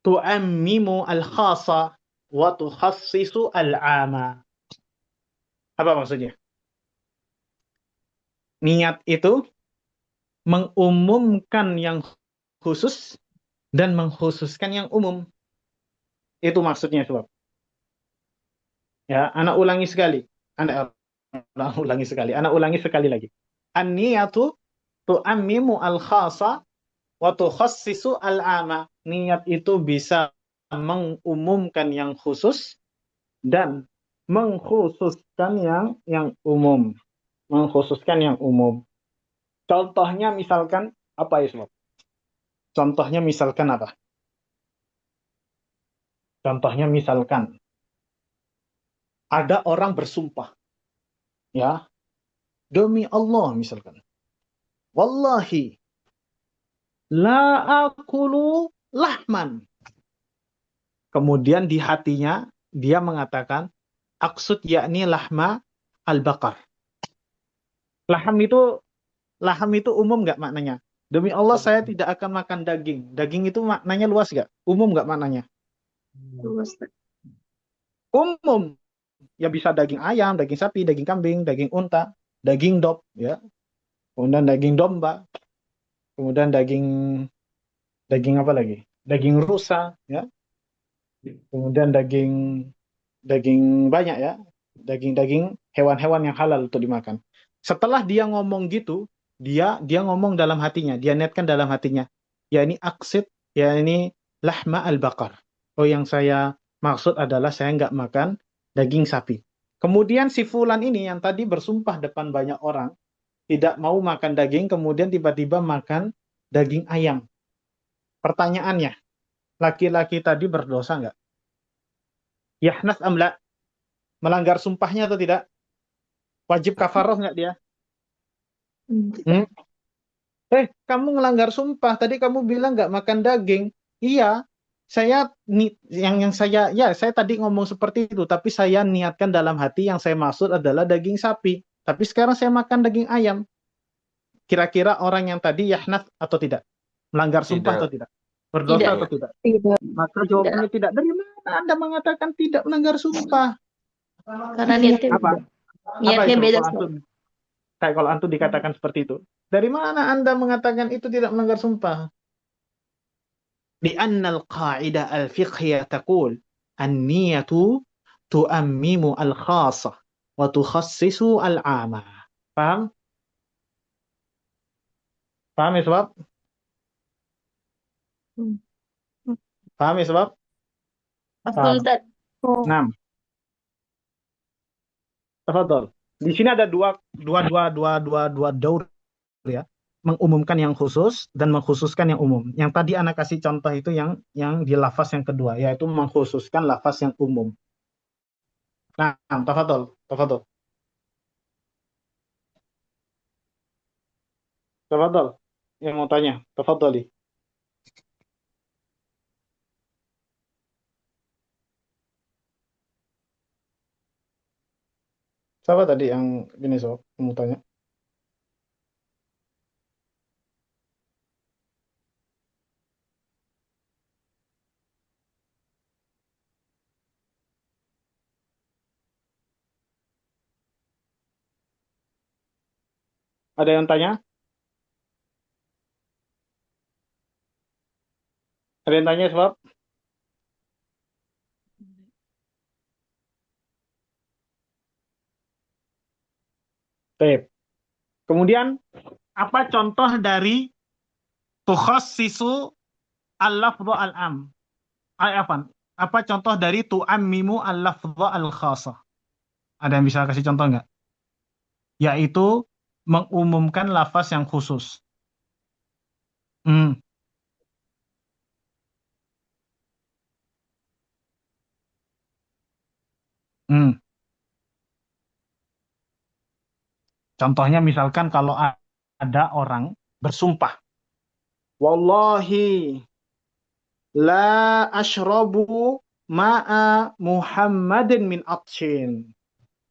[SPEAKER 1] tu'ammimu al-khasa wa tukhassisu al-'ama. Apa maksudnya? Niat itu mengumumkan yang khusus dan mengkhususkan yang umum. Itu maksudnya, Sobat. Ya, anak ulangi sekali. Anak ulangi sekali lagi. An-niyatu tu'ammimu al-khasa wa tukhassisu al-'ama. Niat itu bisa mengumumkan yang khusus dan mengkhususkan yang umum. Mengkhususkan yang umum. Contohnya misalkan apa ya, Sobat? Contohnya misalkan apa? Contohnya misalkan ada orang bersumpah. Ya, demi Allah misalkan. Wallahi la akulu lahman. Kemudian di hatinya dia mengatakan aksud yakni lahma al-baqar. Laham itu umum nggak maknanya? Demi Allah saya tidak akan makan daging. Daging itu maknanya luas nggak? Umum nggak maknanya?
[SPEAKER 2] Luas.
[SPEAKER 1] Umum. Ya bisa daging ayam, daging sapi, daging kambing, daging unta, daging dop, ya. Kemudian daging domba. Kemudian daging apa lagi? Daging rusa, ya. Kemudian daging banyak, ya. Daging hewan-hewan yang halal untuk dimakan. Setelah dia ngomong gitu, dia ngomong dalam hatinya, dia niatkan dalam hatinya, ya ini aksid, ya ini lahma al-baqar. Oh, yang saya maksud adalah saya nggak makan daging sapi. Kemudian si fulan ini yang tadi bersumpah depan banyak orang tidak mau makan daging, kemudian tiba-tiba makan daging ayam. Pertanyaannya, laki-laki tadi berdosa nggak? Yahnas amla, melanggar sumpahnya atau tidak? Wajib kafaroh nggak dia? Kamu melanggar sumpah. Tadi kamu bilang nggak makan daging. Iya, saya tadi ngomong seperti itu, tapi saya niatkan dalam hati yang saya maksud adalah daging sapi. Tapi sekarang saya makan daging ayam. Kira-kira orang yang tadi yahnas atau tidak? Melanggar sumpah atau tidak? Berdosa
[SPEAKER 2] Tidak.
[SPEAKER 1] atau tidak?
[SPEAKER 2] Tidak.
[SPEAKER 1] Maka jawabannya tidak. Dari mana Anda mengatakan tidak melanggar sumpah?
[SPEAKER 2] Karena niatnya
[SPEAKER 1] Apa?
[SPEAKER 2] Niatnya
[SPEAKER 1] Apa itu
[SPEAKER 2] beda.
[SPEAKER 1] kalau antum dikatakan seperti itu? Dari mana Anda mengatakan itu tidak melanggar sumpah? لأن القاعدة الفقهية تقول النية تؤمم الخاصة وتخصص العامة. Paham? Paham ya sebab? Paham ya sebab?
[SPEAKER 2] Betul, Ustaz.
[SPEAKER 1] Nah, tafadhol. Di sini ada dua daur, ya. mengumumkan yang khusus dan mengkhususkan yang umum. Yang tadi Ana kasih contoh itu yang di lafaz yang kedua, yaitu mengkhususkan lafaz yang umum. Nah, tafadhol, tafadhol. Tafadhol. Yang mau tanya, tafadholi. Siapa tadi yang gini sob, yang mau tanya? Ada yang tanya? Ada yang tanya sebab? Baik. Kemudian apa contoh dari tukhassisu al-lafdhu al-am? Apa contoh dari tu'ammimu al-lafdhu al-khasa? Ada yang bisa kasih contoh nggak? Yaitu mengumumkan lafaz yang khusus. Hmm. Hmm. Contohnya misalkan kalau ada orang bersumpah, wallahi la ashrabu ma'a Muhammadin min atshin.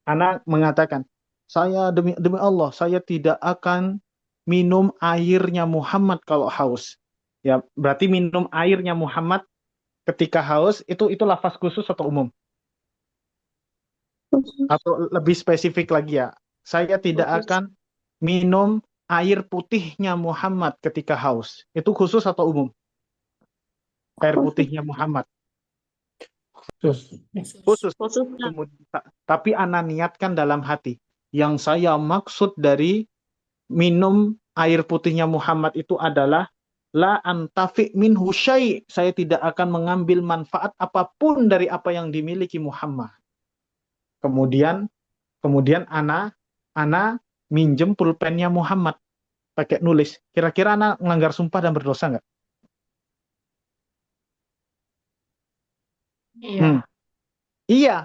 [SPEAKER 1] Anak mengatakan, saya demi Allah, saya tidak akan minum airnya Muhammad kalau haus. Ya, berarti minum airnya Muhammad ketika haus itu lafaz khusus atau umum? Atau lebih spesifik lagi ya, saya tidak akan minum air putihnya Muhammad ketika haus. Itu khusus atau umum? Air putihnya Muhammad. Khusus. Tapi ana niatkan dalam hati. Yang saya maksud dari minum air putihnya Muhammad itu adalah la antafi minhu syai'. Saya tidak akan mengambil manfaat apapun dari apa yang dimiliki Muhammad. Kemudian ana minjem pulpennya Muhammad pakai nulis. Kira-kira ana melanggar sumpah dan berdosa nggak?
[SPEAKER 2] Iya.
[SPEAKER 1] Iya,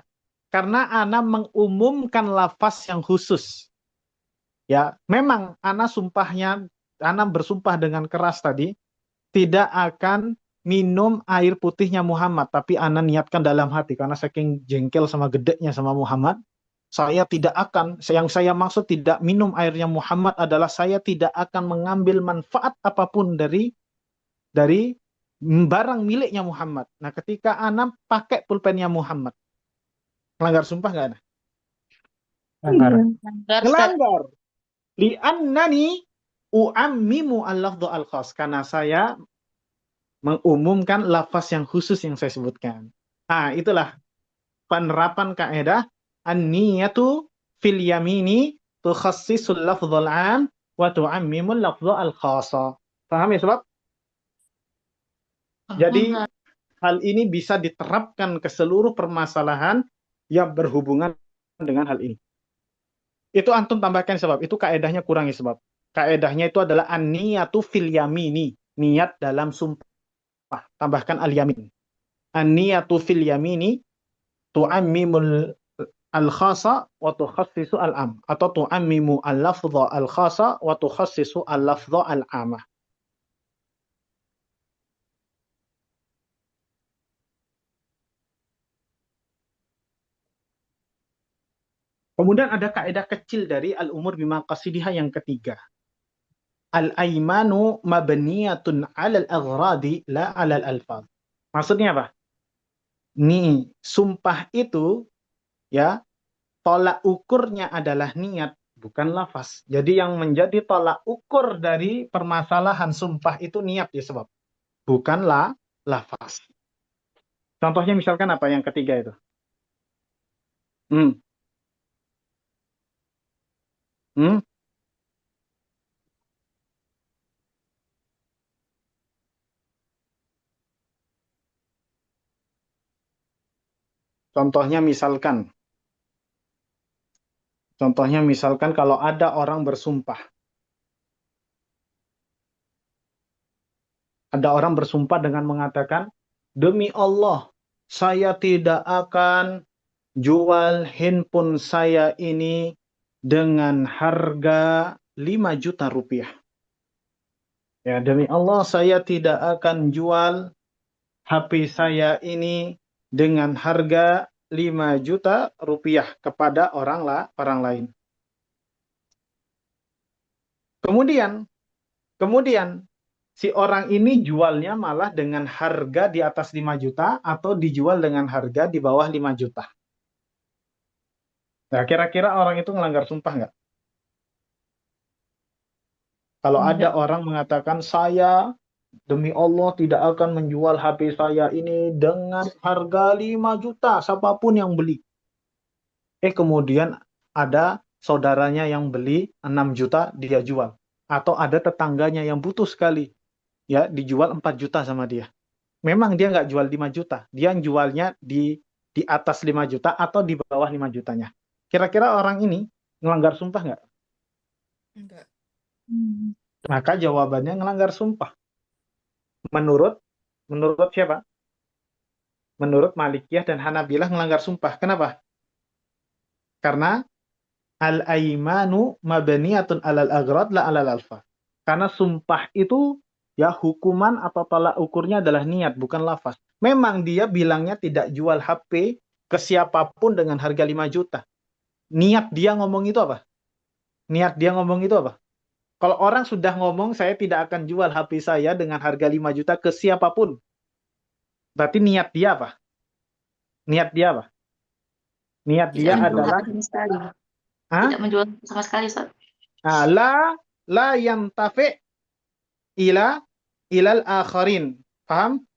[SPEAKER 1] karena ana mengumumkan lafaz yang khusus. Ya, memang ana bersumpah dengan keras tadi tidak akan minum air putihnya Muhammad, tapi ana niatkan dalam hati karena saking jengkel sama gedeknya sama Muhammad, yang saya maksud tidak minum airnya Muhammad adalah saya tidak akan mengambil manfaat apapun dari barang miliknya Muhammad. Nah, ketika ana pakai pulpennya Muhammad, melanggar sumpah nggak ana? Melanggar. Li'annani u'ammimu al-lafdhu al-khas. Karena saya mengumumkan lafaz yang khusus yang saya sebutkan. Nah, itulah penerapan kaidah an-niyatu fil yamini tukhassisul lafdhul 'am wa tu'ammimul lafdhu al-khasa. Paham ya, Sobat? Jadi hal ini bisa diterapkan ke seluruh permasalahan yang berhubungan dengan hal ini. Itu antum tambahkan sebab itu kaedahnya kurang ya sebab. Kaedahnya itu adalah an-niyatu fil yamini, niat dalam sumpah. Tambahkan al-yamin. An-niyatu fil yamini tu'ammimul al-khasa wa tukhassisu al-am, atau tu'ammimu al-lafdha al-khasa wa tukhassisu al-lafdha al-amah. Kemudian ada kaidah kecil dari al-umur bimaqasidihah yang ketiga. Al-aymanu mabniyatun 'alal aghradi la 'alal alfaz. Maksudnya apa? Nih, sumpah itu ya tolak ukurnya adalah niat, bukan lafaz. Jadi yang menjadi tolak ukur dari permasalahan sumpah itu niat ya sebab, bukanlah lafaz. Contohnya misalkan apa yang ketiga itu? Hmm. Hmm. Contohnya misalkan kalau ada orang bersumpah. Ada orang bersumpah dengan mengatakan, demi Allah, saya tidak akan jual handphone saya ini dengan harga 5 juta rupiah. Ya, demi Allah, saya tidak akan jual HP saya ini dengan harga 5 juta rupiah kepada orang lain. Kemudian si orang ini jualnya malah dengan harga di atas 5 juta atau dijual dengan harga di bawah 5 juta. Nah, kira-kira orang itu melanggar sumpah nggak? Kalau ada orang mengatakan, saya demi Allah tidak akan menjual HP saya ini dengan harga 5 juta, siapapun yang beli. Kemudian ada saudaranya yang beli 6 juta, dia jual. Atau ada tetangganya yang butuh sekali, ya dijual 4 juta sama dia. Memang dia nggak jual 5 juta, dia jualnya di atas 5 juta atau di bawah 5 jutanya. Kira-kira orang ini melanggar sumpah nggak?
[SPEAKER 4] Enggak.
[SPEAKER 1] Maka jawabannya melanggar sumpah. Menurut siapa? Menurut Malikiyah dan Hanabilah melanggar sumpah. Kenapa? Karena al-aimanu mabniyatun alal aghrad la alal alfa. Karena sumpah itu ya hukuman atau tolak ukurnya adalah niat, bukan lafaz. Memang dia bilangnya tidak jual HP ke siapapun dengan harga 5 juta. Niat dia ngomong itu apa? Kalau orang sudah ngomong, saya tidak akan jual HP saya dengan harga 5 juta ke siapapun. Berarti niat dia apa? Niat dia adalah
[SPEAKER 2] tidak menjual sama sekali, Ustaz.
[SPEAKER 1] La yantafi ilal akharin. Paham?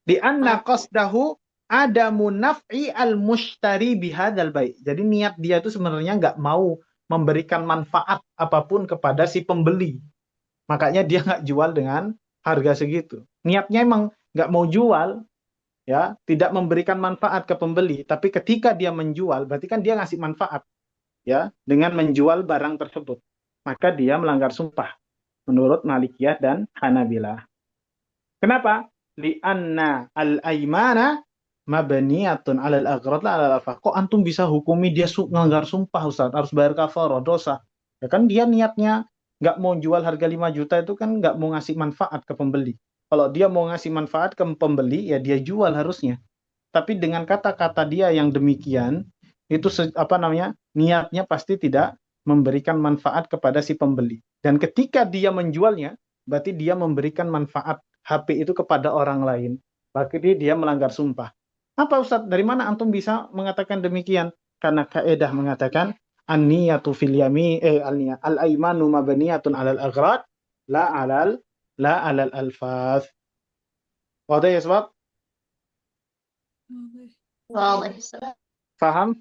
[SPEAKER 1] Di anna qasdahu adamu naf'i al-mushtari bihadzal bai'. Jadi niat dia itu sebenarnya nggak mau memberikan manfaat apapun kepada si pembeli. Makanya dia nggak jual dengan harga segitu. Niatnya emang nggak mau jual, ya, tidak memberikan manfaat ke pembeli. Tapi ketika dia menjual, berarti kan dia ngasih manfaat, ya, dengan menjual barang tersebut. Maka dia melanggar sumpah menurut Malikiyah dan Hanabilah. Kenapa? Li'anna al-aimana mabniyatun 'alal aghrad la 'alal alfa. Kok antum bisa hukumi dia melanggar sumpah, Ustaz? Harus bayar kafarah, dosa. Ya kan dia niatnya nggak mau jual harga 5 juta itu kan nggak mau ngasih manfaat ke pembeli. Kalau dia mau ngasih manfaat ke pembeli, ya dia jual harusnya. Tapi dengan kata-kata dia yang demikian, itu niatnya pasti tidak memberikan manfaat kepada si pembeli. Dan ketika dia menjualnya, berarti dia memberikan manfaat HP itu kepada orang lain. Berarti dia melanggar sumpah. Apa Ustaz? Dari mana antum bisa mengatakan demikian? Karena kaidah mengatakan an-niyatu fil yamin al-aimanu mabniyatun 'alal aghrad la 'alal alfaz. Wadah ya sebab? Paham?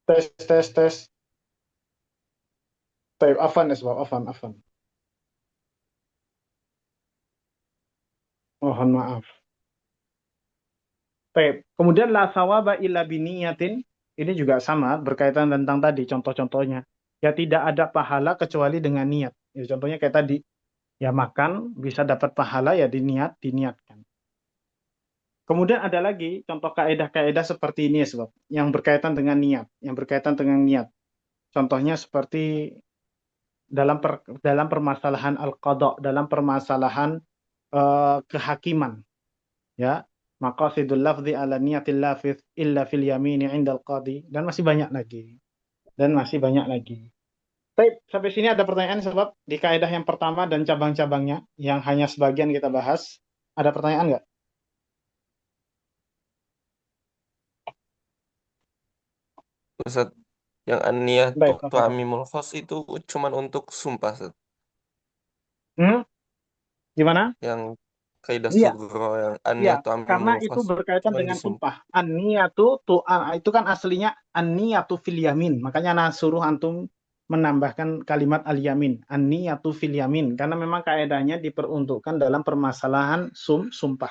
[SPEAKER 1] Tes. Baik, afan ya sebab, afan. Mohon maaf. Baik. Kemudian la sawaba illa biniyatin, ini juga sama berkaitan tentang tadi contoh-contohnya. Ya tidak ada pahala kecuali dengan niat. Ya, contohnya kayak tadi, ya makan bisa dapat pahala ya diniatkan. Kemudian ada lagi contoh kaidah-kaidah seperti ini ya sebab yang berkaitan dengan niat, Contohnya seperti dalam permasalahan al-qada, dalam permasalahan kehakiman, ya, maqasidul lafzi ala niyatil lafz illa fil yamini 'indal qadi, dan masih banyak lagi. Baik, sampai sini ada pertanyaan sebab di kaidah yang pertama dan cabang-cabangnya yang hanya sebagian kita bahas. Ada pertanyaan nggak?
[SPEAKER 6] Ustaz, yang an-niyah
[SPEAKER 1] Baik, Pak Fadl.
[SPEAKER 6] tu'amimul khos itu cuman untuk sumpah, Ustaz.
[SPEAKER 1] Gimana?
[SPEAKER 6] Yang kaidah
[SPEAKER 1] Iya,
[SPEAKER 6] sugro yang
[SPEAKER 1] iya,
[SPEAKER 6] an-niyah
[SPEAKER 1] karena
[SPEAKER 6] tu'amimul
[SPEAKER 1] itu
[SPEAKER 6] khos
[SPEAKER 1] berkaitan
[SPEAKER 6] cuman
[SPEAKER 1] dengan
[SPEAKER 6] disumpah.
[SPEAKER 1] sumpah. An-niyatu itu kan aslinya an-niyatu fil yamin. Makanya ana suruh antum menambahkan kalimat al-yamin. An-niyatu fil yamin. Karena memang kaedahnya diperuntukkan dalam permasalahan sumpah.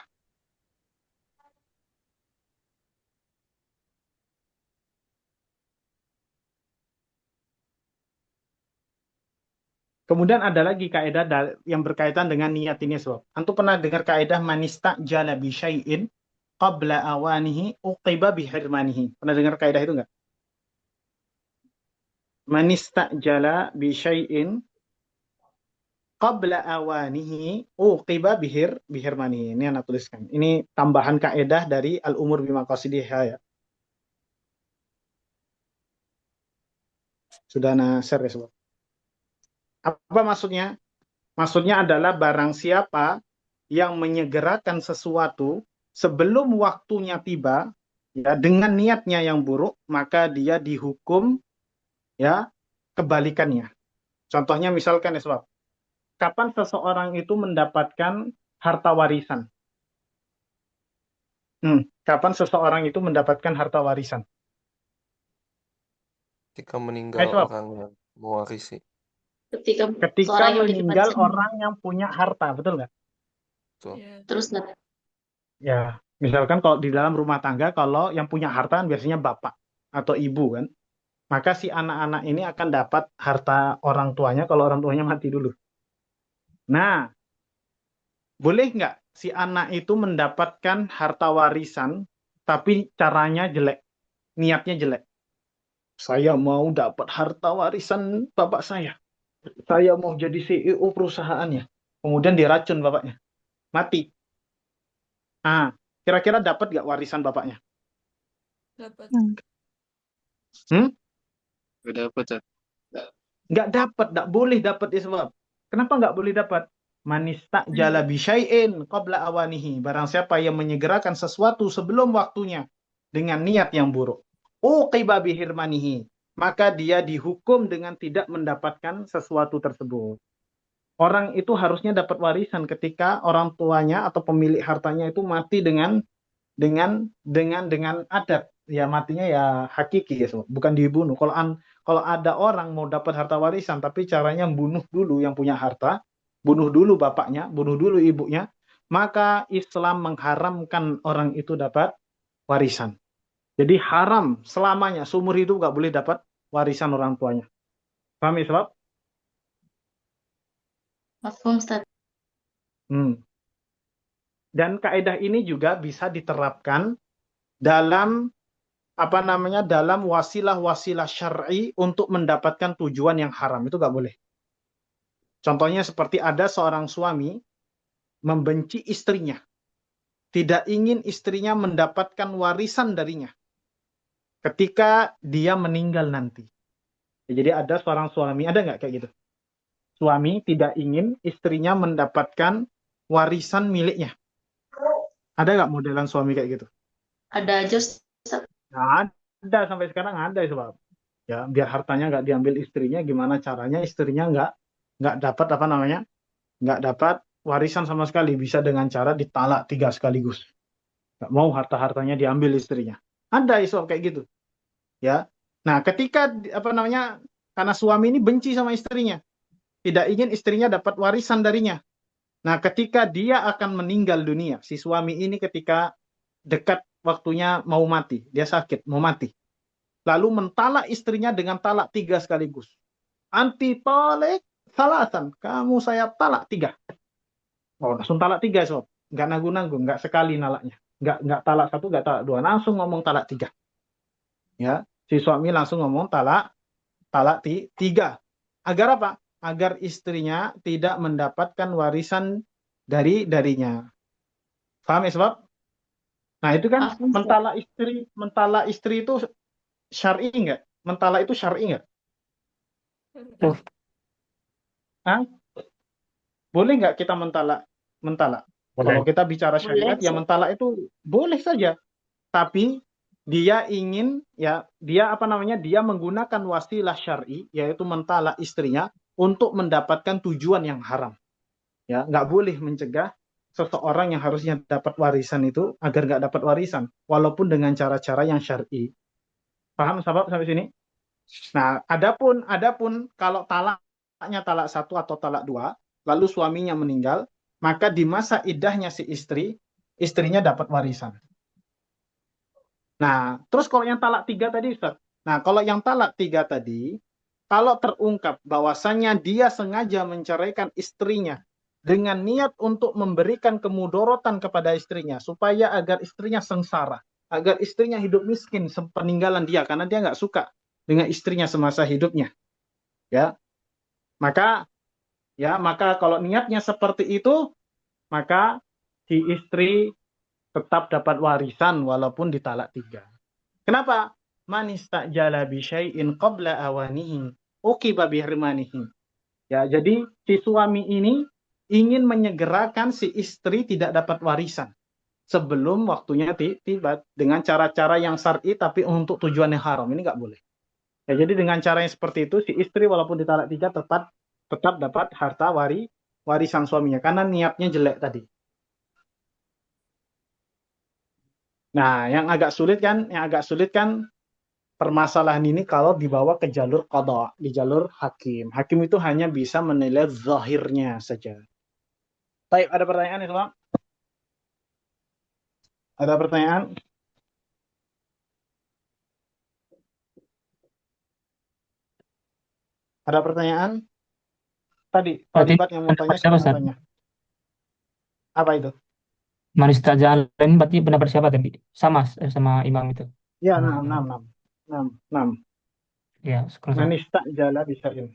[SPEAKER 1] Kemudian ada lagi kaedah yang berkaitan dengan niat ini, sob. Antum pernah dengar kaedah manista jala bi syai'in qabla awanihi uqiba bi hirmanihi. Pernah dengar kaedah itu enggak? Manista jala bi syai'in qabla awanihi uqiba bihirmanihi. Ini anak tuliskan. Ini tambahan kaedah dari al-umur bimaqasidiha ya. Sudah ana share ya, sob. Apa maksudnya? Maksudnya adalah barang siapa yang menyegerakan sesuatu sebelum waktunya tiba, ya, dengan niatnya yang buruk, maka dia dihukum ya kebalikannya. Contohnya misalkan ya, sob, kapan seseorang itu mendapatkan harta warisan? Kapan seseorang itu mendapatkan harta warisan?
[SPEAKER 6] Ketika meninggal
[SPEAKER 1] Sob,
[SPEAKER 6] orang yang mewarisi.
[SPEAKER 2] Ketika
[SPEAKER 1] ketika
[SPEAKER 2] seorang yang
[SPEAKER 1] meninggal
[SPEAKER 2] mendapatkan
[SPEAKER 1] orang yang punya harta, betul nggak?
[SPEAKER 6] Tuh.
[SPEAKER 2] terus
[SPEAKER 1] Ya, misalkan kalau di dalam rumah tangga, kalau yang punya harta kan biasanya bapak atau ibu kan, maka si anak-anak ini akan dapat harta orang tuanya kalau orang tuanya mati dulu. Nah, boleh nggak si anak itu mendapatkan harta warisan, tapi caranya jelek, niatnya jelek? Saya mau dapat harta warisan bapak saya. Saya mau jadi CEO perusahaannya. Kemudian diracun bapaknya. Mati. Ah, kira-kira dapat nggak warisan bapaknya?
[SPEAKER 4] Dapat.
[SPEAKER 3] Gak dapat, Ustaz.
[SPEAKER 1] Nggak dapat, nggak boleh dapat ya, sebab. Kenapa nggak boleh dapat? Manista jala bisyai'in qabla awanihi. Barang siapa yang menyegerakan sesuatu sebelum waktunya dengan niat yang buruk. Uqiba bihirmanihi. Maka dia dihukum dengan tidak mendapatkan sesuatu tersebut. Orang itu harusnya dapat warisan ketika orang tuanya atau pemilik hartanya itu mati dengan adat. Ya matinya ya hakiki ya, bukan dibunuh. Kalau ada orang mau dapat harta warisan tapi caranya bunuh dulu yang punya harta, bunuh dulu bapaknya, bunuh dulu ibunya, maka Islam mengharamkan orang itu dapat warisan. Jadi haram selamanya, seumur hidup nggak boleh dapat warisan orang tuanya. Paham ya, sebab?
[SPEAKER 2] mafhum, Ustaz.
[SPEAKER 1] Dan kaedah ini juga bisa diterapkan dalam dalam wasilah-wasilah syar'i untuk mendapatkan tujuan yang haram. Itu nggak boleh. Contohnya seperti ada seorang suami membenci istrinya, tidak ingin istrinya mendapatkan warisan darinya ketika dia meninggal nanti. Jadi ada seorang suami, ada nggak kayak gitu? Suami tidak ingin istrinya mendapatkan warisan miliknya. Ada nggak modelan suami kayak gitu?
[SPEAKER 2] Ada aja, Ustaz.
[SPEAKER 1] Nah, ada sampai sekarang ada sebab. Ya, biar hartanya nggak diambil istrinya, gimana caranya istrinya nggak dapat nggak dapat warisan sama sekali, bisa dengan cara ditalak 3 sekaligus. Nggak mau harta-hartanya diambil istrinya. Ada isu kayak gitu. Ya. Nah, ketika karena suami ini benci sama istrinya, tidak ingin istrinya dapat warisan darinya. Nah, ketika dia akan meninggal dunia, si suami ini ketika dekat waktunya mau mati, dia sakit, mau mati. Lalu mentalak istrinya dengan talak 3 sekaligus. Anti talak salasan, kamu saya talak 3. Oh, langsung talak 3, sob. Nggak nanggung-nanggung, nggak sekali nalaknya. Nggak talak 1, nggak talak 2, langsung ngomong talak 3. Ya, si suami langsung ngomong talak 3. Agar apa? Agar istrinya tidak mendapatkan warisan darinya. Paham ya, sebab? Nah, itu kan mentala istri itu syar'i enggak? Mentala itu syar'i enggak? Hah? Boleh enggak kita mentala? Kalau kita bicara
[SPEAKER 2] Boleh,
[SPEAKER 1] syariat, ya
[SPEAKER 2] Ustaz.
[SPEAKER 1] mentalak itu boleh saja. Tapi dia ingin, ya dia apa namanya, dia menggunakan wasilah syar'i, yaitu mentalak istrinya untuk mendapatkan tujuan yang haram. Ya, nggak boleh mencegah seseorang yang harusnya dapat warisan itu agar nggak dapat warisan, walaupun dengan cara-cara yang syar'i. Paham sahabat sampai sini? Nah, adapun kalau talaknya talak 1 atau talak 2, lalu suaminya meninggal, maka di masa iddahnya si istri, istrinya dapat warisan. Nah, terus kalau yang talak 3 tadi, Ustaz. Nah, kalau yang talak 3 tadi, kalau terungkap bahwasannya dia sengaja menceraikan istrinya dengan niat untuk memberikan kemudorotan kepada istrinya, supaya agar istrinya sengsara, agar istrinya hidup miskin sepeninggalan dia, karena dia nggak suka dengan istrinya semasa hidupnya, ya maka kalau niatnya seperti itu, maka si istri tetap dapat warisan walaupun ditalak 3. Kenapa? Man istajala bi syai'in qabla awanihi uqiba bihirmanihi. Ya, jadi si suami ini ingin menyegerakan si istri tidak dapat warisan sebelum waktunya tiba dengan cara-cara yang syar'i tapi untuk tujuan yang haram. Ini nggak boleh. Ya, jadi dengan cara yang seperti itu, si istri walaupun ditalak 3 tetap dapat harta warisan suaminya karena niatnya jelek tadi. Nah, yang agak sulit kan permasalahan ini kalau dibawa ke jalur qadha, di jalur hakim. Hakim itu hanya bisa menilai zahirnya saja. Baik, ada pertanyaan ya, Sobat? Ada pertanyaan? Ada pertanyaan? Tadi, Talibat yang mau tanya, siapa yang tanya? Apa itu?
[SPEAKER 9] Man istajala ini berarti pendapat siapa tadi? Sama imam itu.
[SPEAKER 1] Ya, 6.
[SPEAKER 9] Ya, sekolah
[SPEAKER 1] Man istajala bisya'in.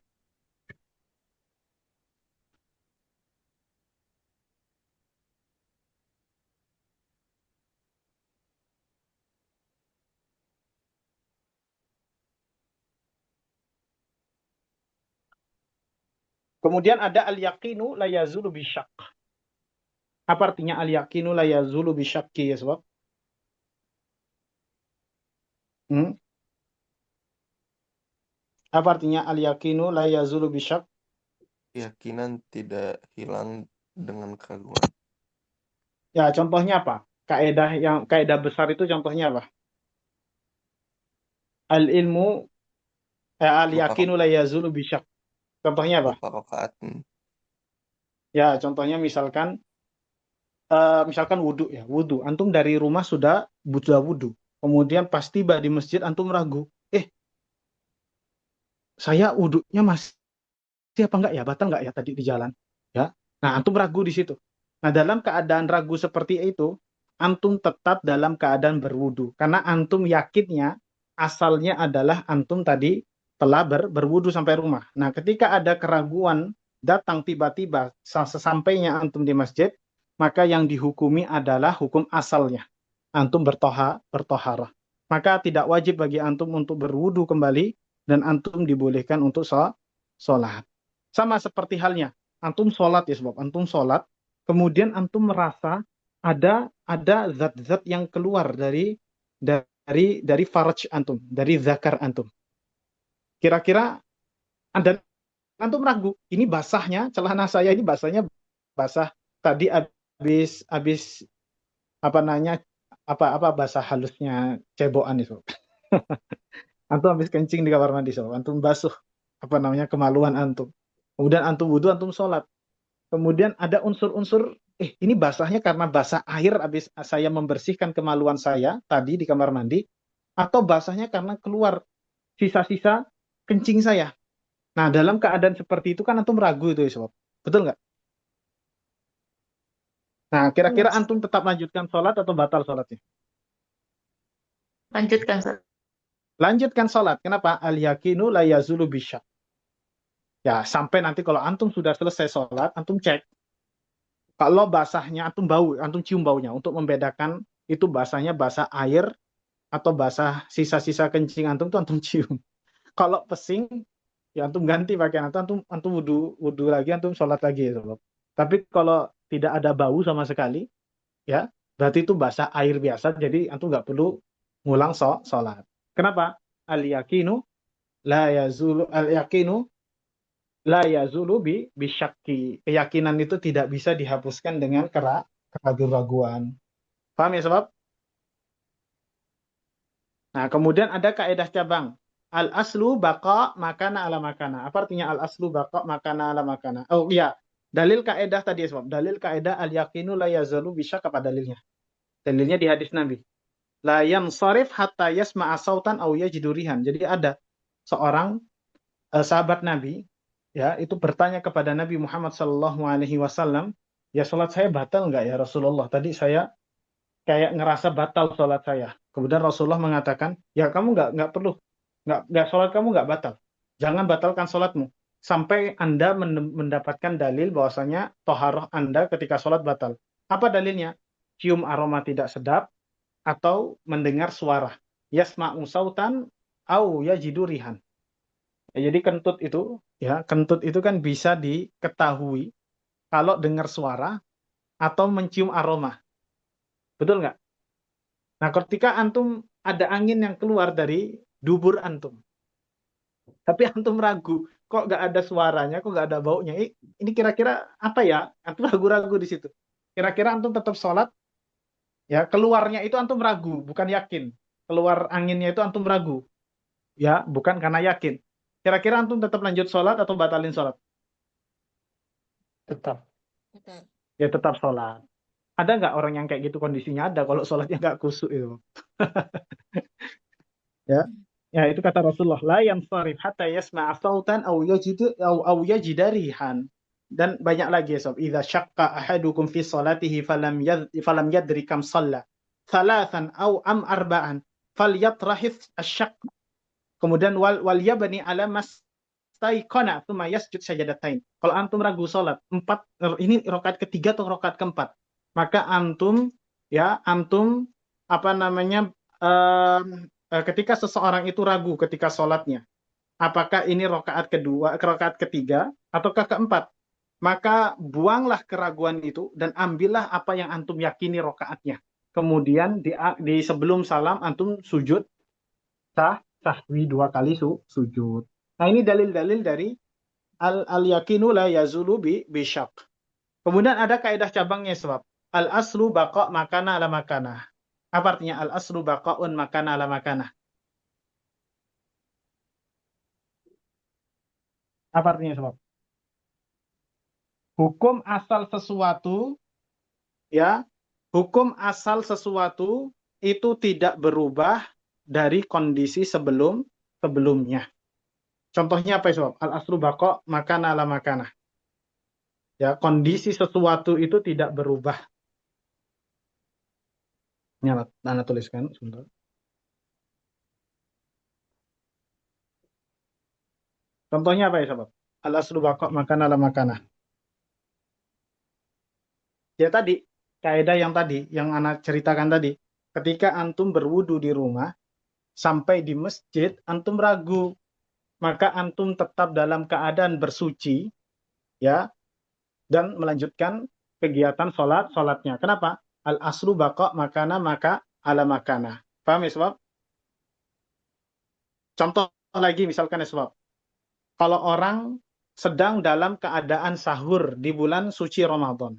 [SPEAKER 1] Kemudian ada al-yaqinu la yazulu bisyak. Apa artinya al-yaqinu la yazulu bisyakki ya, Sobat? Apa artinya al-yaqinu la yazulu bisyak?
[SPEAKER 6] Keyakinan tidak hilang dengan keraguan.
[SPEAKER 1] Ya, contohnya apa? Kaidah besar itu contohnya apa? Al-ilmu al-yaqinu la yazulu bisyak. Contohnya apa? Ya, contohnya misalkan wudu ya, wudu. Antum dari rumah sudah wudu. Kemudian pas tiba di masjid antum ragu. Saya wudunya masih apa enggak ya? Batal enggak ya tadi di jalan? Ya. Nah, antum ragu di situ. Nah, dalam keadaan ragu seperti itu, antum tetap dalam keadaan berwudu karena antum yakinnya asalnya adalah antum tadi telah berwudu sampai rumah. Nah, ketika ada keraguan datang tiba-tiba sesampainya antum di masjid, maka yang dihukumi adalah hukum asalnya. Antum bertoharah. Maka tidak wajib bagi antum untuk berwudu kembali dan antum dibolehkan untuk sholat. Sama seperti halnya, antum sholat ya sebab antum sholat, kemudian antum merasa ada zat-zat yang keluar dari faraj antum, dari zakar antum. Kira-kira antum ragu, ini basahnya celana saya ini basahnya basah tadi habis bahasa halusnya cebokan itu. Antum habis kencing di kamar mandi, so. Antum basuh kemaluan antum. Kemudian antum wudu, antum sholat. Kemudian ada unsur-unsur, ini basahnya karena basah air habis saya membersihkan kemaluan saya tadi di kamar mandi, atau basahnya karena keluar sisa-sisa kencing saya. Nah, dalam keadaan seperti itu kan antum ragu itu, ya, betul nggak? Nah, kira-kira antum tetap lanjutkan sholat atau batal sholatnya?
[SPEAKER 2] Lanjutkan, Ustaz.
[SPEAKER 1] Lanjutkan sholat. Kenapa? Al-yaqinu la yazulu bisyak. Ya, sampai nanti kalau antum sudah selesai sholat, antum cek. Kalau basahnya antum cium baunya untuk membedakan itu basahnya basah air atau basah sisa-sisa kencing antum itu antum cium. Kalau pesing, ya antum ganti pakaian antum wudu lagi, antum sholat lagi ya, Sobat. Tapi kalau tidak ada bau sama sekali, ya, berarti itu basah air biasa, jadi antum nggak perlu ngulang sholat. Kenapa? Al-yakinu la yazulu bisyakki. Keyakinan itu tidak bisa dihapuskan dengan keraguan-raguan. Paham ya sebab? Nah, kemudian ada kaidah cabang. Al-aslu baqa makana ala makana. Apa artinya al-aslu baqa makana ala makana? Oh iya, dalil kaidah tadi ya sebab. Dalil kaidah al-yakinu la yazulu bisyak, apa dalilnya? Dalilnya di hadis Nabi. La yansarif hatta yasma'a sautan aw yajidu rihan. Jadi ada seorang sahabat Nabi, ya, itu bertanya kepada Nabi Muhammad SAW, ya salat saya batal nggak ya Rasulullah? Tadi saya kayak ngerasa batal salat saya. Kemudian Rasulullah mengatakan, ya kamu nggak perlu, nggak salat kamu nggak batal. Jangan batalkan salatmu sampai Anda mendapatkan dalil bahwasanya toharoh Anda ketika salat batal. Apa dalilnya? Cium aroma tidak sedap atau mendengar suara. Yasma'u sautan au yajidu rihan. Ya, jadi kentut itu kan bisa diketahui kalau dengar suara atau mencium aroma. Betul nggak? Nah, ketika antum ada angin yang keluar dari dubur antum, tapi antum ragu, kok nggak ada suaranya, kok nggak ada baunya, ini kira-kira apa ya? Antum ragu-ragu di situ. Kira-kira antum tetap sholat, ya, keluarnya itu antum ragu, bukan yakin. Keluar anginnya itu antum ragu, ya, bukan karena yakin. Kira-kira antum tetap lanjut sholat atau batalin sholat?
[SPEAKER 9] Tetap.
[SPEAKER 4] Betul.
[SPEAKER 1] Ya tetap sholat. Ada nggak orang yang kayak gitu kondisinya? Ada kalau sholatnya nggak khusyuk itu. Ya, ya itu kata Rasulullah. La yansarif hatta yasma'a sautan aw yajida rihan. Dan banyak lagi ya sob. Idza syaqqa ahadukum fi salatihi falam yadri kam shalla. Thalathan aw arba'an falyatrahith asy-syaqq. Kemudian wal yabni ala mastaiqana tsumma yasjud sajadatain. Kalau antum ragu salat, ini rakaat ketiga atau rakaat keempat, maka antum ketika seseorang itu ragu ketika salatnya, apakah ini rakaat kedua, rakaat ketiga ataukah keempat, maka buanglah keraguan itu dan ambillah apa yang antum yakini rakaatnya. Kemudian di sebelum salam antum sujud sahwi 2 kali sujud. Nah, ini dalil-dalil dari al-yakinu la yazulu bisyak. Kemudian ada kaidah cabangnya sebab al-aslu baqa makana ala makana. Apa artinya al-aslu baqaun makana ala makana? Apa artinya sebab? Hukum asal sesuatu, ya, hukum asal sesuatu itu tidak berubah dari kondisi sebelumnya. Contohnya apa ya sob? Al-aslu baqa makana ala makana. Ya, kondisi sesuatu itu tidak berubah. Ini Anda tuliskan sebentar. Contohnya apa ya sob? Al-aslu baqa makana ala makana. Ya tadi, kaidah yang tadi, yang Anda ceritakan tadi, ketika antum berwudu di rumah, sampai di masjid, antum ragu, maka antum tetap dalam keadaan bersuci, ya, dan melanjutkan kegiatan sholatnya. Kenapa? Al-aslu baqa makana maka ala makana. Paham ya sebab? Contoh lagi misalkan ya sebab, kalau orang sedang dalam keadaan sahur di bulan suci Ramadan,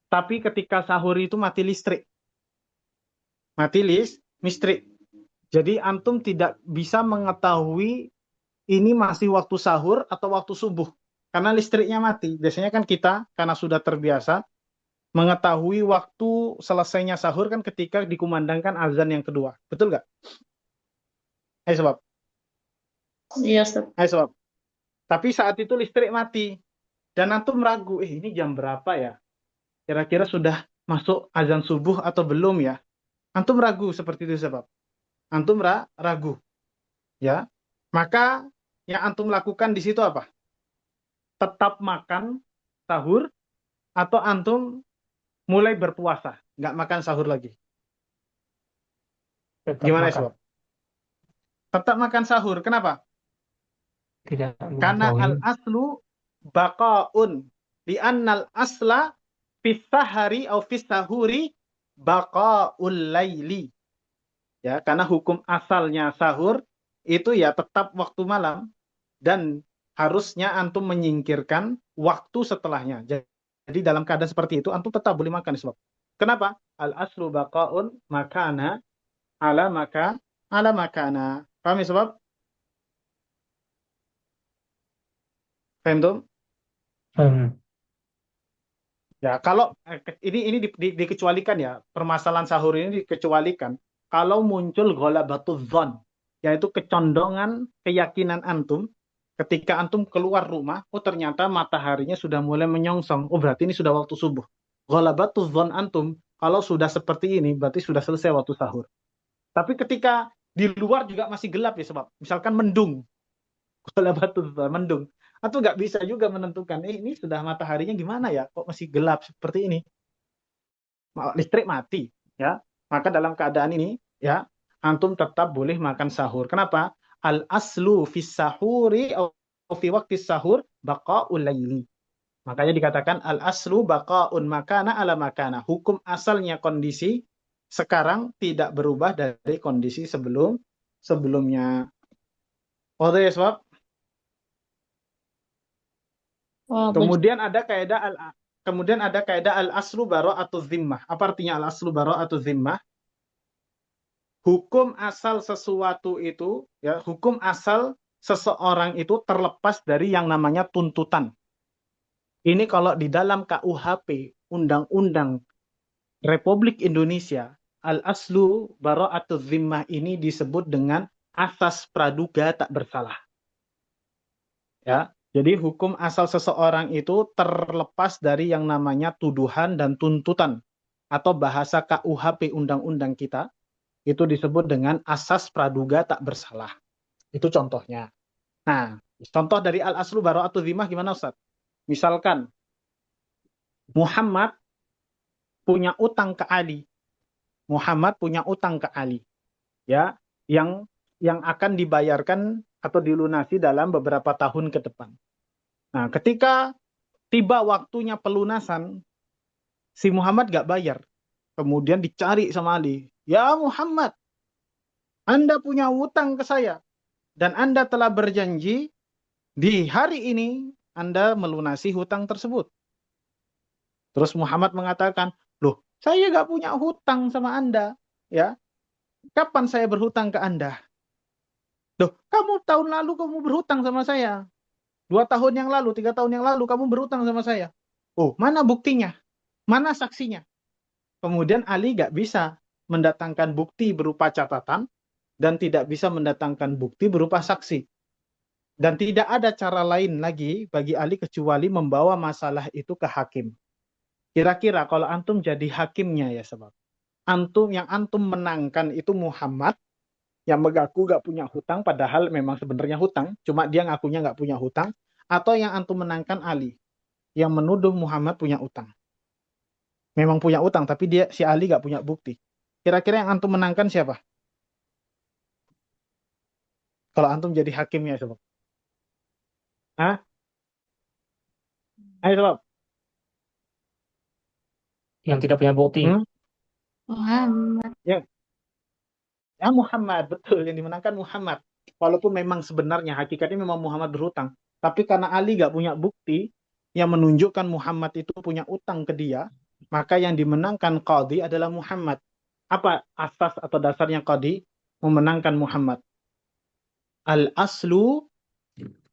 [SPEAKER 1] tapi ketika sahur itu mati listrik. Jadi antum tidak bisa mengetahui ini masih waktu sahur atau waktu subuh. Karena listriknya mati. Biasanya kan kita, karena sudah terbiasa, mengetahui waktu selesainya sahur kan ketika dikumandangkan azan yang kedua. Betul nggak? Ayo sebab.
[SPEAKER 2] Iya, Ustaz.
[SPEAKER 1] Ayo sebab. Tapi saat itu listrik mati. Dan antum ragu, ini jam berapa ya? Kira-kira sudah masuk azan subuh atau belum ya? Antum ragu seperti itu sebab. Antum ragu. Ya. Maka yang antum lakukan di situ apa? Tetap makan sahur atau antum mulai berpuasa, nggak makan sahur lagi?
[SPEAKER 9] Tetap
[SPEAKER 1] Gimana
[SPEAKER 9] makan.
[SPEAKER 1] sebab? Tetap makan sahur. Kenapa?
[SPEAKER 9] Tidak
[SPEAKER 1] Karena
[SPEAKER 9] mengetahui.
[SPEAKER 1] al-aslu baqaun. Li'annal asla Fisahari atau fisahuri baqaul laili. Ya, karena hukum asalnya sahur itu ya tetap waktu malam dan harusnya antum menyingkirkan waktu setelahnya. Jadi dalam keadaan seperti itu antum tetap boleh makan sebab. Kenapa? Al aslu baqaun makana ala makana. Paham ya sebab? Paham tuh? Ya, kalau ini dikecualikan ya, permasalahan sahur ini dikecualikan kalau muncul ghalabatuz dzan, yaitu kecondongan keyakinan antum ketika antum keluar rumah, oh ternyata mataharinya sudah mulai menyongsong, oh berarti ini sudah waktu subuh. Ghalabatuz dzan antum kalau sudah seperti ini berarti sudah selesai waktu sahur. Tapi ketika di luar juga masih gelap ya sebab, misalkan mendung, ghalabatuz dzan mendung. Atau nggak bisa juga menentukan, ini sudah mataharinya gimana ya, kok masih gelap seperti ini. Listrik mati, ya. Maka dalam keadaan ini, ya, antum tetap boleh makan sahur. Kenapa? Al aslu fis sahuri atau fi waqti sahur baqaul laili. Makanya dikatakan al aslu baqaun makana ala makana. Hukum asalnya kondisi sekarang tidak berubah dari kondisi sebelumnya. Oh, ya sebab kemudian ada kaidah al aslu bara'atuz zimmah. Apa artinya al aslu bara'atuz zimmah? Hukum asal sesuatu itu, ya, hukum asal seseorang itu terlepas dari yang namanya tuntutan. Ini kalau di dalam KUHP, Undang-Undang Republik Indonesia, al aslu bara'atuz zimmah ini disebut dengan asas praduga tak bersalah. Ya. Jadi hukum asal seseorang itu terlepas dari yang namanya tuduhan dan tuntutan. Atau bahasa KUHP undang-undang kita, itu disebut dengan asas praduga tak bersalah. Itu contohnya. Nah, contoh dari al-aslu bara'atuz zimmah gimana Ustaz? Misalkan, Muhammad punya utang ke Ali. Muhammad punya utang ke Ali. Ya, yang akan dibayarkan atau dilunasi dalam beberapa tahun ke depan. Nah, ketika tiba waktunya pelunasan, si Muhammad gak bayar. Kemudian dicari sama Ali. Ya Muhammad, Anda punya utang ke saya. Dan Anda telah berjanji di hari ini Anda melunasi hutang tersebut. Terus Muhammad mengatakan, loh, saya gak punya hutang sama Anda. Ya, kapan saya berhutang ke Anda? Loh, kamu tahun lalu kamu berhutang sama saya. 2 tahun yang lalu, 3 tahun yang lalu kamu berhutang sama saya. Oh, mana buktinya? Mana saksinya? Kemudian Ali gak bisa mendatangkan bukti berupa catatan dan tidak bisa mendatangkan bukti berupa saksi. Dan tidak ada cara lain lagi bagi Ali kecuali membawa masalah itu ke hakim. Kira-kira kalau antum jadi hakimnya ya sebab. Yang antum menangkan itu Muhammad yang mengaku gak punya hutang padahal memang sebenarnya hutang, cuma dia ngakunya gak punya hutang, atau yang antum menangkan Ali yang menuduh Muhammad punya utang. Memang punya utang tapi si Ali gak punya bukti. Kira-kira yang antum menangkan siapa? Kalau antum jadi hakimnya sebab. Hah? Ayo sebab.
[SPEAKER 9] Yang tidak punya bukti.
[SPEAKER 2] Muhammad.
[SPEAKER 1] Ya Muhammad, betul, yang dimenangkan Muhammad. Walaupun memang sebenarnya hakikatnya memang Muhammad berhutang, tapi karena Ali gak punya bukti yang menunjukkan Muhammad itu punya utang ke dia, maka yang dimenangkan qadhi adalah Muhammad. Apa asas atau dasarnya qadhi memenangkan Muhammad? Al-aslu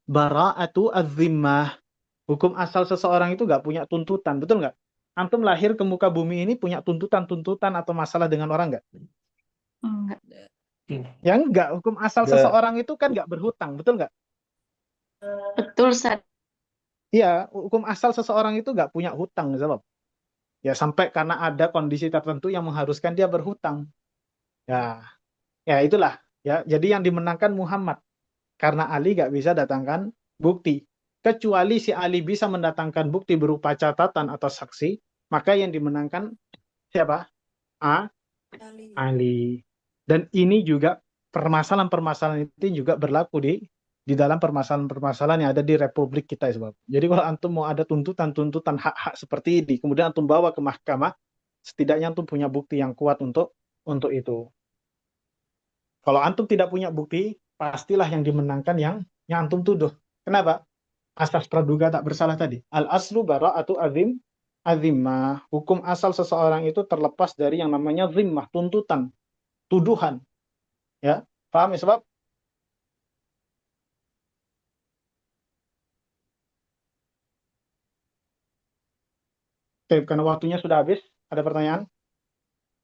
[SPEAKER 1] bara'atu az-zimmah. Hukum asal seseorang itu gak punya tuntutan, betul nggak? Antum lahir ke muka bumi ini punya tuntutan atau masalah dengan orang nggak?
[SPEAKER 2] Enggak.
[SPEAKER 1] Ya enggak, hukum asal seseorang itu kan nggak berhutang, betul nggak?
[SPEAKER 2] Betul, Ustaz.
[SPEAKER 1] Iya, hukum asal seseorang itu nggak punya hutang, sebab. Ya sampai karena ada kondisi tertentu yang mengharuskan dia berhutang. Ya itulah. Ya, jadi yang dimenangkan Muhammad karena Ali nggak bisa datangkan bukti. Kecuali si Ali bisa mendatangkan bukti berupa catatan atau saksi, maka yang dimenangkan siapa? Ali. Dan ini juga permasalahan-permasalahan itu juga berlaku di di dalam permasalahan-permasalahan yang ada di Republik kita ya sebab. Jadi kalau antum mau ada tuntutan-tuntutan hak-hak seperti ini, kemudian antum bawa ke mahkamah, setidaknya antum punya bukti yang kuat untuk itu. Kalau antum tidak punya bukti, pastilah yang dimenangkan yang antum tuduh. Kenapa? Asas praduga tak bersalah tadi. Al-aslu bara'atu azimah. Hukum asal seseorang itu terlepas dari yang namanya zimmah, tuntutan, tuduhan. Ya, paham ya sebab? Oke, karena waktunya sudah habis, ada pertanyaan?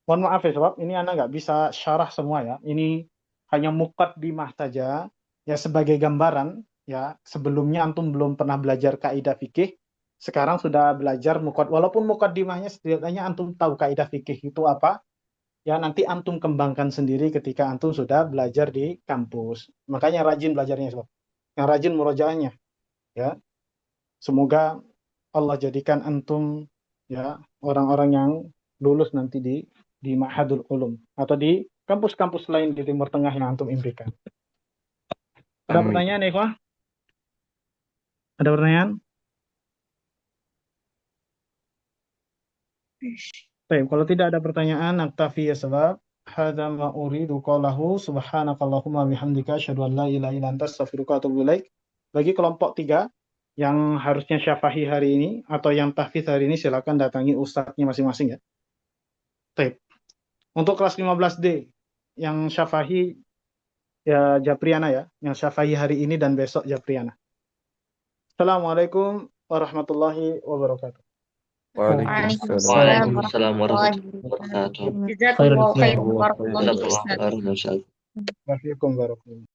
[SPEAKER 1] Mohon maaf ya sebab ini Anda nggak bisa syarah semua ya. Ini hanya muqaddimah saja ya sebagai gambaran ya. Sebelumnya antum belum pernah belajar kaidah fikih, sekarang sudah belajar walaupun muqaddimahnya setidaknya antum tahu kaidah fikih itu apa. Ya nanti antum kembangkan sendiri ketika antum sudah belajar di kampus. Makanya rajin belajarnya sebab. Yang rajin murojaahnya ya. Semoga Allah jadikan antum ya orang-orang yang lulus nanti di Ma'hadul Ulum atau di kampus-kampus lain di Timur Tengah yang antum impikan. Ada
[SPEAKER 6] Amin.
[SPEAKER 1] pertanyaan, Ikhwah? Ada pertanyaan? Baik, kalau tidak ada pertanyaan, naktafi ya sebab hadza ma uridu qawlahu subhanakallahumma bihamdika asyhadu an la ilaha illa anta astaghfiruka wa atubu ilaik. Bagi kelompok 3 yang harusnya syafahi hari ini atau yang tahfiz hari ini silakan datangi ustadznya masing-masing ya. Baik. Untuk kelas 15D yang syafahi ya Japriana ya, yang syafahi hari ini dan besok Japriana. Assalamualaikum warahmatullahi wabarakatuh.
[SPEAKER 2] Waalaikumsalam
[SPEAKER 5] Waalaikumsalam
[SPEAKER 2] warahmatullahi
[SPEAKER 5] warahmatullahi wabarakatuh.
[SPEAKER 2] wabarakatuh. Jazakumullahu khairan.
[SPEAKER 9] Khairul
[SPEAKER 2] Barakallahu
[SPEAKER 5] Jazakallah
[SPEAKER 2] fiik, Ustaz.
[SPEAKER 5] khairan, Ustaz.
[SPEAKER 1] Wafiikum barakallahu.